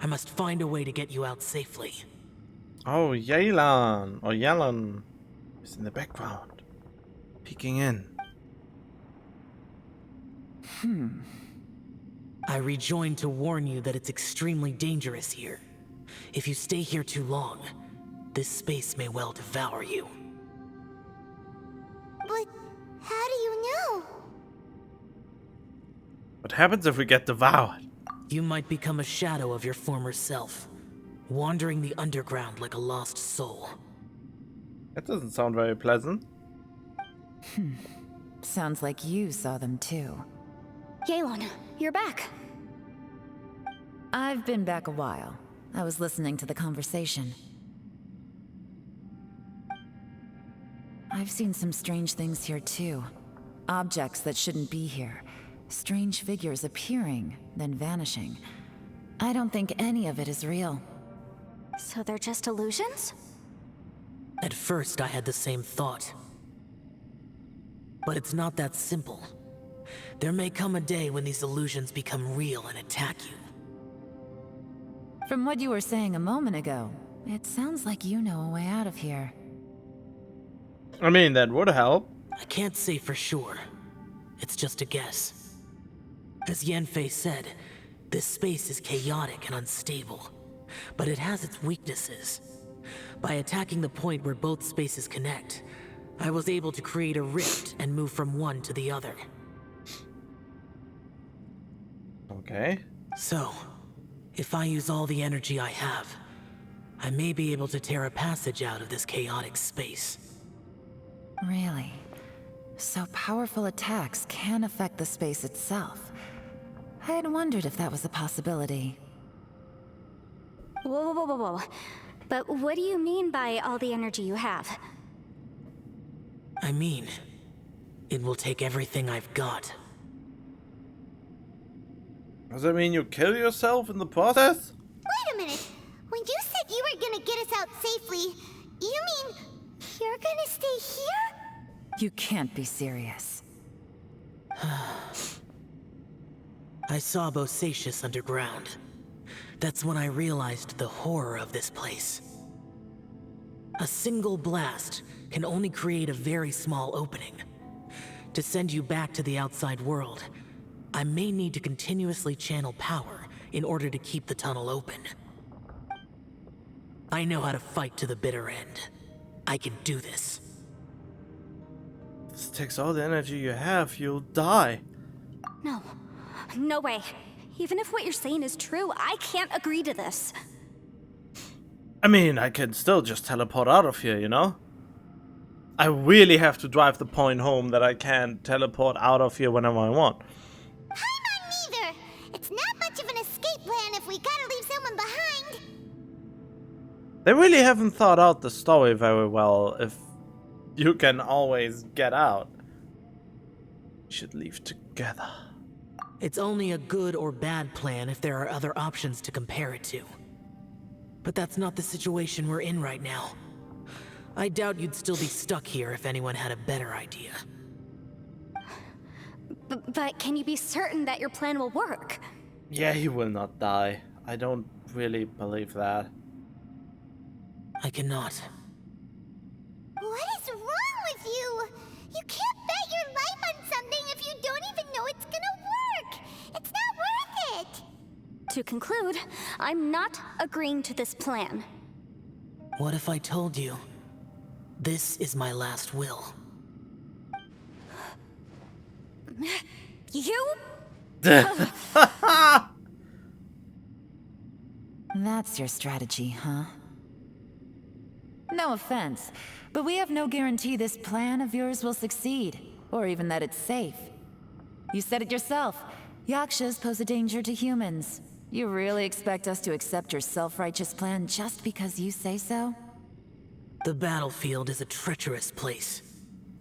I must find a way to get you out safely. Oh, Yelan, or Yelan, is in the background, peeking in. I rejoined to warn you that it's extremely dangerous here. If you stay here too long, this space may well devour you. But how do you know? What happens if we get devoured? You might become a shadow of your former self, wandering the underground like a lost soul. That doesn't sound very pleasant. Sounds like you saw them too. Yelan, you're back. I've been back a while. I was listening to the conversation. I've seen some strange things here too. Objects that shouldn't be here. Strange figures appearing, then vanishing. I don't think any of it is real. So they're just illusions? At first, I had the same thought. But it's not that simple. There may come a day when these illusions become real and attack you. From what you were saying a moment ago, it sounds like you know a way out of here. I mean, that would help. I can't say for sure. It's just a guess. As Yanfei said, this space is chaotic and unstable, but it has its weaknesses. By attacking the point where both spaces connect, I was able to create a rift and move from one to the other. Okay. So, if I use all the energy I have, I may be able to tear a passage out of this chaotic space. Really? So powerful attacks can affect the space itself. I had wondered if that was a possibility. Whoa, whoa, whoa, whoa, whoa. But what do you mean by all the energy you have? I mean, it will take everything I've got. Does that mean you kill yourself in the process? Wait a minute. When you said you were gonna get us out safely, you mean you're gonna stay here? You can't be serious. I saw Bosacius underground. That's when I realized the horror of this place. A single blast can only create a very small opening. To send you back to the outside world, I may need to continuously channel power in order to keep the tunnel open. I know how to fight to the bitter end. I can do this. This takes all the energy you have, you'll die. No. No way. Even if what you're saying is true, I can't agree to this. I mean, I can still just teleport out of here, you know? I really have to drive the point home that I can teleport out of here whenever I want. I'm on neither. It's not much of an escape plan if we gotta leave someone behind. They really haven't thought out the story very well if you can always get out. We should leave together. It's only a good or bad plan if there are other options to compare it to. But that's not the situation we're in right now. I doubt you'd still be stuck here if anyone had a better idea. But can you be certain that your plan will work? Yeah, he will not die. I don't really believe that. I cannot. What is wrong with you? You can't bet your life on something if you don't even know it's gonna work. It's not worth it. To conclude, I'm not agreeing to this plan. What if I told you this is my last will? You? That's your strategy, huh? No offense, but we have no guarantee this plan of yours will succeed, or even that it's safe. You said it yourself. Yakshas pose a danger to humans. You really expect us to accept your self-righteous plan just because you say so? The battlefield is a treacherous place.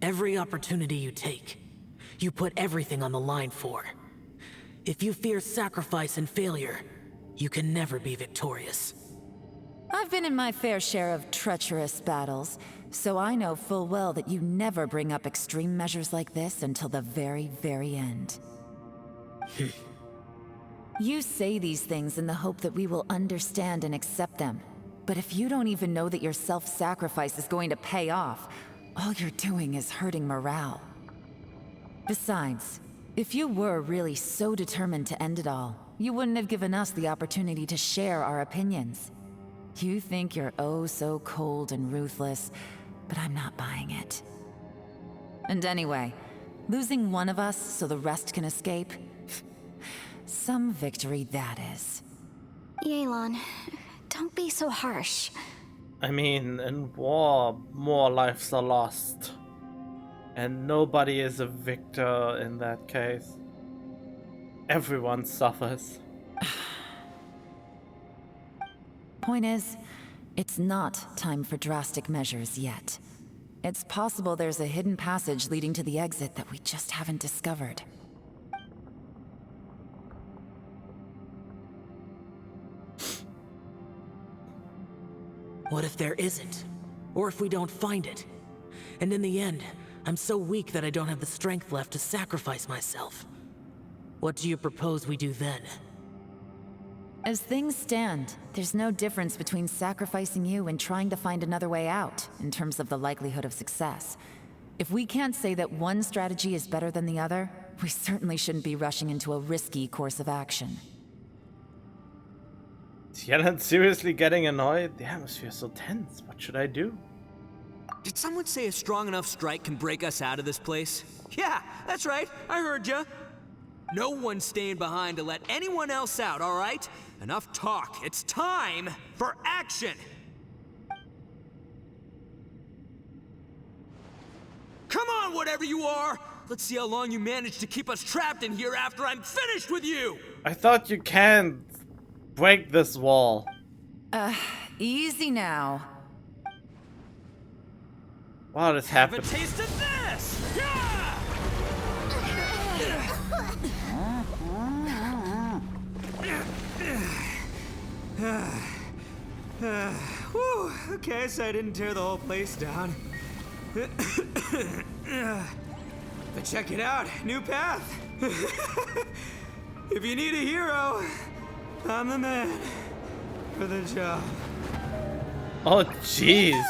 Every opportunity you take, you put everything on the line for. If you fear sacrifice and failure, you can never be victorious. I've been in my fair share of treacherous battles, so I know full well that you never bring up extreme measures like this until the very, very end. You say these things in the hope that we will understand and accept them. But if you don't even know that your self-sacrifice is going to pay off, all you're doing is hurting morale. Besides, if you were really so determined to end it all, you wouldn't have given us the opportunity to share our opinions. You think you're oh so cold and ruthless, but I'm not buying it. And anyway, losing one of us so the rest can escape? Some victory that is. Yelan, don't be so harsh. I mean, in war, more lives are lost. And nobody is a victor in that case. Everyone suffers. Point is, it's not time for drastic measures yet. It's possible there's a hidden passage leading to the exit that we just haven't discovered. What if there isn't? Or if we don't find it? And in the end, I'm so weak that I don't have the strength left to sacrifice myself. What do you propose we do then? As things stand, there's no difference between sacrificing you and trying to find another way out, in terms of the likelihood of success. If we can't say that one strategy is better than the other, we certainly shouldn't be rushing into a risky course of action. Is Yelan seriously getting annoyed? The atmosphere is so tense. What should I do? Did someone say a strong enough strike can break us out of this place? Yeah, that's right. I heard ya. No one's staying behind to let anyone else out, all right? Enough talk. It's time for action! Come on, whatever you are! Let's see how long you manage to keep us trapped in here after I'm finished with you! I thought you can't break this wall. Easy now. What is Have a happening? taste of this! Yeah! Whew, okay, so I didn't tear the whole place down. But check it out, new path. If you need a hero, I'm the man for the job. Oh, jeez.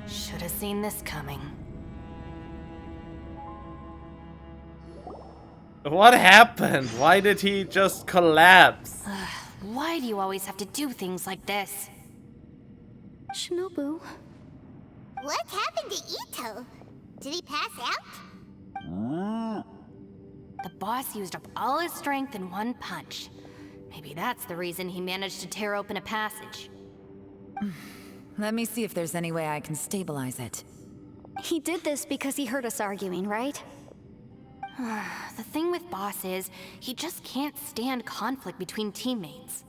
Should have seen this coming. What happened? Why did he just collapse? Why do you always have to do things like this? Shinobu, What happened to Ito? Did he pass out? The boss used up all his strength in one punch. Maybe that's the reason he managed to tear open a passage. Let me see if there's any way I can stabilize it. he did this because he heard us arguing, right? The thing with Boss is, he just can't stand conflict between teammates.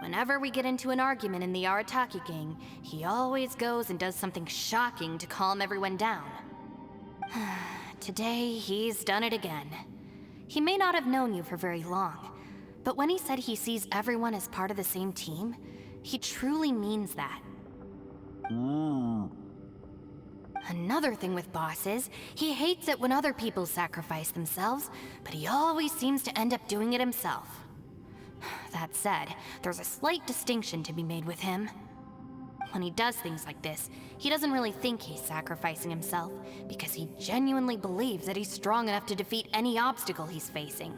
Whenever we get into an argument in the Arataki gang, he always goes and does something shocking to calm everyone down. Today, he's done it again. He may not have known you for very long, but when he said he sees everyone as part of the same team, he truly means that. Another thing with Boss is, he hates it when other people sacrifice themselves, but he always seems to end up doing it himself. That said, there's a slight distinction to be made with him. When he does things like this, he doesn't really think he's sacrificing himself, because he genuinely believes that he's strong enough to defeat any obstacle he's facing.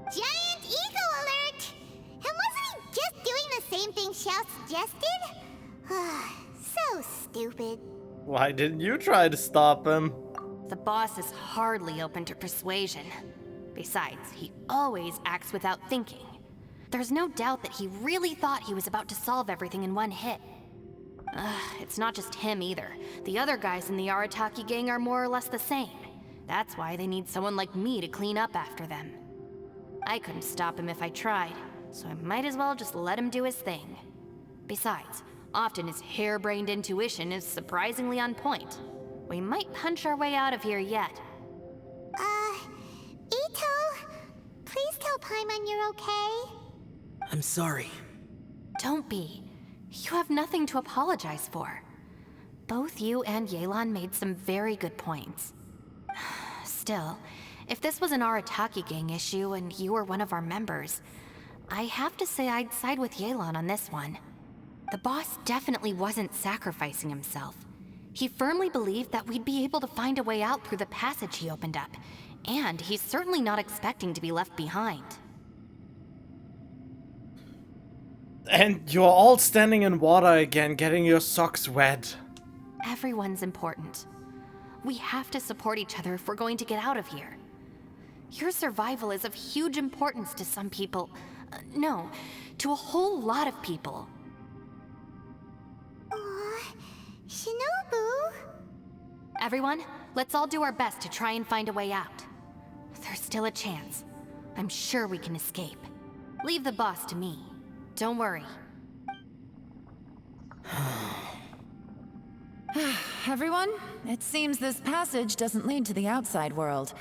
Giant ego alert! And wasn't he just doing the same thing Xiao suggested? So stupid. Why didn't you try to stop him? The boss is hardly open to persuasion. Besides, he always acts without thinking. There's no doubt that he really thought he was about to solve everything in one hit. It's not just him either. The other guys in the Arataki gang are more or less the same. That's why they need someone like me to clean up after them. I couldn't stop him if I tried, so I might as well just let him do his thing. Besides, often his harebrained intuition is surprisingly on point. We might punch our way out of here yet. Ito, please tell Paimon you're okay. I'm sorry. Don't be. You have nothing to apologize for. Both you and Yelan made some very good points. Still, if this was an Arataki gang issue and you were one of our members, I have to say I'd side with Yelan on this one. The boss definitely wasn't sacrificing himself. He firmly believed that we'd be able to find a way out through the passage he opened up, and he's certainly not expecting to be left behind. And you're all standing in water again, getting your socks wet. Everyone's important. We have to support each other if we're going to get out of here. Your survival is of huge importance to some people. No, to a whole lot of people. Aw, Shinobu. Everyone, let's all do our best to try and find a way out. There's still a chance. I'm sure we can escape. Leave the boss to me. Don't worry. Everyone, it seems this passage doesn't lead to the outside world,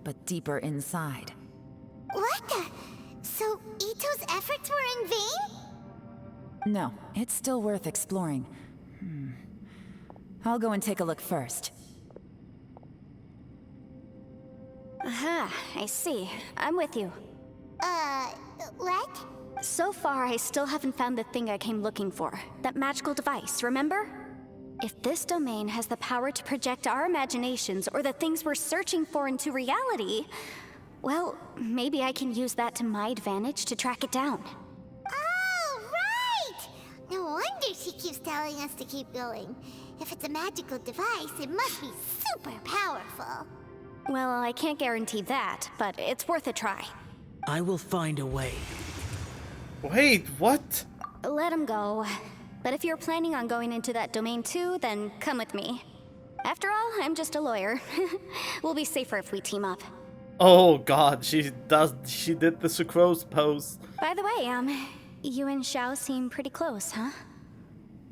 but deeper inside. What the? So Ito's efforts were in vain? No, it's still worth exploring. I'll go and take a look first. Aha, I see. I'm with you. What? So far, I still haven't found the thing I came looking for. That magical device, remember? If this domain has the power to project our imaginations or the things we're searching for into reality, well, maybe I can use that to my advantage to track it down. Oh, right! No wonder she keeps telling us to keep going. If it's a magical device, it must be super powerful. Well, I can't guarantee that, but it's worth a try. I will find a way. Wait, what? Let him go. But if you're planning on going into that domain too, then come with me. After all, I'm just a lawyer. We'll be safer if we team up. Oh god, she did the Sucrose pose. By the way, you and Xiao seem pretty close, huh?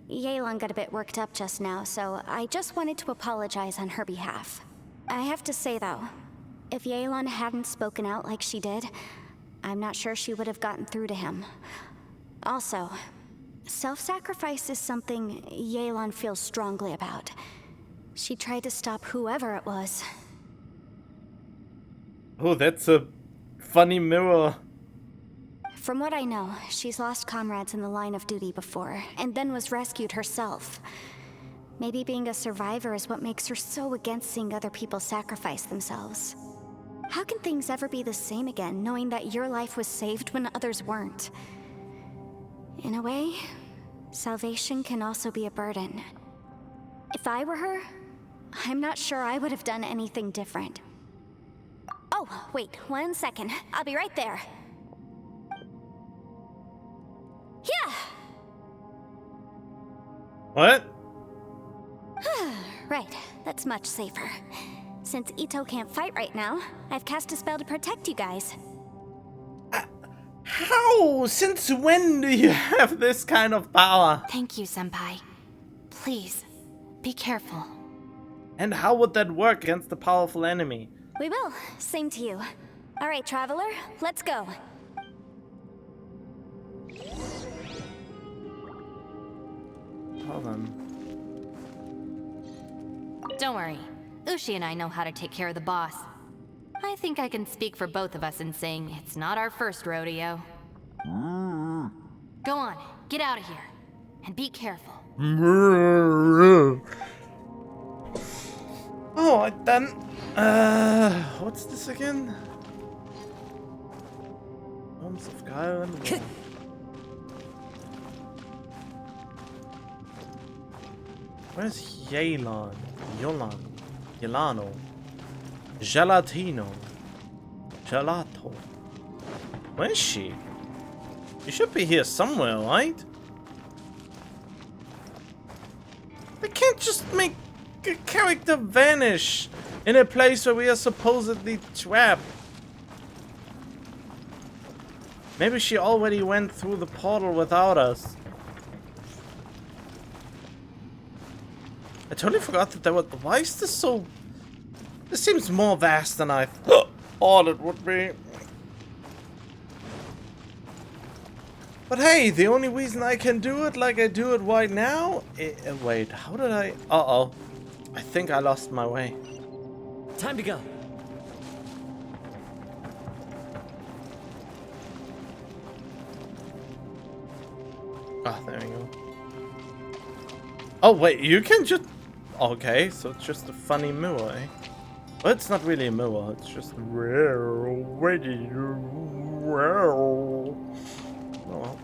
Yelan got a bit worked up just now, so I just wanted to apologize on her behalf. I have to say though, if Yelan hadn't spoken out like she did, I'm not sure she would have gotten through to him. Also, self-sacrifice is something Yelan feels strongly about. She tried to stop whoever it was. Oh, that's a funny mirror. From what I know, she's lost comrades in the line of duty before, and then was rescued herself. Maybe being a survivor is what makes her so against seeing other people sacrifice themselves. How can things ever be the same again, knowing that your life was saved when others weren't? In a way, salvation can also be a burden. If I were her, I'm not sure I would have done anything different. Oh, wait, 1 second. I'll be right there. Yeah! What? Right, that's much safer. Since Ito can't fight right now, I've cast a spell to protect you guys. How? Since when do you have this kind of power? Thank you, Senpai. Please, be careful. And how would that work against a powerful enemy? We will. Same to you. All right, Traveler, let's go. Hold on. Don't worry. Ushi and I know how to take care of the boss. I think I can speak for both of us in saying it's not our first rodeo. Go on, get out of here. And be careful. Oh, then. What's this again? Homes of Guile and War. Where's Yelan? Yelano? Gelatino? Gelato? Where is she? She should be here somewhere, right? I can't just make a character vanish in a place where we are supposedly trapped. Maybe she already went through the portal without us. I totally forgot that there was. Why is this so? This seems more vast than I thought it would be. But hey, the only reason I can do it like I do it right now. Wait, how did I? Uh-oh. I think I lost my way. Time to go. Ah, there we go. Oh, wait, you can just... Okay, so it's just a funny mirror, eh? Well, it's not really a mirror, it's just... Oh.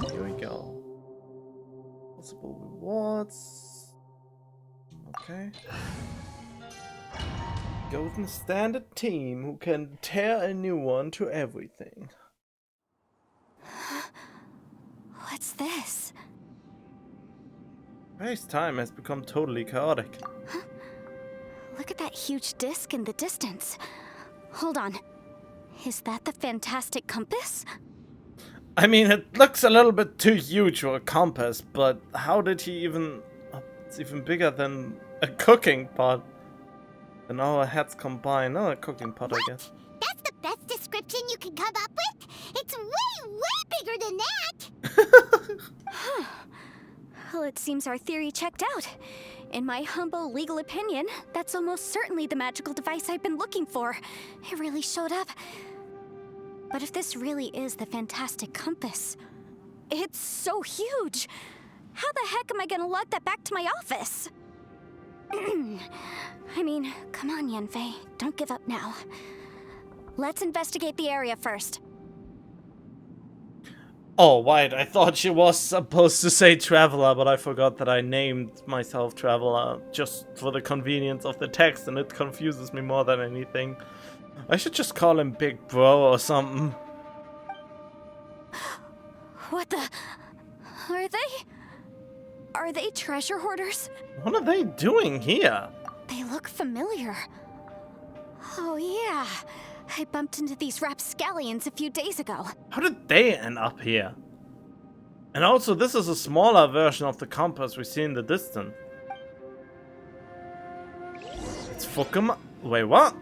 Here we go. Possible rewards. Okay. Golden Standard team who can tear a new one to everything. What's this? Space time has become totally chaotic. Huh? Look at that huge disc in the distance. Hold on. Is that the fantastic compass? I mean, it looks a little bit too huge for a compass, but how did he even... it's even bigger than a cooking pot. And our heads combined. Oh, a cooking pot, I guess. That's the best description you can come up with? It's way, way bigger than that! Well, it seems our theory checked out. In my humble legal opinion, that's almost certainly the magical device I've been looking for. It really showed up. But if this really is the fantastic compass, it's so huge. How the heck am I gonna lug that back to my office? I mean, come on, Yanfei. Don't give up now. Let's investigate the area first. Oh, right. I thought she was supposed to say Traveler, but I forgot that I named myself Traveler just for the convenience of the text, and it confuses me more than anything. I should just call him Big Bro or something. What the... Are they treasure hoarders? What are they doing here? They look familiar. Oh yeah, I bumped into these rapscallions a few days ago. How did they end up here? And also, this is a smaller version of the compass we see in the distance. It's fucking... Wait, what?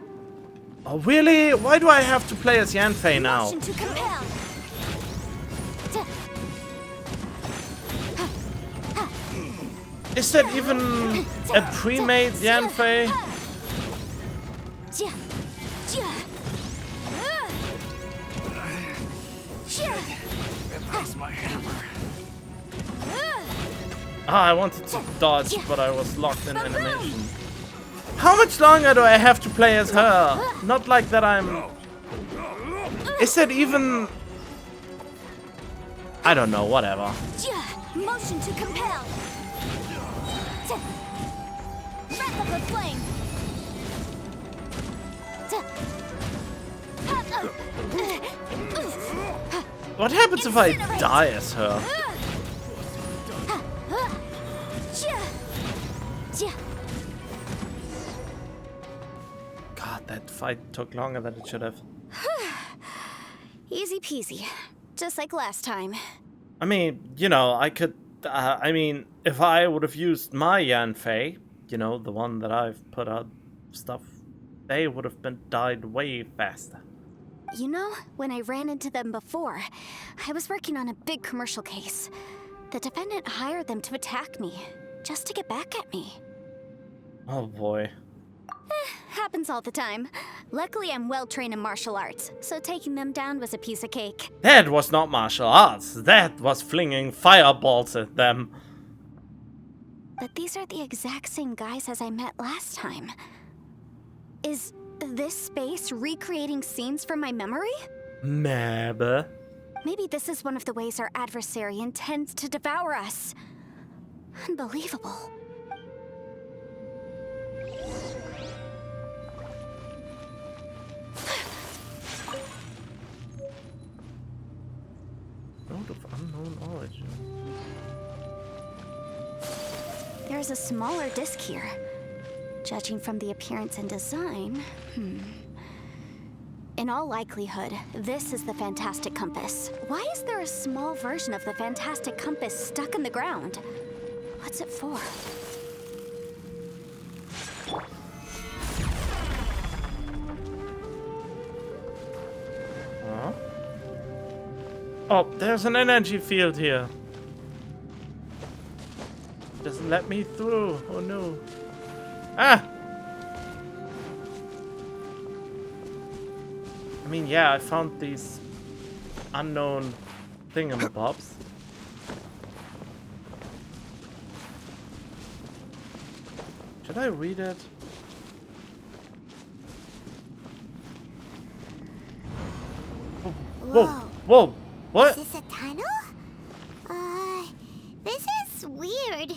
Oh, really? Why do I have to play as Yanfei now? Motion to compel. Is that even a pre-made Yanfei? That's my hammer. Ah, I wanted to dodge, but I was locked in animation. How much longer do I have to play as her? Not like that I'm... Is that even... I don't know, whatever. Motion to compel. Wrath of the flame. What happens if I die as her? God, that fight took longer than it should have. Easy peasy. Just like last time. I mean, you know, I could... I mean, if I would have used my Yanfei, you know, the one that I've put out stuff, they would have been died way faster. You know, when I ran into them before, I was working on a big commercial case. The defendant hired them to attack me, just to get back at me. Oh boy. happens all the time. Luckily, I'm well trained in martial arts, so taking them down was a piece of cake. That was not martial arts. That was flinging fireballs at them. But these are the exact same guys as I met last time. Is this space recreating scenes from my memory? Maybe. Maybe this is one of the ways our adversary intends to devour us. Unbelievable. Note of unknown origin. There's a smaller disc here. Judging from the appearance and design, In all likelihood, this is the Fantastic Compass. Why is there a small version of the Fantastic Compass stuck in the ground? What's it for? Huh? Oh, there's an energy field here. Doesn't let me through. Oh no. Ah! I mean, yeah, I found these unknown thingamabobs. Should I read it? Whoa! Whoa! What? Is this a tunnel? This is weird.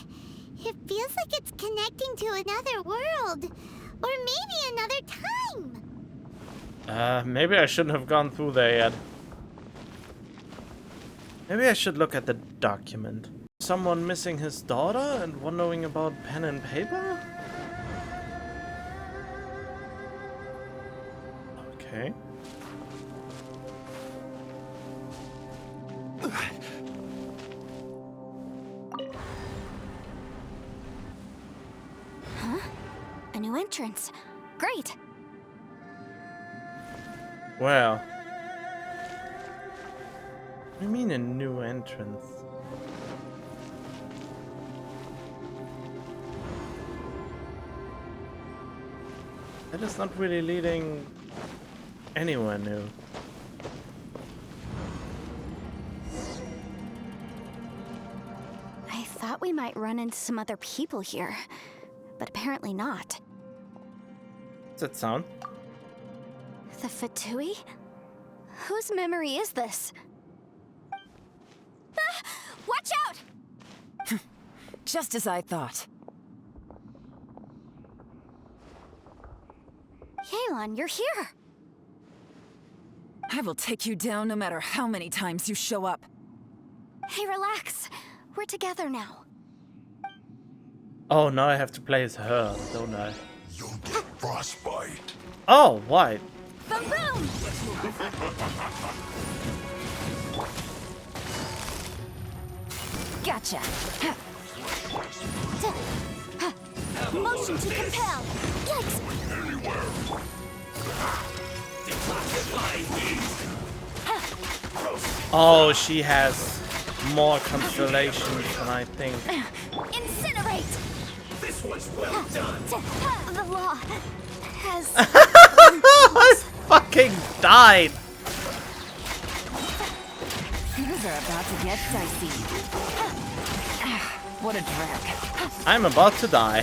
It feels like it's connecting to another world. Or maybe another time. Maybe I shouldn't have gone through there yet. Maybe I should look at the document. Someone missing his daughter and wondering about pen and paper? Okay. Huh? A new entrance. Great. Well. What do you mean a new entrance? That is not really leading anywhere new. I thought we might run into some other people here, but apparently not. What's that sound? The Fatui? Whose memory is this? Ah, watch out! Just as I thought. Yelan, you're here! I will take you down no matter how many times you show up. Hey, relax. We're together now. Oh, now I have to play as her, don't I? You'll get frostbite. Oh, why? Boom, boom! Gotcha. Motion to compel. Yikes! Oh, she has more constellations than I think. Incinerate! This was well done. The law has... I fucking died! Things are about to get dicey. What a drag. I'm about to die.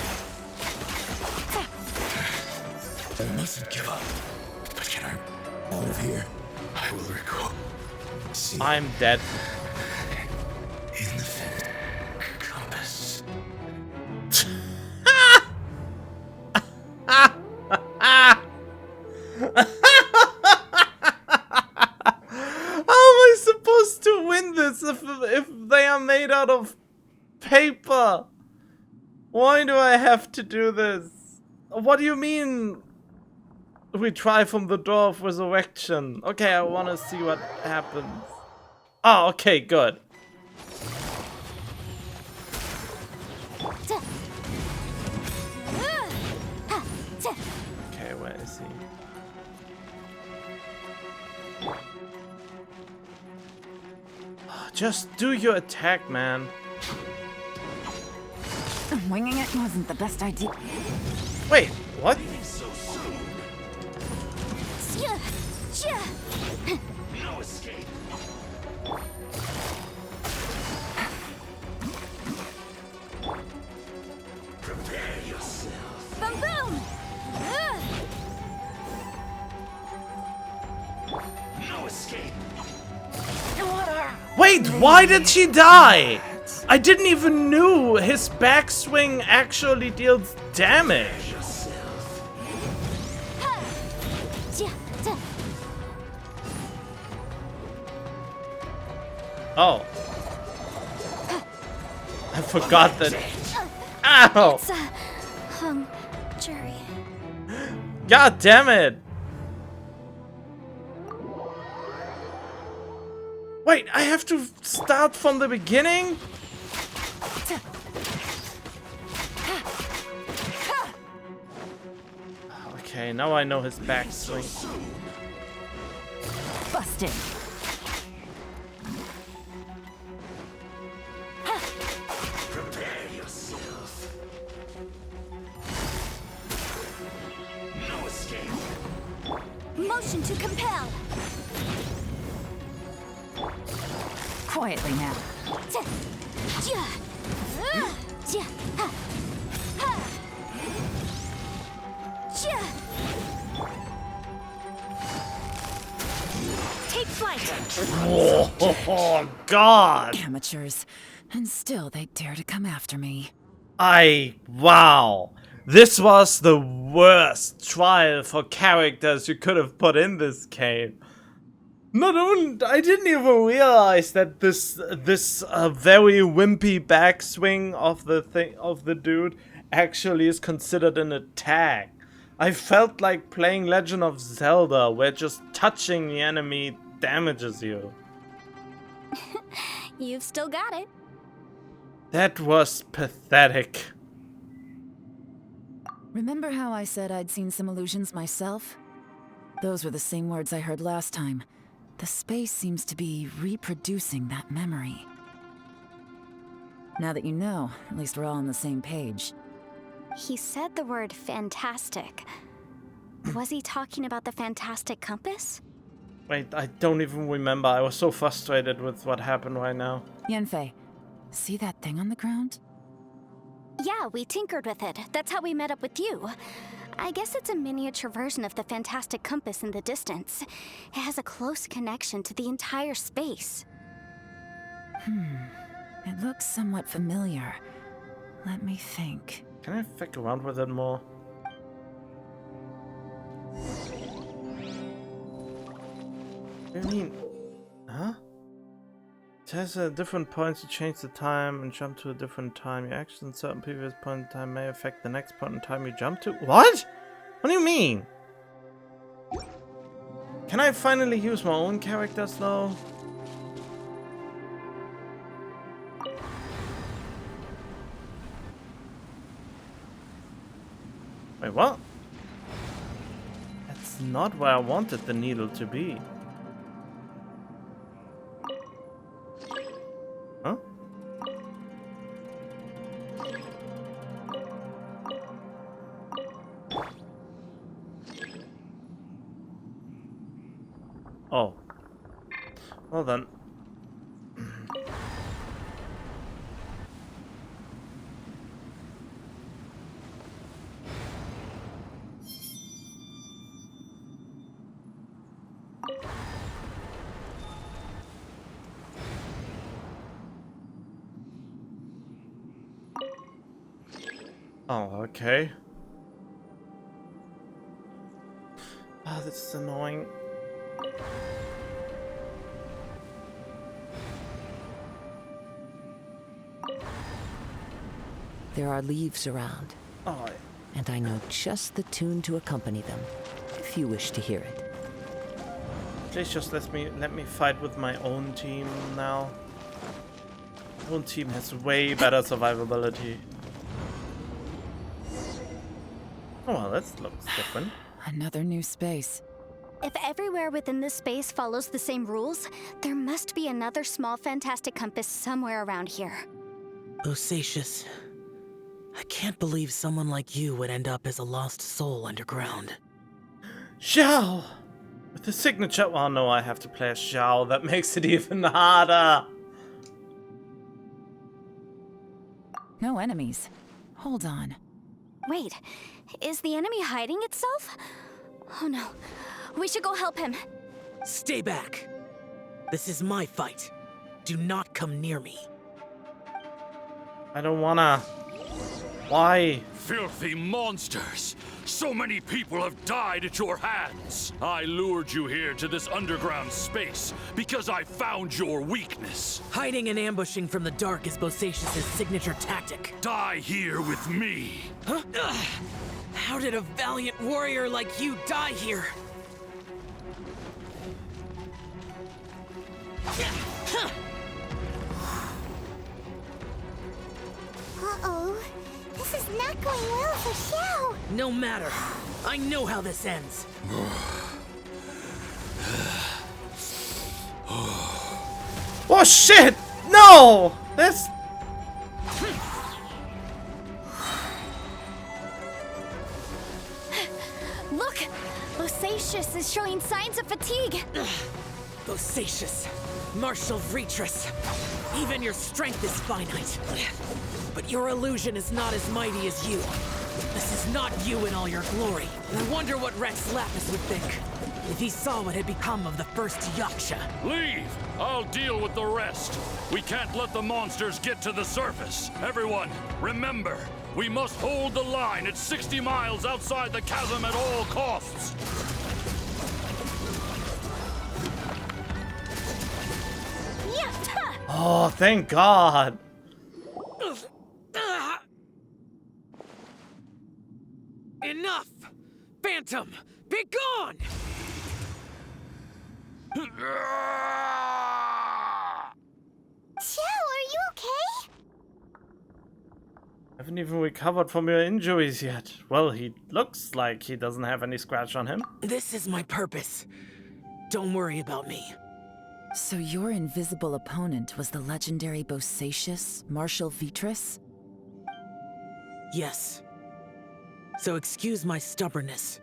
I mustn't give up. But can I out of here? I will recall. See I'm dead. in the compass. How am I supposed to win this if they are made out of paper? Why do I have to do this? What do you mean? We try from the door of resurrection. Okay, I want to see what happens. Oh, okay, good. Okay, where is he? Just do your attack, man. Winging it wasn't the best idea. Wait, what? So soon. No escape. Prepare yourself. Boom boom! No escape. Wait, why did she die? I didn't even knew his backswing actually deals damage. Oh. I forgot that. Ow! It's jury. God damn it! Wait, I have to start from the beginning? Okay, now I know his backswing. Busted. Prepare yourself. No escape. Motion to compel. Quietly now. Take flight! Oh, God! Amateurs. And still they dare to come after me. Wow. This was the worst trial for characters you could have put in this game. I didn't even realize that this very wimpy backswing of the dude actually is considered an attack. I felt like playing Legend of Zelda, where just touching the enemy damages you. You've still got it. That was pathetic. Remember how I said I'd seen some illusions myself? Those were the same words I heard last time. The space seems to be reproducing that memory. Now that you know, at least we're all on the same page. He said the word fantastic. Was he talking about the fantastic compass? Wait, I don't even remember. I was so frustrated with what happened right now. Yanfei, see that thing on the ground? Yeah, we tinkered with it. That's how we met up with you. I guess it's a miniature version of the fantastic compass in the distance. It has a close connection to the entire space. It looks somewhat familiar. Let me think. Can I fuck around with it more? What do you mean? Huh? It has different points to change the time and jump to a different time. Your actions at certain previous point in time may affect the next point in time you jump to. What? What do you mean? Can I finally use my own characters though? Wait, what? That's not where I wanted the needle to be. Huh? Oh. Well then. Oh, okay. Ah, this is annoying. There are leaves around, Oh, and I know just the tune to accompany them, if you wish to hear it. please just let me fight with my own team now. My own team has way better survivability. Oh well, that looks different. Another new space. If everywhere within this space follows the same rules, there must be another small fantastic compass somewhere around here. Osacious. I can't believe someone like you would end up as a lost soul underground. Xiao! With the signature... Oh no, I have to play as Xiao. That makes it even harder. No enemies. Hold on. Wait, is the enemy hiding itself? Oh no, we should go help him. Stay back. This is my fight. Do not come near me. I don't wanna. Why? Filthy monsters! So many people have died at your hands! I lured you here to this underground space because I found your weakness. Hiding and ambushing from the dark is Bosacius' signature tactic. Die here with me! Huh? Ugh. How did a valiant warrior like you die here? Uh-oh. This is not going well for Xiao. No matter. I know how this ends. Oh shit! No! That's... Look! Bosacius is showing signs of fatigue. Bosacius, Martial Vretress, even your strength is finite. But your illusion is not as mighty as you. This is not you in all your glory. I wonder what Rex Lapis would think if he saw what had become of the first Yaksha. Leave! I'll deal with the rest. We can't let the monsters get to the surface. Everyone, remember, we must hold the line at 60 miles outside the chasm at all costs. Oh, thank God. Enough! Phantom, be gone! Xiao, are you okay? Haven't even recovered from your injuries yet. Well, he looks like he doesn't have any scratch on him. This is my purpose. Don't worry about me. So your invisible opponent was the legendary Bosacius, Martial Vretress? Yes. So excuse my stubbornness.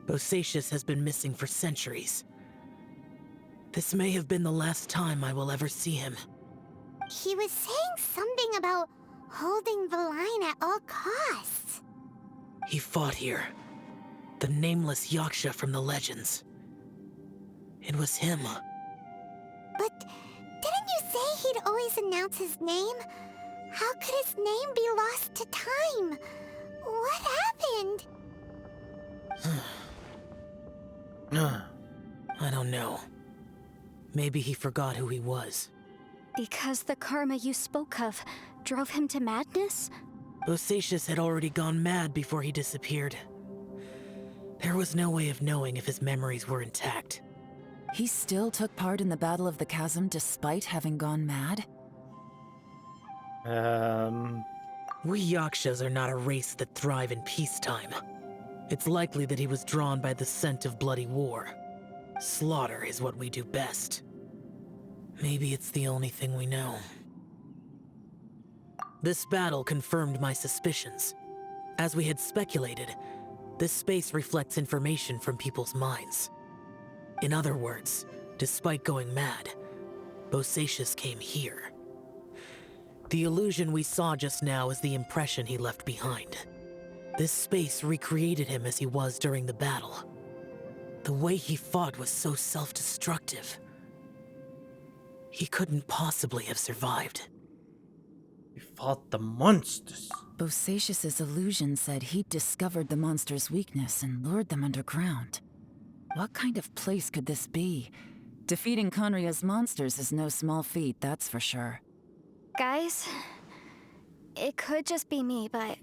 Bosacius has been missing for centuries. This may have been the last time I will ever see him. He was saying something about holding the line at all costs. He fought here. The nameless Yaksha from the legends. It was him. But didn't you say he'd always announce his name? How could his name be lost to time? What happened? I don't know. Maybe he forgot who he was. Because the karma you spoke of drove him to madness? Bosacius had already gone mad before he disappeared. There was no way of knowing if his memories were intact. He still took part in the Battle of the Chasm despite having gone mad? We Yakshas are not a race that thrive in peacetime. It's likely that he was drawn by the scent of bloody war. Slaughter is what we do best. Maybe it's the only thing we know. This battle confirmed my suspicions. As we had speculated, this space reflects information from people's minds. In other words, despite going mad, Bosacius came here. The illusion we saw just now is the impression he left behind. This space recreated him as he was during the battle. The way he fought was so self-destructive. He couldn't possibly have survived. He fought the monsters. Bosacius' illusion said he'd discovered the monster's weakness and lured them underground. What kind of place could this be? Defeating Conria's monsters is no small feat, that's for sure. Guys, it could just be me, but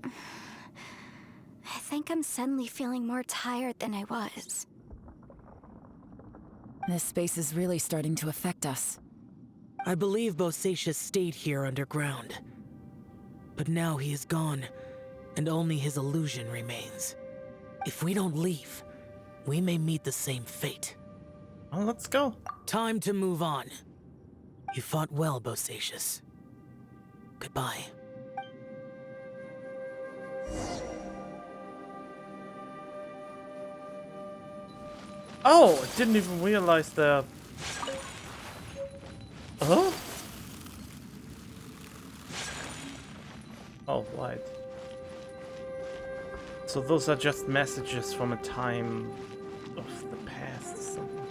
I think I'm suddenly feeling more tired than I was. This space is really starting to affect us. I believe Bosacius stayed here underground. But now he is gone, and only his illusion remains. If we don't leave, we may meet the same fate. Well, let's go. Time to move on. You fought well, Bosacius. Goodbye. Oh, I didn't even realize that. Huh? Oh, right. So those are just messages from a time of the past or something.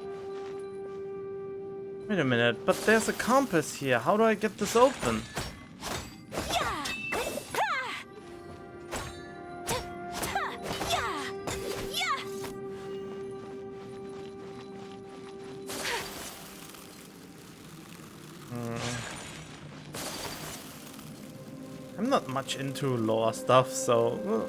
Wait a minute, but there's a compass here. How do I get this open? I'm not much into lore stuff, so...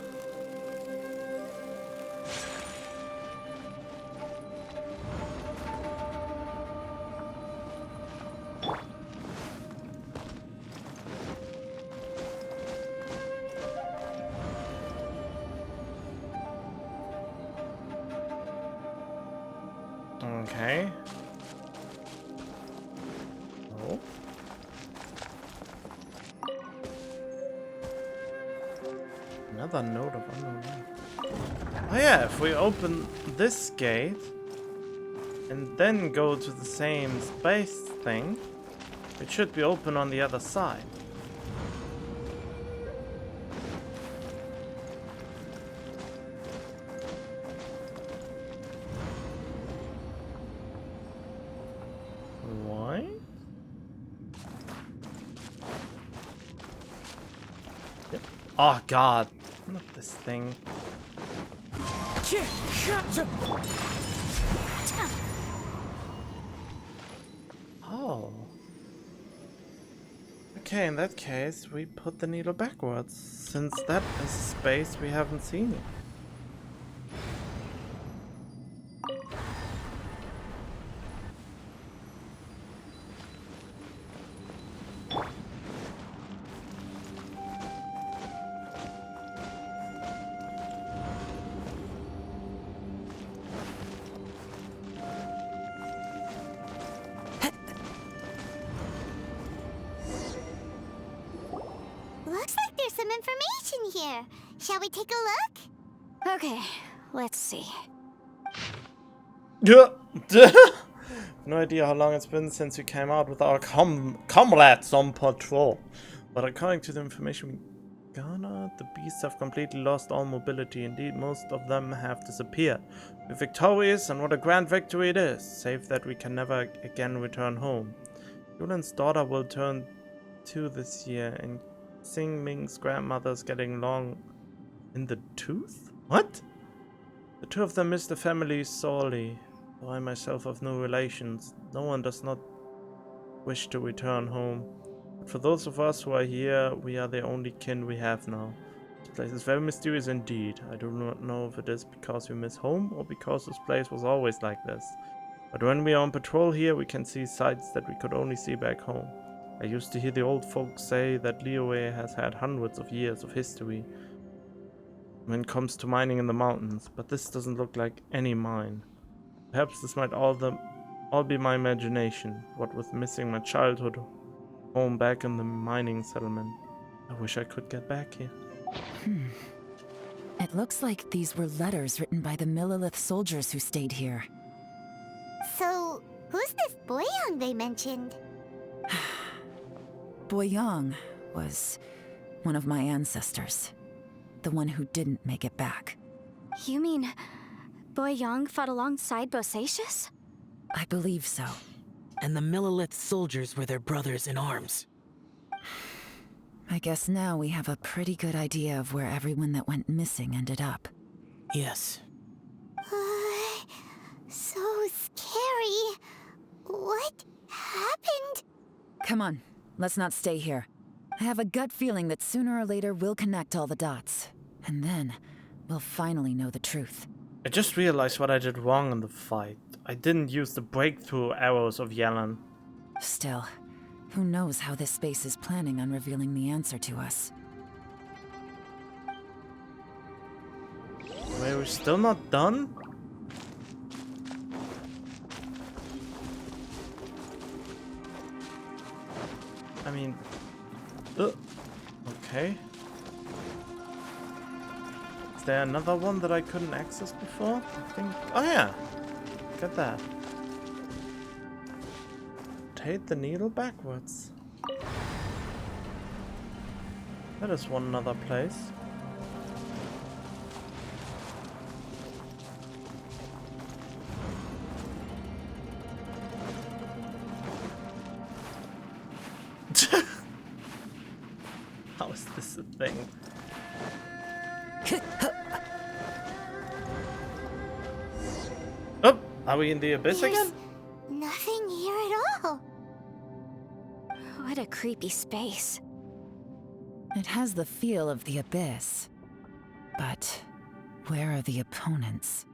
Okay. Oh. Another note of unknown. Oh yeah, if we open this gate and then go to the same space thing, it should be open on the other side. Why? Yep. Oh god. Not this thing. Oh. Okay, in that case, we put the needle backwards, since that is a space we haven't seen yet. Looks like there's some information here. Shall we take a look? Okay, let's see. Yeah. No idea how long it's been since we came out with our comrades on patrol. But according to the information we garnered, the beasts have completely lost all mobility. Indeed, most of them have disappeared. We're victorious, and what a grand victory it is. Save that we can never again return home. Yulin's daughter will turn 2 this year, and Xing Ming's grandmother's getting long in the tooth? What? The two of them miss the family sorely. Though I myself have no relations, no one does not wish to return home. But for those of us who are here, we are the only kin we have now. This place is very mysterious indeed. I do not know if it is because we miss home or because this place was always like this. But when we are on patrol here, we can see sights that we could only see back home. I used to hear the old folks say that Liyue has had hundreds of years of history when it comes to mining in the mountains, but this doesn't look like any mine. Perhaps this might all be my imagination, what with missing my childhood home back in the mining settlement. I wish I could get back here. It looks like these were letters written by the Millilith soldiers who stayed here. So, who's this Boyang they mentioned? Boyang was one of my ancestors. The one who didn't make it back. You mean Boyang fought alongside Bosacius? I believe so. And the Millilith soldiers were their brothers in arms. I guess now we have a pretty good idea of where everyone that went missing ended up. Yes. So scary. What happened? Come on, let's not stay here. I have a gut feeling that sooner or later we'll connect all the dots. And then, we'll finally know the truth. I just realized what I did wrong in the fight. I didn't use the breakthrough arrows of Yelan. Still, who knows how this space is planning on revealing the answer to us. Wait, we're still not done? I mean... okay. Is there another one that I couldn't access before? I think... oh yeah! Look at that. Rotate the needle backwards. That is one other place. How is this a thing? Oh, are we in the abyss again? Nothing here at all. What a creepy space. It has the feel of the abyss. But where are the opponents?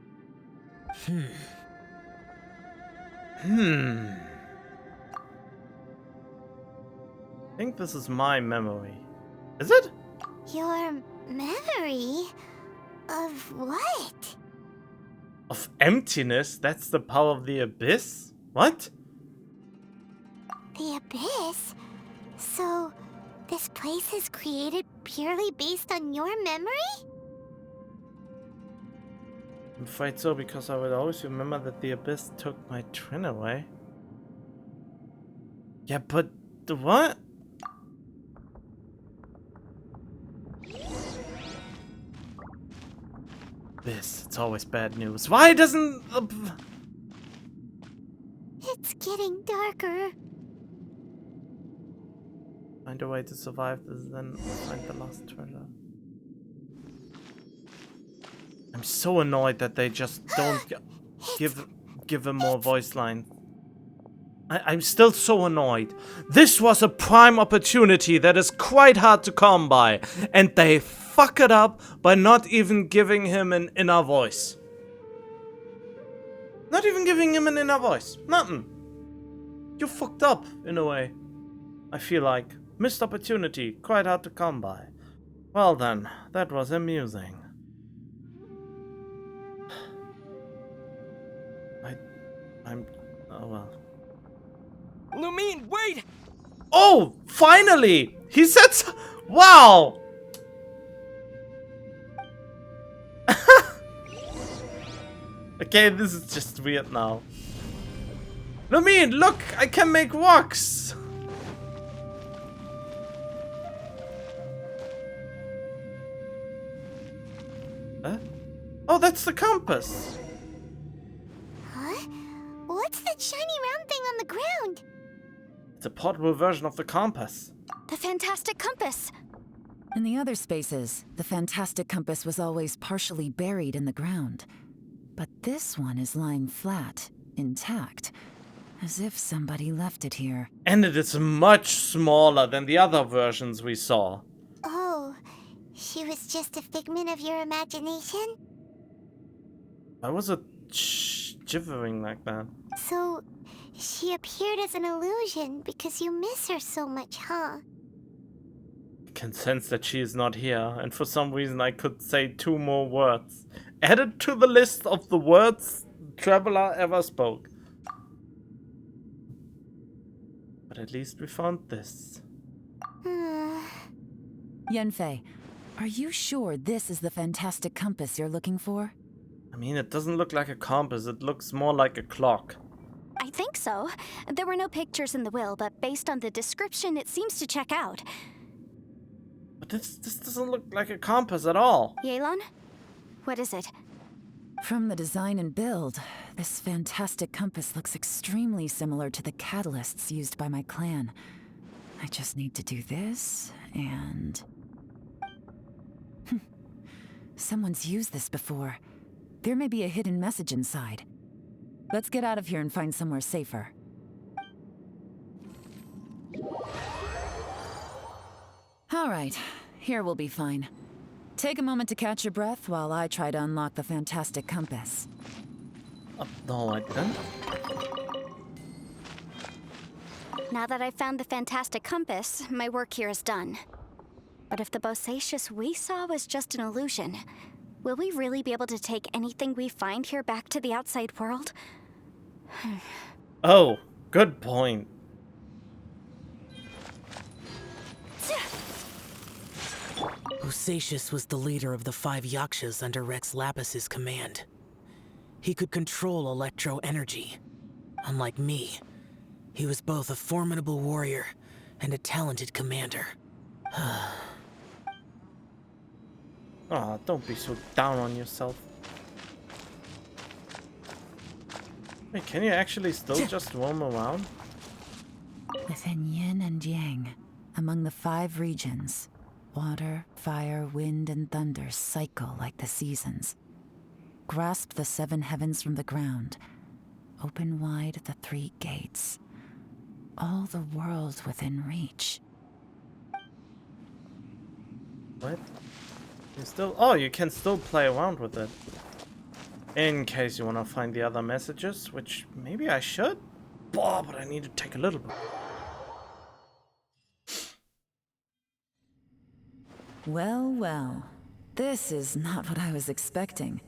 I think this is my memory. Is it? Your memory? Of what? Of emptiness? That's the power of the abyss? What? The abyss? So, this place is created purely based on your memory? I'm afraid so, because I would always remember that the abyss took my twin away. Yeah, but the what? This, it's always bad news. Why doesn't... It's getting darker. Find a way to survive this, then find the lost treasure. I'm so annoyed that they just don't give him more voice lines. I'm still so annoyed. This was a prime opportunity that is quite hard to come by, and they fuck it up by not even giving him an inner voice. Not even giving him an inner voice. Nothing. You fucked up, in a way. I feel like. Missed opportunity, quite hard to come by. Well then, that was amusing. Oh well. Lumine, wait! Oh, finally! He said so. Wow! Okay, this is just weird now. Lumine, look! I can make rocks! Huh? Oh, that's the compass! Huh? What's that shiny round thing on the ground? It's a portable version of the compass. The fantastic compass! In the other spaces, the fantastic compass was always partially buried in the ground. But this one is lying flat, intact, as if somebody left it here. And it is much smaller than the other versions we saw. Oh, she was just a figment of your imagination? Why was it shivering like that? So, she appeared as an illusion because you miss her so much, huh? I can sense that she is not here, and for some reason I could say 2 more words. Added to the list of the words Traveler ever spoke. But at least we found this. Yanfei, are you sure this is the fantastic compass you're looking for? I mean, it doesn't look like a compass, it looks more like a clock. I think so. There were no pictures in the will, but based on the description, it seems to check out. But this doesn't look like a compass at all. Yelan? What is it? From the design and build, this fantastic compass looks extremely similar to the catalysts used by my clan. I just need to do this, and... Someone's used this before. There may be a hidden message inside. Let's get out of here and find somewhere safer. All right, here we'll be fine. Take a moment to catch your breath while I try to unlock the fantastic compass. No, I didn't. Now that I've found the fantastic compass, my work here is done. But if the Bosacious we saw was just an illusion, will we really be able to take anything we find here back to the outside world? Oh, good point. Bosacious was the leader of the 5 Yakshas under Rex Lapis's command. He could control electro energy. Unlike me, he was both a formidable warrior and a talented commander. Oh, don't be so down on yourself. Wait, can you actually still just roam around? Within yin and yang, among the 5 regions, water, fire, wind, and thunder cycle like the seasons. Grasp the 7 heavens from the ground. Open wide the 3 gates. All the world within reach. What? You still... Oh, you can still play around with it. In case you want to find the other messages, which maybe I should. Boah, but I need to take a little bit. Well, well. This is not what I was expecting.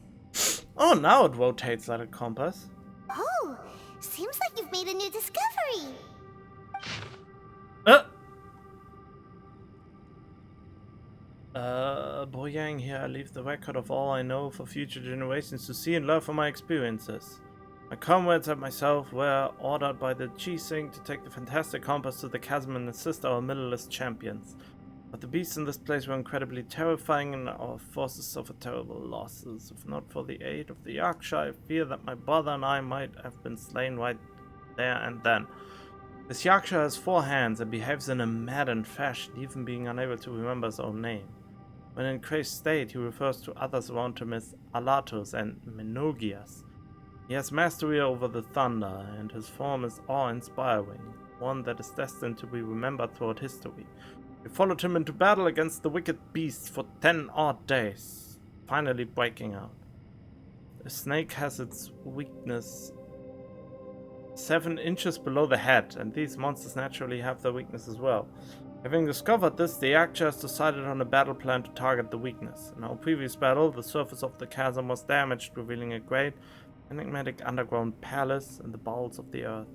Oh, now it rotates like a compass. Oh, seems like you've made a new discovery. Boyang here, I leave the record of all I know for future generations to see and learn from my experiences. My comrades and myself were ordered by the Chi-Sing to take the fantastic compass to the chasm and assist our middle-list champions. But the beasts in this place were incredibly terrifying and our forces suffered terrible losses. If not for the aid of the Yaksha, I fear that my brother and I might have been slain right there and then. This Yaksha has 4 hands and behaves in a maddened fashion, even being unable to remember his own name. When in crazed state, he refers to others around him as Alatos and Menogias. He has mastery over the thunder, and his form is awe-inspiring, one that is destined to be remembered throughout history. We followed him into battle against the wicked beasts for 10 odd days, finally breaking out. A snake has its weakness 7 inches below the head, and these monsters naturally have their weakness as well. Having discovered this, the Yaksha has decided on a battle plan to target the weakness. In our previous battle, the surface of the chasm was damaged, revealing a great, enigmatic underground palace in the bowels of the earth.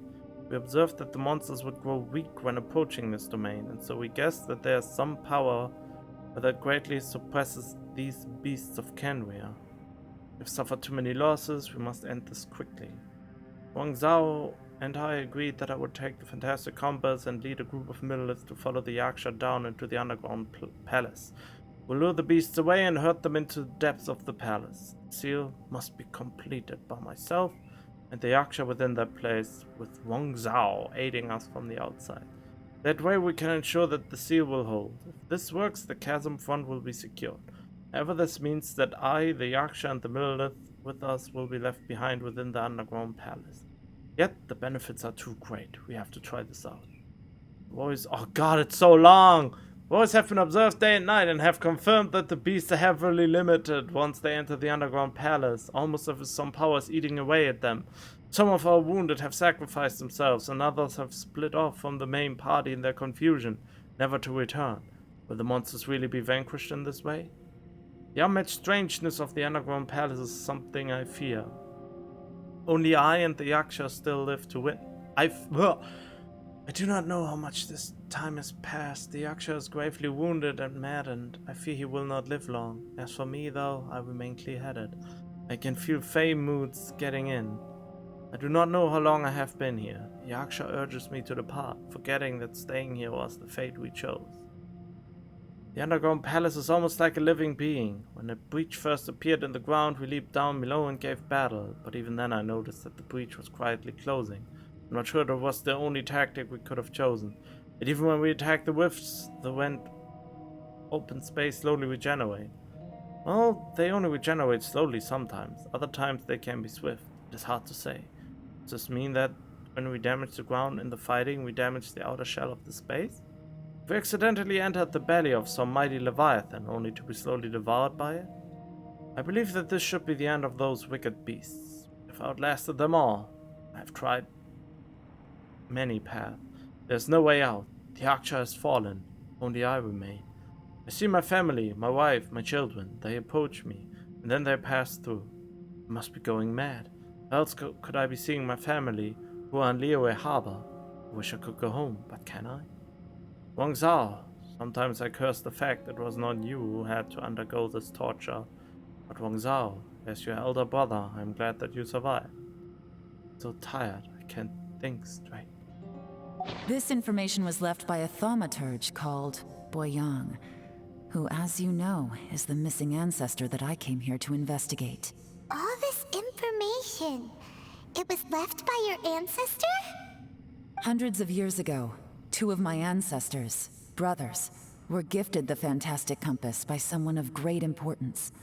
We observed that the monsters would grow weak when approaching this domain, and so we guessed that there is some power that greatly suppresses these beasts of Kenria. We've suffered too many losses, we must end this quickly. Wang Zhao and I agreed that I would take the fantastic compass and lead a group of middleists to follow the Yaksha down into the underground palace. We'll lure the beasts away and herd them into the depths of the palace. The seal must be completed by myself and the Yaksha within that place, with Wang Zhao aiding us from the outside. That way we can ensure that the seal will hold. If this works, the chasm front will be secured. However, this means that I, the Yaksha, and the middleith with us will be left behind within the underground palace. Yet, the benefits are too great. We have to try this out. Boys, oh god, it's so long! Boys have been observed day and night and have confirmed that the beasts are heavily limited once they enter the underground palace, almost as if some power is eating away at them. Some of our wounded have sacrificed themselves, and others have split off from the main party in their confusion, never to return. Will the monsters really be vanquished in this way? The unmatched strangeness of the underground palace is something I fear. Only I and the Yaksha still live to win. I do not know how much this time has passed. The Yaksha is gravely wounded and maddened. I fear he will not live long. As for me, though, I remain clear-headed. I can feel Fey moods getting in. I do not know how long I have been here. The Yaksha urges me to depart, forgetting that staying here was the fate we chose. The underground palace is almost like a living being. When a breach first appeared in the ground, we leaped down below and gave battle, but even then I noticed that the breach was quietly closing. I'm not sure that was the only tactic we could have chosen. But even when we attacked the rifts, the went open space slowly regenerate. Well, they only regenerate slowly sometimes. Other times they can be swift. It is hard to say. Does this mean that when we damage the ground in the fighting, we damage the outer shell of the space? If we accidentally entered the belly of some mighty leviathan, only to be slowly devoured by it? I believe that this should be the end of those wicked beasts. I've outlasted them all. I've tried many paths. There's no way out. The Yaksha has fallen. Only I remain. I see my family, my wife, my children. They approach me, and then they pass through. I must be going mad. How else could I be seeing my family, who are in Liyue Harbor? I wish I could go home, but can I? Wang Zhao, sometimes I curse the fact it was not you who had to undergo this torture. But Wang Zhao, As your elder brother, I'm glad that you survived. So tired, I can't think straight. This information was left by a thaumaturge called Boyang, who, as you know, is the missing ancestor that I came here to investigate. All this information, it was left by your ancestor? Hundreds of years ago, two of my ancestors, brothers, were gifted the fantastic compass by someone of great importance.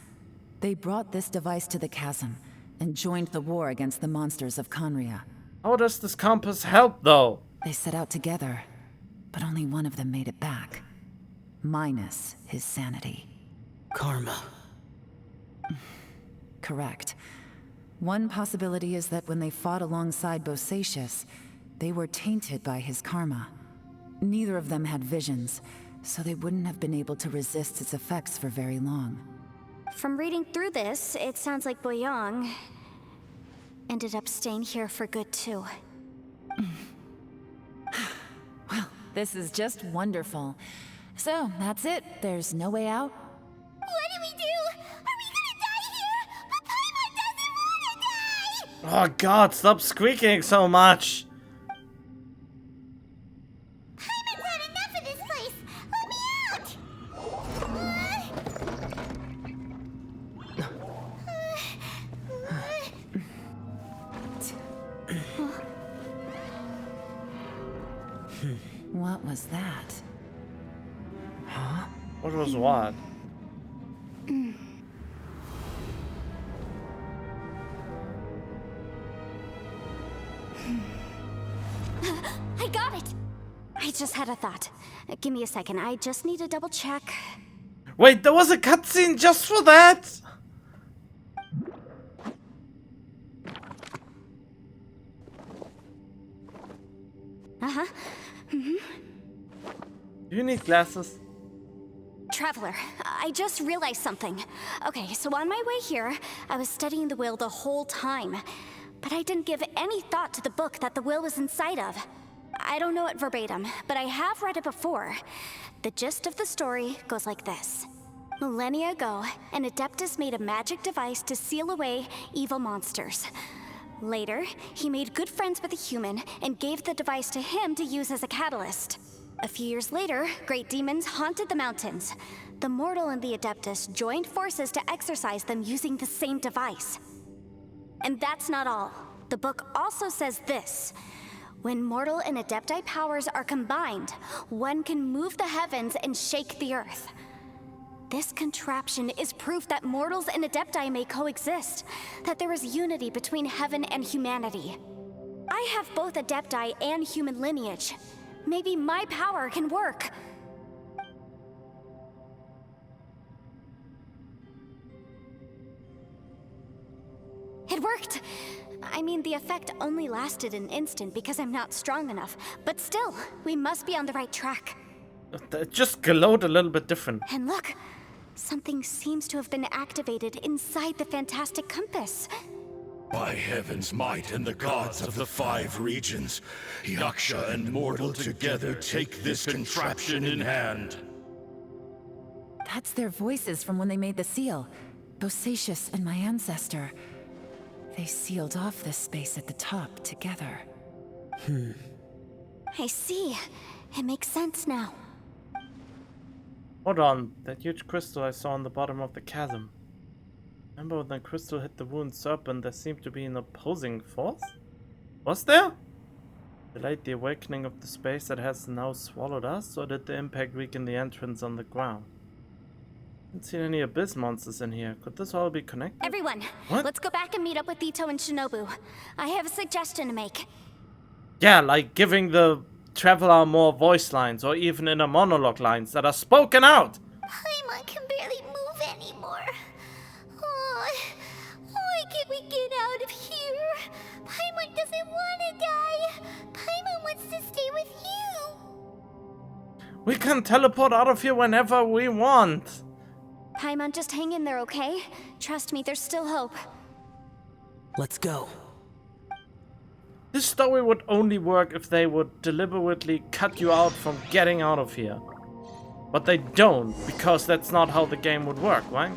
They brought this device to the chasm and joined the war against the monsters of Conria. How does this compass help, though? They set out together, but only one of them made it back. Minus his sanity. Karma. Correct. One possibility is that when they fought alongside Bosacius, they were tainted by his karma. Neither of them had visions, so they wouldn't have been able to resist its effects for very long. From reading through this, it sounds like Boyang ended up staying here for good too. Well, this is just wonderful. So, that's it. There's no way out? What do we do? Are we gonna die here? But Paimon doesn't wanna die! Oh god, stop squeaking so much! Paimon's had enough of this place! Let me out! What was that? Huh? What was what? I got it! I just had a thought. Give me a second, I just need to double check. Wait, there was a cutscene just for that? Uh-huh. Mm-hmm. Do you need glasses? Traveler, I just realized something. Okay, so on my way here, I was studying the will the whole time. But I didn't give any thought to the book that the will was inside of. I don't know it verbatim, but I have read it before. The gist of the story goes like this. Millennia ago, an Adeptus made a magic device to seal away evil monsters. Later, he made good friends with a human and gave the device to him to use as a catalyst. A few years later, great demons haunted the mountains. The mortal and the Adeptus joined forces to exorcise them using the same device. And that's not all. The book also says this. When mortal and Adepti powers are combined, one can move the heavens and shake the earth. This contraption is proof that mortals and Adepti may coexist, that there is unity between heaven and humanity. I have both Adepti and human lineage. Maybe my power can work. It worked! I mean, the effect only lasted an instant because I'm not strong enough, but still, we must be on the right track. It just glowed a little bit different. And look, something seems to have been activated inside the fantastic compass. By heaven's might and the gods of the 5 regions, Yaksha and mortal together take this contraption in hand. That's their voices from when they made the seal. Bosacius and my ancestor. They sealed off this space at the top together. I see. It makes sense now. Hold on, that huge crystal I saw on the bottom of the chasm. Remember when the crystal hit the wounded serpent, there seemed to be an opposing force? Was there? Delayed the awakening of the space that has now swallowed us, or did the impact weaken the entrance on the ground? Haven't seen any abyss monsters in here. Could this all be connected? Everyone, What? let's go back and meet up with Ito and Shinobu. I have a suggestion to make. Yeah, like giving the traveler more voice lines, or even inner monologue lines that are spoken out. Paimon can barely move anymore. Oh, why can't we get out of here? Paimon doesn't want to die. Paimon wants to stay with you. We can teleport out of here whenever we want. Paimon, just hang in there, okay? Trust me, there's still hope. Let's go. This story would only work if they would deliberately cut you out from getting out of here. But they don't, because that's not how the game would work, right?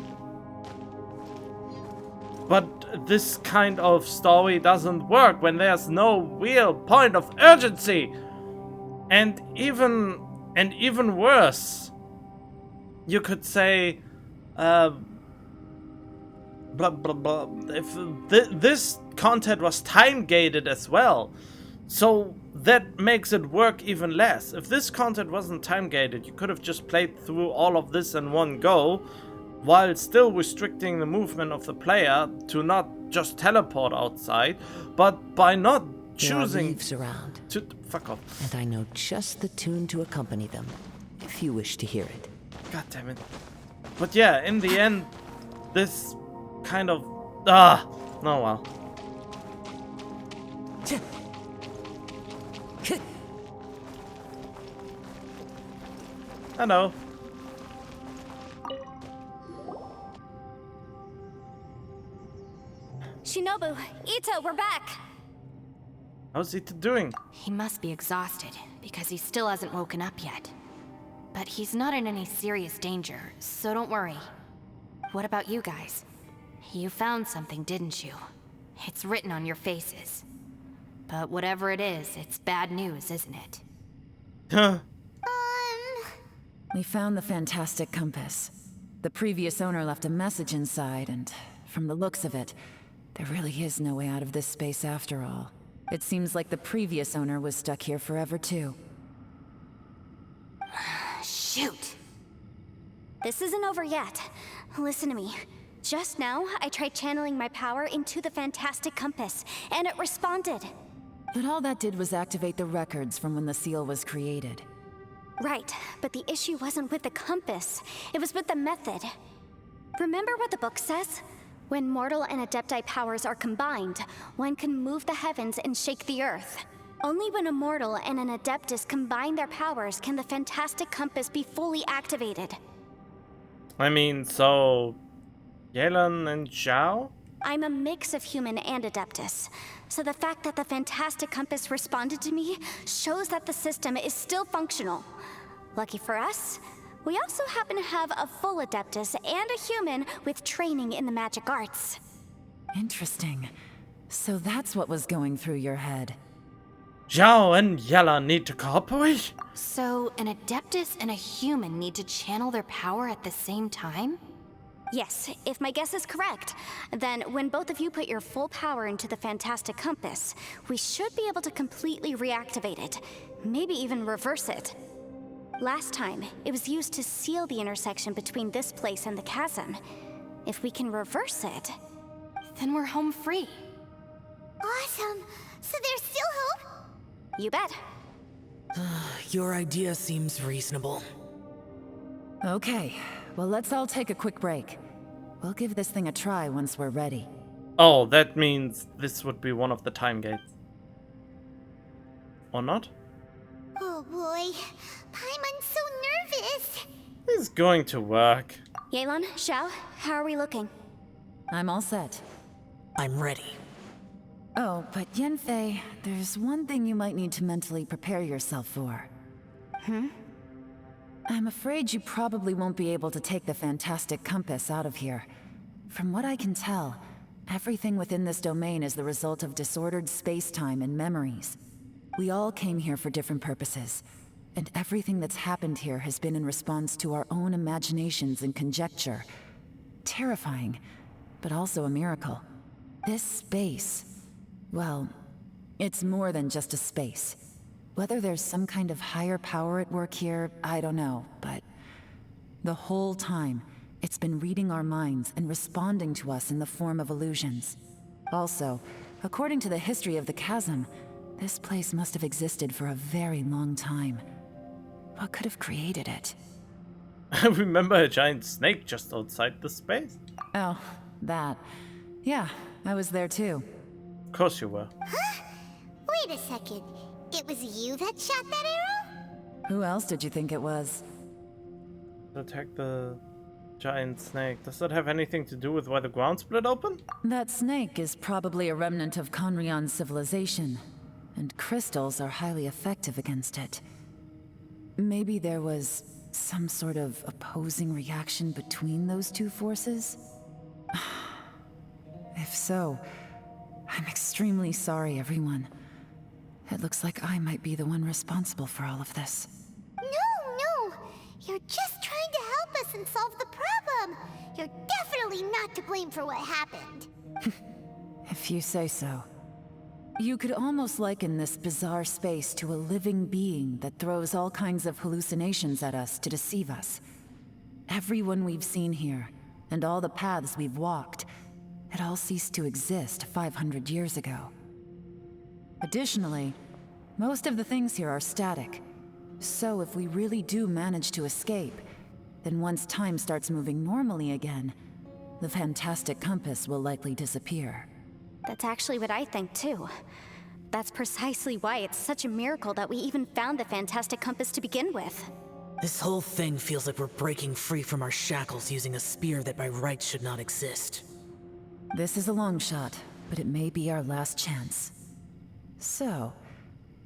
But this kind of story doesn't work when there's no real point of urgency. And even worse, you could say, blah blah blah. If this content was time gated as well, so that makes it work even less. If this content wasn't time gated, you could have just played through all of this in one go, while still restricting the movement of the player to not just teleport outside, but by not choosing leaves around. To fuck off. And I know just the tune to accompany them, if you wish to hear it. God damn it. But yeah, in the end, this kind of oh well. Hello. Shinobu, Ito, we're back! How's Ito doing? He must be exhausted, because he still hasn't woken up yet. But he's not in any serious danger, so don't worry. What about you guys? You found something, didn't you? It's written on your faces. But whatever it is, it's bad news, isn't it? Huh. We found the fantastic compass. The previous owner left a message inside, and from the looks of it, there really is no way out of this space after all. It seems like the previous owner was stuck here forever too. Shoot! This isn't over yet. Listen to me. Just now, I tried channeling my power into the fantastic compass, and it responded. But all that did was activate the records from when the seal was created. Right, but the issue wasn't with the compass. It was with the method. Remember what the book says? When mortal and adepti powers are combined, one can move the heavens and shake the earth. Only when a mortal and an adeptus combine their powers can the fantastic compass be fully activated. I mean, so Yelan and Zhao? I'm a mix of human and adeptus, so the fact that the fantastic compass responded to me shows that the system is still functional. Lucky for us, we also happen to have a full adeptus and a human with training in the magic arts. Interesting. So that's what was going through your head. Zhao and Yelan need to cooperate? So, an adeptus and a human need to channel their power at the same time? Yes, if my guess is correct, then when both of you put your full power into the fantastic compass, we should be able to completely reactivate it, maybe even reverse it. Last time, it was used to seal the intersection between this place and the chasm. If we can reverse it, then we're home free. Awesome! So there's still hope? You bet. Your idea seems reasonable. Okay, well let's all take a quick break. We'll give this thing a try once we're ready. Oh, that means this would be one of the time gates. Or not? Oh boy, Paimon's so nervous. It's going to work. Yelan, Xiao, how are we looking? I'm all set. I'm ready. Oh, but Yanfei, there's one thing you might need to mentally prepare yourself for. I'm afraid you probably won't be able to take the fantastic compass out of here. From what I can tell, everything within this domain is the result of disordered space-time and memories. We all came here for different purposes, and everything that's happened here has been in response to our own imaginations and conjecture. Terrifying, but also a miracle. This space, well, it's more than just a space. Whether there's some kind of higher power at work here, I don't know, but the whole time, it's been reading our minds and responding to us in the form of illusions. Also, according to the history of the chasm, this place must have existed for a very long time. What could have created it? I remember a giant snake just outside the space. Oh, that. Yeah, I was there too. Of course you were. Huh? Wait a second. It was you that shot that arrow? Who else did you think it was? Attack the giant snake. Does that have anything to do with why the ground split open? That snake is probably a remnant of Conrion's civilization, and crystals are highly effective against it. Maybe there was some sort of opposing reaction between those two forces? If so, I'm extremely sorry, everyone. It looks like I might be the one responsible for all of this. No! You're just trying to help us and solve the problem! You're definitely not to blame for what happened. If you say so. You could almost liken this bizarre space to a living being that throws all kinds of hallucinations at us to deceive us. Everyone we've seen here, and all the paths we've walked, it all ceased to exist 500 years ago. Additionally, most of the things here are static. So if we really do manage to escape, then once time starts moving normally again, the fantastic compass will likely disappear. That's actually what I think too. That's precisely why it's such a miracle that we even found the fantastic compass to begin with. This whole thing feels like we're breaking free from our shackles using a spear that by rights should not exist. This is a long shot, but it may be our last chance. So,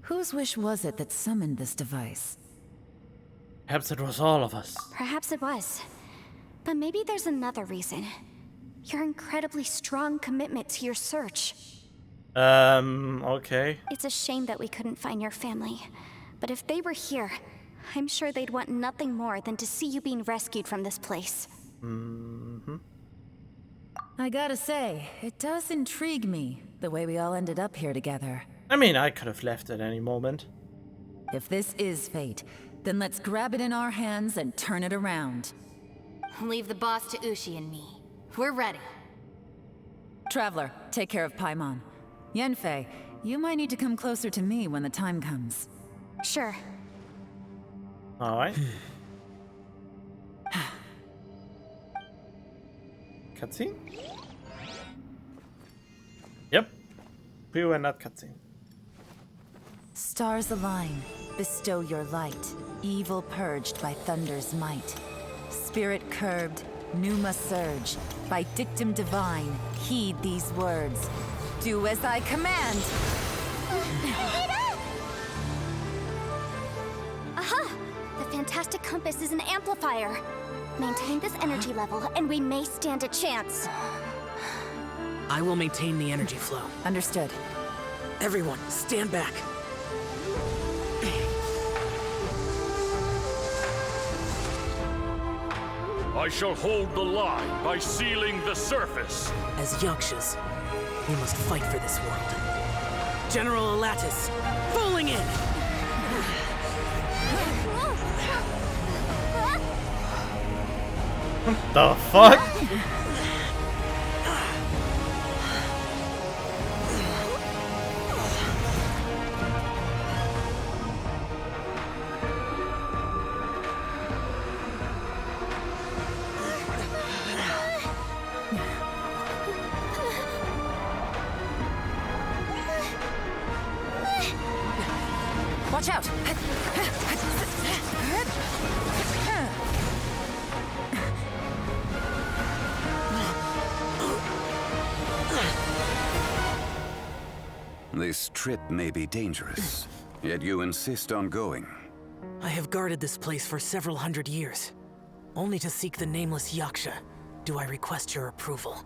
whose wish was it that summoned this device? Perhaps it was all of us. Perhaps it was. But maybe there's another reason. Your incredibly strong commitment to your search. Okay. It's a shame that we couldn't find your family. But if they were here, I'm sure they'd want nothing more than to see you being rescued from this place. I gotta say, it does intrigue me, the way we all ended up here together. I mean, I could have left at any moment. If this is fate, then let's grab it in our hands and turn it around. Leave the boss to Ushi and me. We're ready. Traveler, take care of Paimon. Yanfei, you might need to come closer to me when the time comes. Sure. Alright. Cutscene? Yep. We were not cutscene. Stars align, bestow your light. Evil purged by thunder's might. Spirit curbed, pneuma surge. By dictum divine, heed these words. Do as I command! Aha! The fantastic compass is an amplifier. Maintain this energy level, and we may stand a chance. I will maintain the energy flow. Understood. Everyone, stand back. I shall hold the line by sealing the surface. As Yakshas, we must fight for this world. General Elatus, falling in! The fuck? Watch out! This trip may be dangerous, yet you insist on going. I have guarded this place for several hundred years. Only to seek the nameless Yaksha, do I request your approval.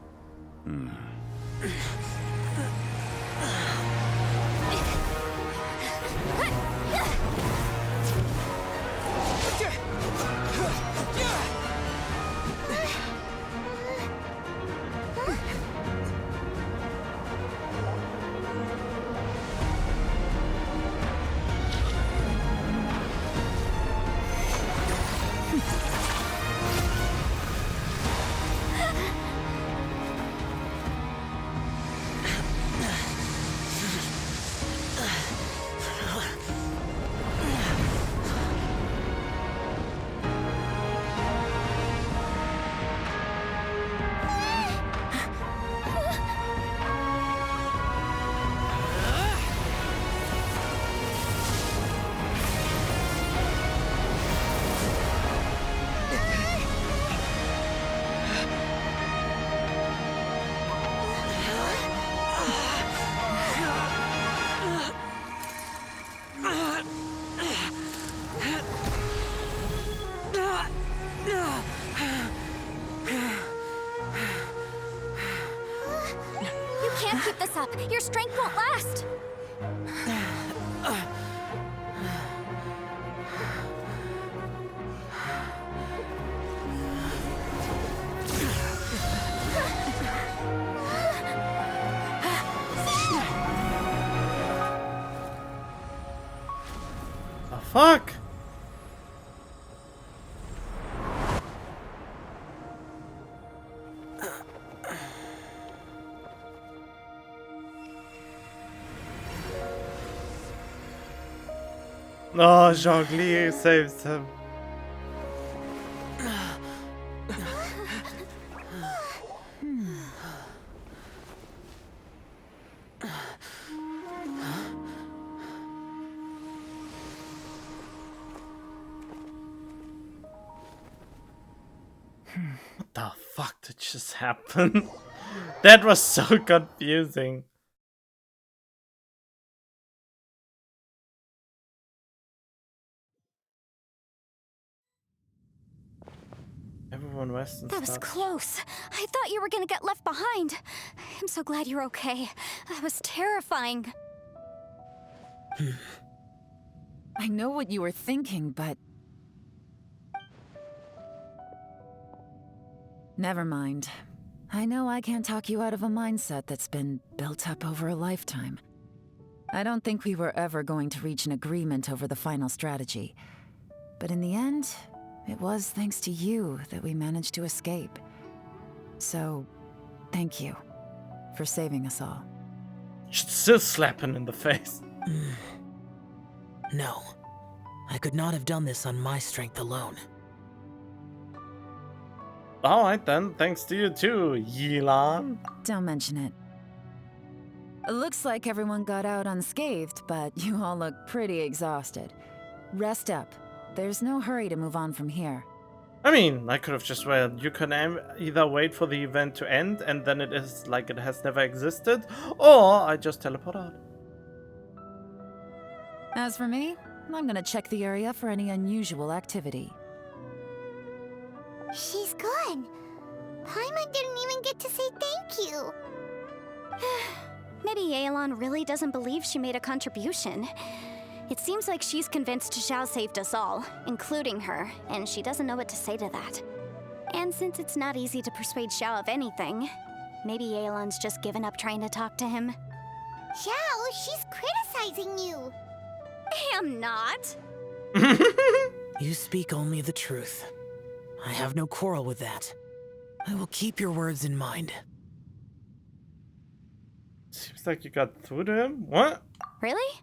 Keep this up. Your strength won't last. The fuck? Oh, Zhongli saves him. What the fuck did just happen? That was so confusing. Everyone Western That was stuff. close. I thought you were gonna get left behind. I'm so glad you're okay. That was terrifying. I know what you were thinking, but... Never mind. I know I can't talk you out of a mindset that's been built up over a lifetime. I don't think we were ever going to reach an agreement over the final strategy. But in the end, it was thanks to you that we managed to escape. So, thank you for saving us all. Should still slap him in the face. No. I could not have done this on my strength alone. Alright then, thanks to you too, Yilan. Don't mention it. It looks like everyone got out unscathed, but you all look pretty exhausted. Rest up. There's no hurry to move on from here. I mean, I could have just waited. You can either wait for the event to end and then it is like it has never existed, or I just teleport out. As for me, I'm gonna check the area for any unusual activity. She's gone. Paimon didn't even get to say thank you. Maybe Yelan really doesn't believe she made a contribution. It seems like she's convinced Xiao saved us all, including her, and she doesn't know what to say to that. And since it's not easy to persuade Xiao of anything, maybe Yelan's just given up trying to talk to him. Xiao, she's criticizing you. I'm not. You speak only the truth. I have no quarrel with that. I will keep your words in mind. Seems like you got through to him? What? Really?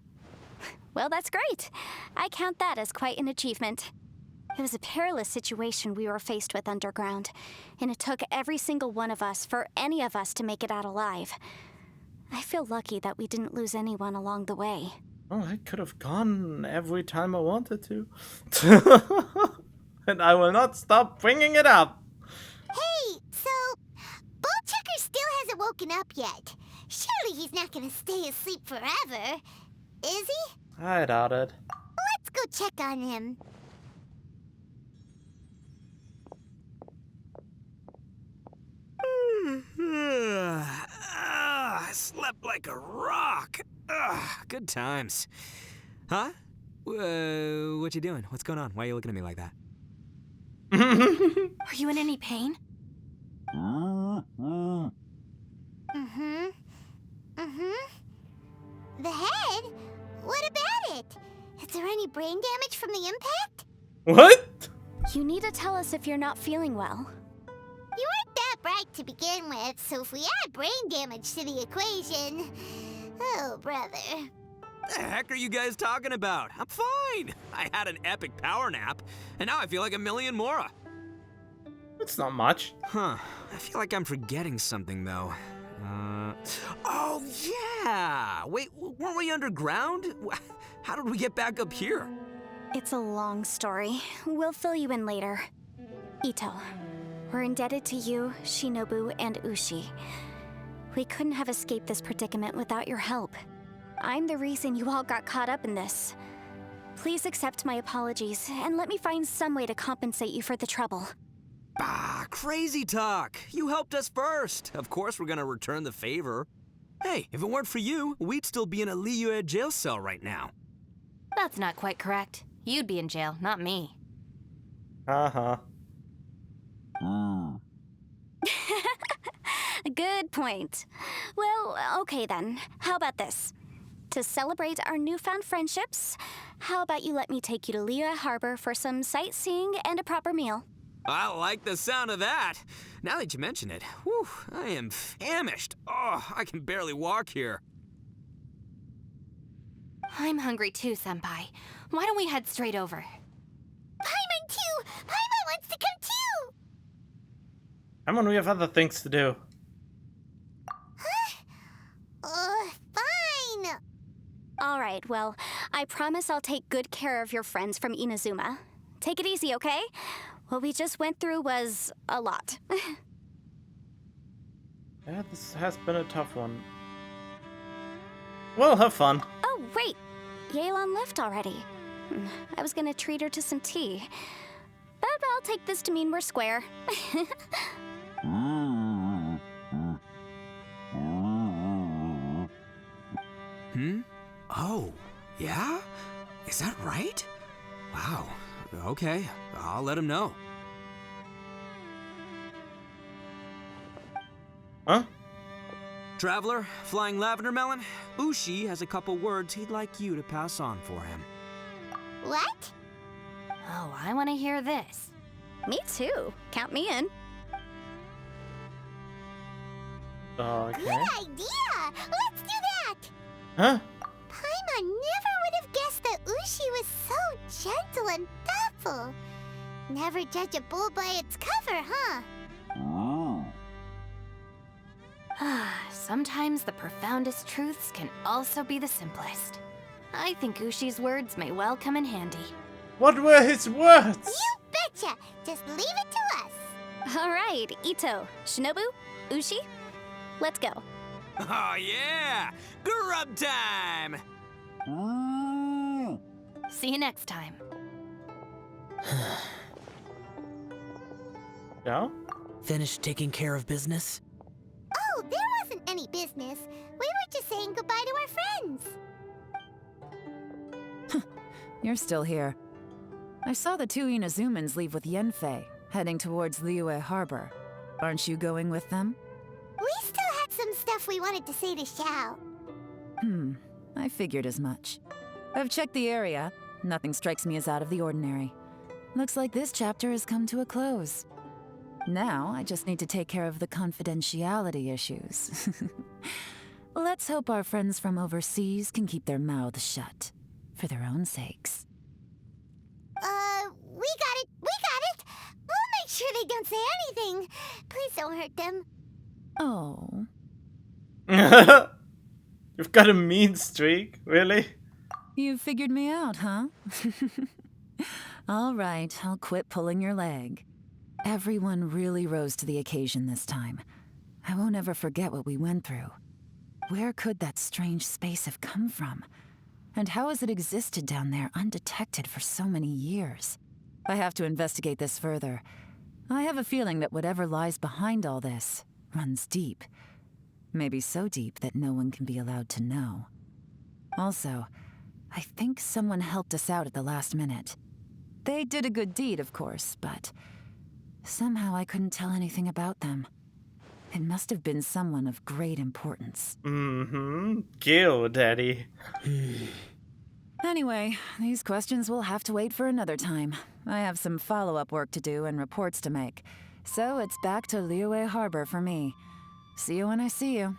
Well, that's great. I count that as quite an achievement. It was a perilous situation we were faced with underground, and it took every single one of us for any of us to make it out alive. I feel lucky that we didn't lose anyone along the way. Oh, I could have gone every time I wanted to. And I will not stop bringing it up. Hey, so Bullchecker still hasn't woken up yet. Surely he's not gonna stay asleep forever, is he? I doubt it. Let's go check on him. I slept like a rock. Good times. Huh? What you doing? What's going on? Why are you looking at me like that? Are you in any pain? The head? What about it? Is there any brain damage from the impact? What? You need to tell us if you're not feeling well. You weren't that bright to begin with, so if we add brain damage to the equation... Oh, brother. The heck are you guys talking about? I'm fine. I had an epic power nap, and now I feel like a million more. It's not much. Huh. I feel like I'm forgetting something, though. Oh, yeah! Wait, weren't we underground? How did we get back up here? It's a long story. We'll fill you in later. Ito, we're indebted to you, Shinobu, and Ushi. We couldn't have escaped this predicament without your help. I'm the reason you all got caught up in this. Please accept my apologies, and let me find some way to compensate you for the trouble. Bah, crazy talk. You helped us first. Of course we're gonna return the favor. Hey, if it weren't for you, we'd still be in a Liyue jail cell right now. That's not quite correct. You'd be in jail, not me. Uh-huh. Good point. Well, okay then. How about this? To celebrate our newfound friendships, how about you let me take you to Liyue Harbor for some sightseeing and a proper meal? I like the sound of that. Now that you mention it, whew, I am famished. Oh, I can barely walk here. I'm hungry too, Senpai. Why don't we head straight over? Paimon too! Paimon wants to come too! Come on, we have other things to do. Fine! Alright, well, I promise I'll take good care of your friends from Inazuma. Take it easy, okay? What we just went through was a lot. Yeah, this has been a tough one. Well, have fun. Oh, wait! Yelan left already. I was gonna treat her to some tea. But I'll take this to mean we're square. Oh, yeah? Is that right? Wow. Okay, I'll let him know. Huh? Traveler, Flying Lavender Melon, Ushi has a couple words he'd like you to pass on for him. What? Oh, I want to hear this. Me too. Count me in. Okay. Good idea! Let's do that! Huh? Paimon never would have guessed that Ushi was so gentle and thoughtful. Never judge a bull by its cover, huh? Sometimes the profoundest truths can also be the simplest. I think Ushi's words may well come in handy. What were his words? You betcha! Just leave it to us! Alright, Ito, Shinobu, Ushi, let's go. Oh yeah! Grub time! See you next time. Yeah? Finished taking care of business? Oh, there wasn't any business. We were just saying goodbye to our friends. You're still here. I saw the two Inazumans leave with Yenfei, heading towards Liyue Harbor. Aren't you going with them? We still had some stuff we wanted to say to Xiao. I figured as much. I've checked the area. Nothing strikes me as out of the ordinary. Looks like this chapter has come to a close. Now, I just need to take care of the confidentiality issues. Let's hope our friends from overseas can keep their mouths shut. For their own sakes. We got it! We got it! We'll make sure they don't say anything. Please don't hurt them. Oh. You've got a mean streak, really? You figured me out, huh? All right, I'll quit pulling your leg. Everyone really rose to the occasion this time. I won't ever forget what we went through. Where could that strange space have come from? And how has it existed down there undetected for so many years? I have to investigate this further. I have a feeling that whatever lies behind all this runs deep. Maybe so deep that no one can be allowed to know. Also, I think someone helped us out at the last minute. They did a good deed, of course, but somehow I couldn't tell anything about them. It must have been someone of great importance. Kill, Daddy. Anyway, these questions will have to wait for another time. I have some follow-up work to do and reports to make. So it's back to Liyue Harbor for me. See you when I see you.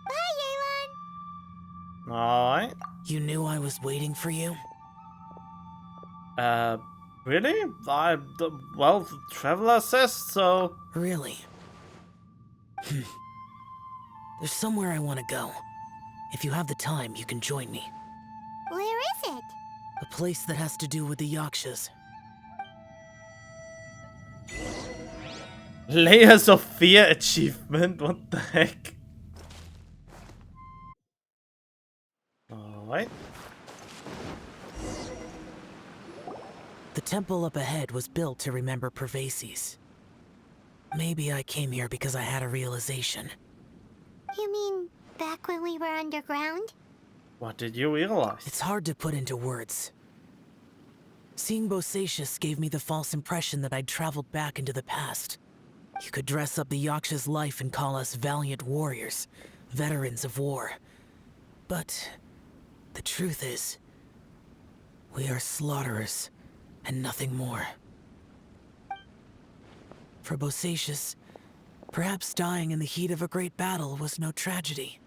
Bye, Yelan! Alright. You knew I was waiting for you? Really? Well, the Traveler says so. Really? There's somewhere I want to go. If you have the time, you can join me. Where is it? A place that has to do with the Yakshas. Layers of Fear achievement? What the heck? Alright. The temple up ahead was built to remember Pervases. Maybe I came here because I had a realization. You mean back when we were underground? What did you realize? It's hard to put into words. Seeing Bosacius gave me the false impression that I'd traveled back into the past. You could dress up the Yaksha's life and call us valiant warriors, veterans of war. But the truth is, we are slaughterers and nothing more. For Bosacius, perhaps dying in the heat of a great battle was no tragedy.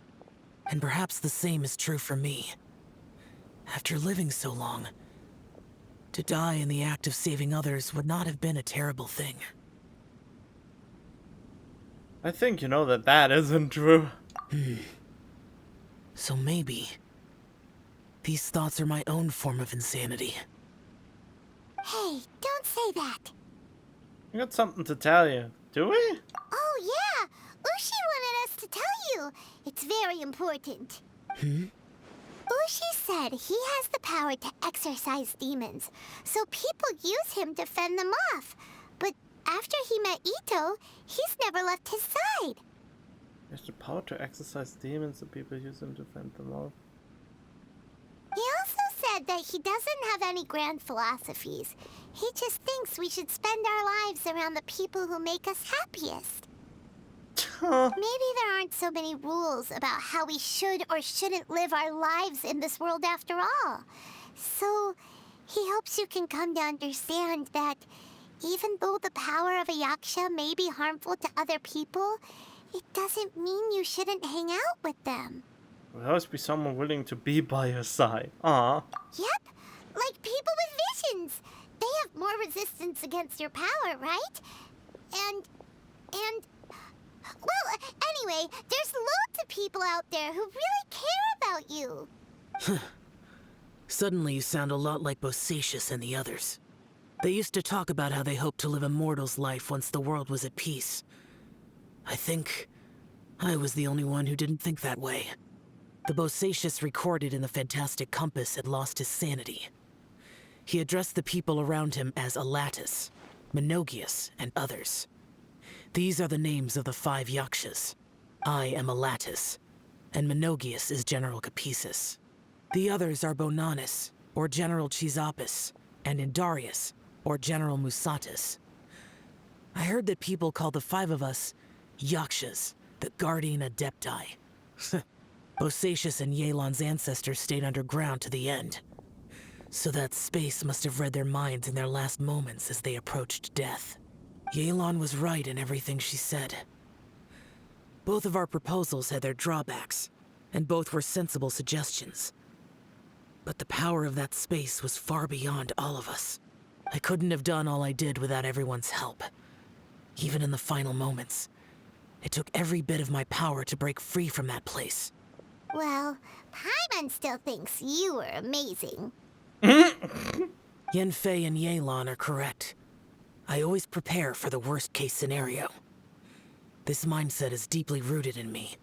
And perhaps the same is true for me. After living so long, to die in the act of saving others would not have been a terrible thing. I think you know that isn't true. So maybe these thoughts are my own form of insanity. Hey, don't say that. We got something to tell you, do we? Oh yeah, Ushi wanted us to tell you. It's very important. Ushi said he has the power to exorcise demons, so people use him to fend them off. But after he met Ito, he's never left his side. He has the power to exorcise demons, so people use him to fend them off. He also said that he doesn't have any grand philosophies. He just thinks we should spend our lives around the people who make us happiest. Maybe there aren't so many rules about how we should or shouldn't live our lives in this world after all. So, he hopes you can come to understand that even though the power of a Yaksha may be harmful to other people, it doesn't mean you shouldn't hang out with them. There'll always be someone willing to be by your side. Aww. Yep, like people with visions. They have more resistance against your power, right? And... Well, anyway, there's loads of people out there who really care about you. Suddenly you sound a lot like Bosacius and the others. They used to talk about how they hoped to live a mortal's life once the world was at peace. I think I was the only one who didn't think that way. The Bosacius recorded in the Fantastic Compass had lost his sanity. He addressed the people around him as Alatus, Menogius, and others. These are the names of the 5 Yakshas. I am Alatus, and Menogius is General Capisis. The others are Bonanis, or General Chisapis, and Indarius, or General Musatus. I heard that people call the 5 of us Yakshas, the Guardian Adepti. Bosacius and Yelan's ancestors stayed underground to the end. So that space must have read their minds in their last moments as they approached death. Yelan was right in everything she said. Both of our proposals had their drawbacks, and both were sensible suggestions. But the power of that space was far beyond all of us. I couldn't have done all I did without everyone's help. Even in the final moments, it took every bit of my power to break free from that place. Well, Paimon still thinks you were amazing. Yanfei and Yelan are correct. I always prepare for the worst-case scenario. This mindset is deeply rooted in me.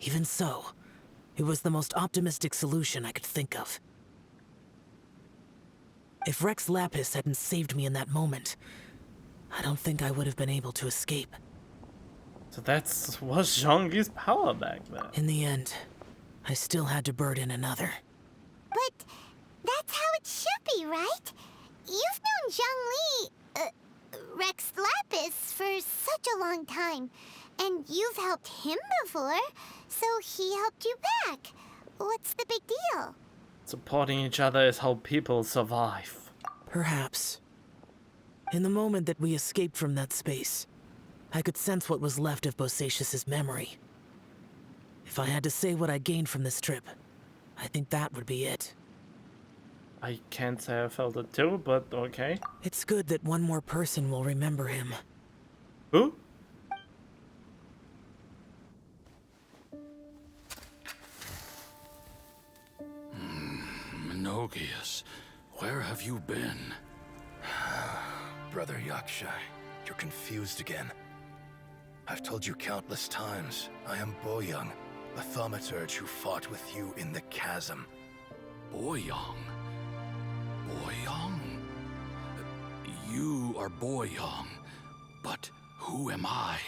Even so, it was the most optimistic solution I could think of. If Rex Lapis hadn't saved me in that moment, I don't think I would have been able to escape. So was Zhongi's power back then. In the end, I still had to burden another. But that's how it should be, right? You've known Zhongli, Rex Lapis, for such a long time. And you've helped him before, so he helped you back. What's the big deal? Supporting each other is how people survive. Perhaps. In the moment that we escaped from that space, I could sense what was left of Bosacius's memory. If I had to say what I gained from this trip, I think that would be it. I can't say I felt it too, but okay. It's good that one more person will remember him. Who? Menogius, where have you been? Brother Yaksha, you're confused again. I've told you countless times, I am Boyoung, the thaumaturge who fought with you in the chasm. Boyoung? Boyoung? You are Boyoung, but who am I?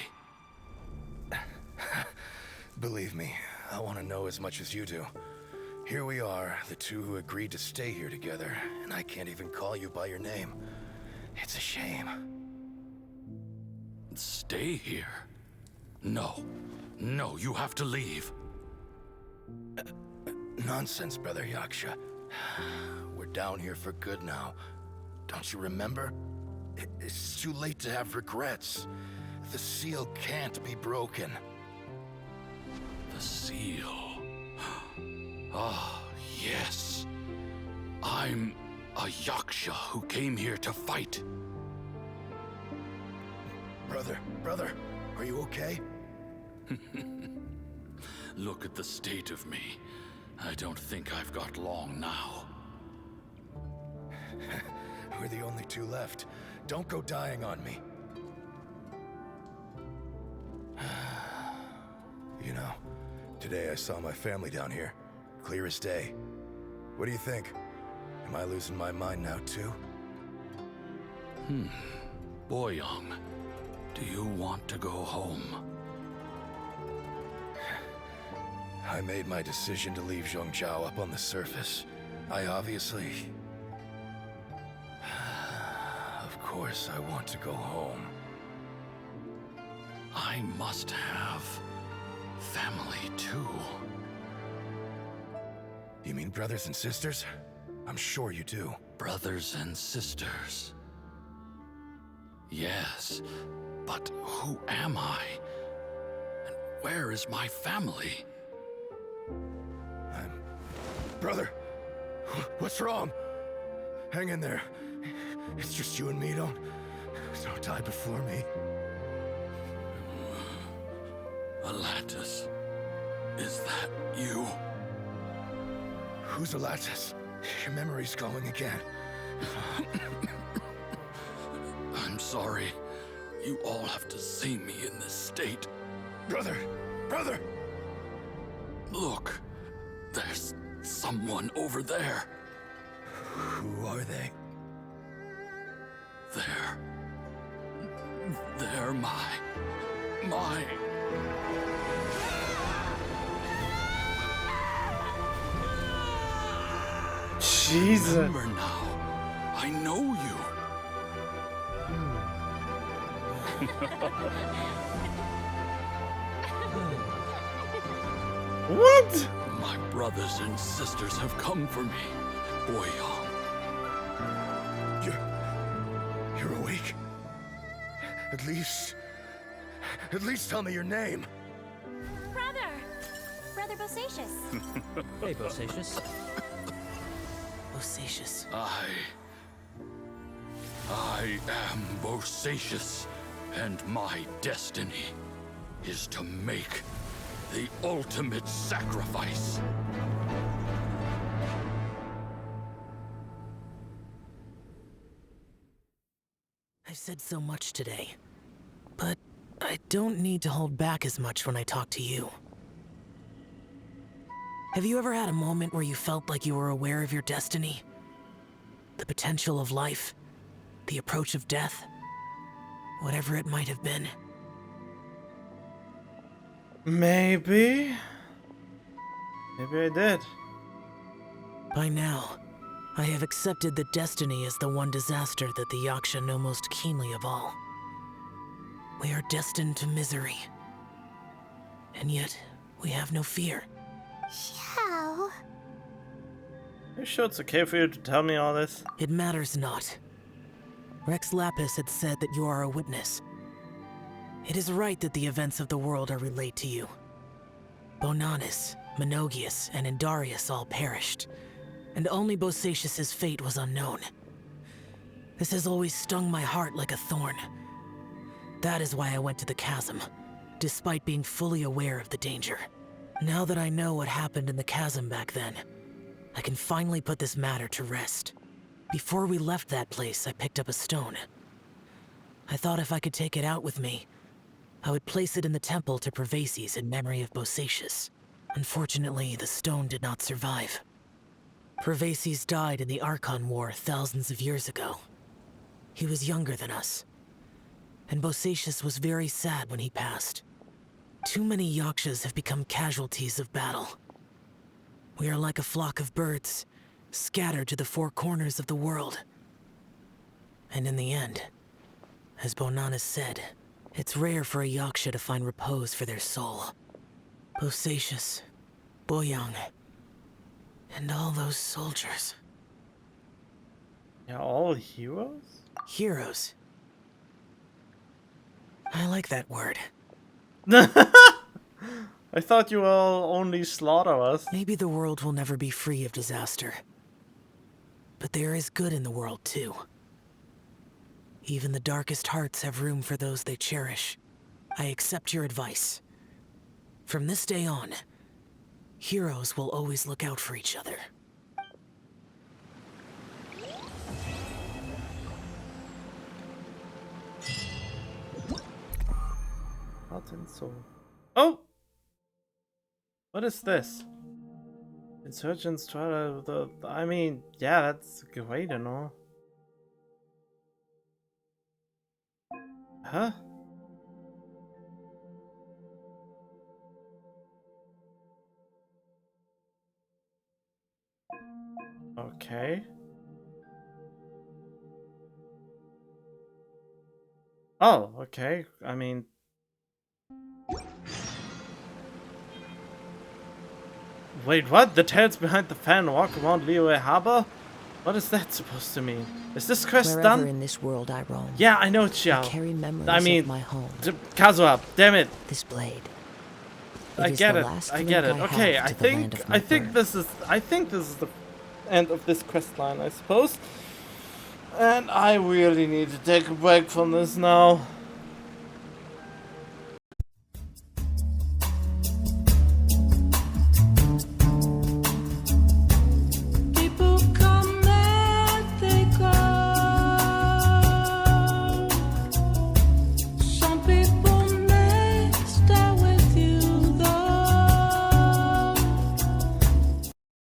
Believe me, I want to know as much as you do. Here we are, the two who agreed to stay here together, and I can't even call you by your name. It's a shame. Stay here? No. No, you have to leave. Nonsense, Brother Yaksha. We're down here for good now. Don't you remember? It's too late to have regrets. The seal can't be broken. The seal. Ah, yes. I'm a Yaksha who came here to fight. Brother, are you okay? Look at the state of me. I don't think I've got long now. We're the only two left. Don't go dying on me. You know, today I saw my family down here. Clear as day. What do you think? Am I losing my mind now too? Boyoung, do you want to go home? I made my decision to leave Zhongzhou up on the surface. I obviously... Of course I want to go home. I must have family too. You mean brothers and sisters? I'm sure you do. Brothers and sisters. Yes, but who am I? And where is my family? Brother, what's wrong? Hang in there. It's just you and me, don't die before me. Alatus, is that you? Who's Alatus? Your memory's going again. I'm sorry. You all have to see me in this state. Brother! Look, there's someone over there. Who are they? They're my... Jesus. Remember now. I know you. What? My brothers and sisters have come for me, Boyoung. You're awake? At least tell me your name. Brother Bosacius. Hey, Bosacius. Bosacius. I am Bosacius, and my destiny is to make the ultimate sacrifice. I've said so much today, but I don't need to hold back as much when I talk to you. Have you ever had a moment where you felt like you were aware of your destiny? The potential of life? The approach of death? Whatever it might have been. Maybe I did. By now, I have accepted that destiny is the one disaster that the Yaksha know most keenly of all. We are destined to misery. And yet, we have no fear. Xiao. Are you sure it's okay for you to tell me all this? It matters not. Rex Lapis had said that you are a witness. It is right that the events of the world are relayed to you. Bonanis, Menogius, and Indarius all perished, and only Bosacius' fate was unknown. This has always stung my heart like a thorn. That is why I went to the chasm, despite being fully aware of the danger. Now that I know what happened in the chasm back then, I can finally put this matter to rest. Before we left that place, I picked up a stone. I thought if I could take it out with me, I would place it in the temple to Pervases in memory of Bosacius. Unfortunately, the stone did not survive. Pervases died in the Archon War thousands of years ago. He was younger than us, and Bosacius was very sad when he passed. Too many Yakshas have become casualties of battle. We are like a flock of birds, scattered to the four corners of the world. And in the end, as Bonanas said, it's rare for a Yaksha to find repose for their soul. Bosacius, Boyang, and all those soldiers. Yeah, all heroes? Heroes. I like that word. I thought you all only slaughter us. Maybe the world will never be free of disaster. But there is good in the world, too. Even the darkest hearts have room for those they cherish. I accept your advice. From this day on, heroes will always look out for each other. So. Oh! What is this? Insurgents try to... I mean, yeah, that's a good way to know. Huh? Okay. Oh, okay. I mean... Wait, what? The tails behind the fan walk around Liyue Harbor? What is that supposed to mean? Is this quest Wherever done? in this world I roam, Yeah, I know, Xiao. I carry memories of my home. Kazuha, damn it. This blade. I get it. I get it. Okay, I think this is the end of this quest line, I suppose. And I really need to take a break from this now.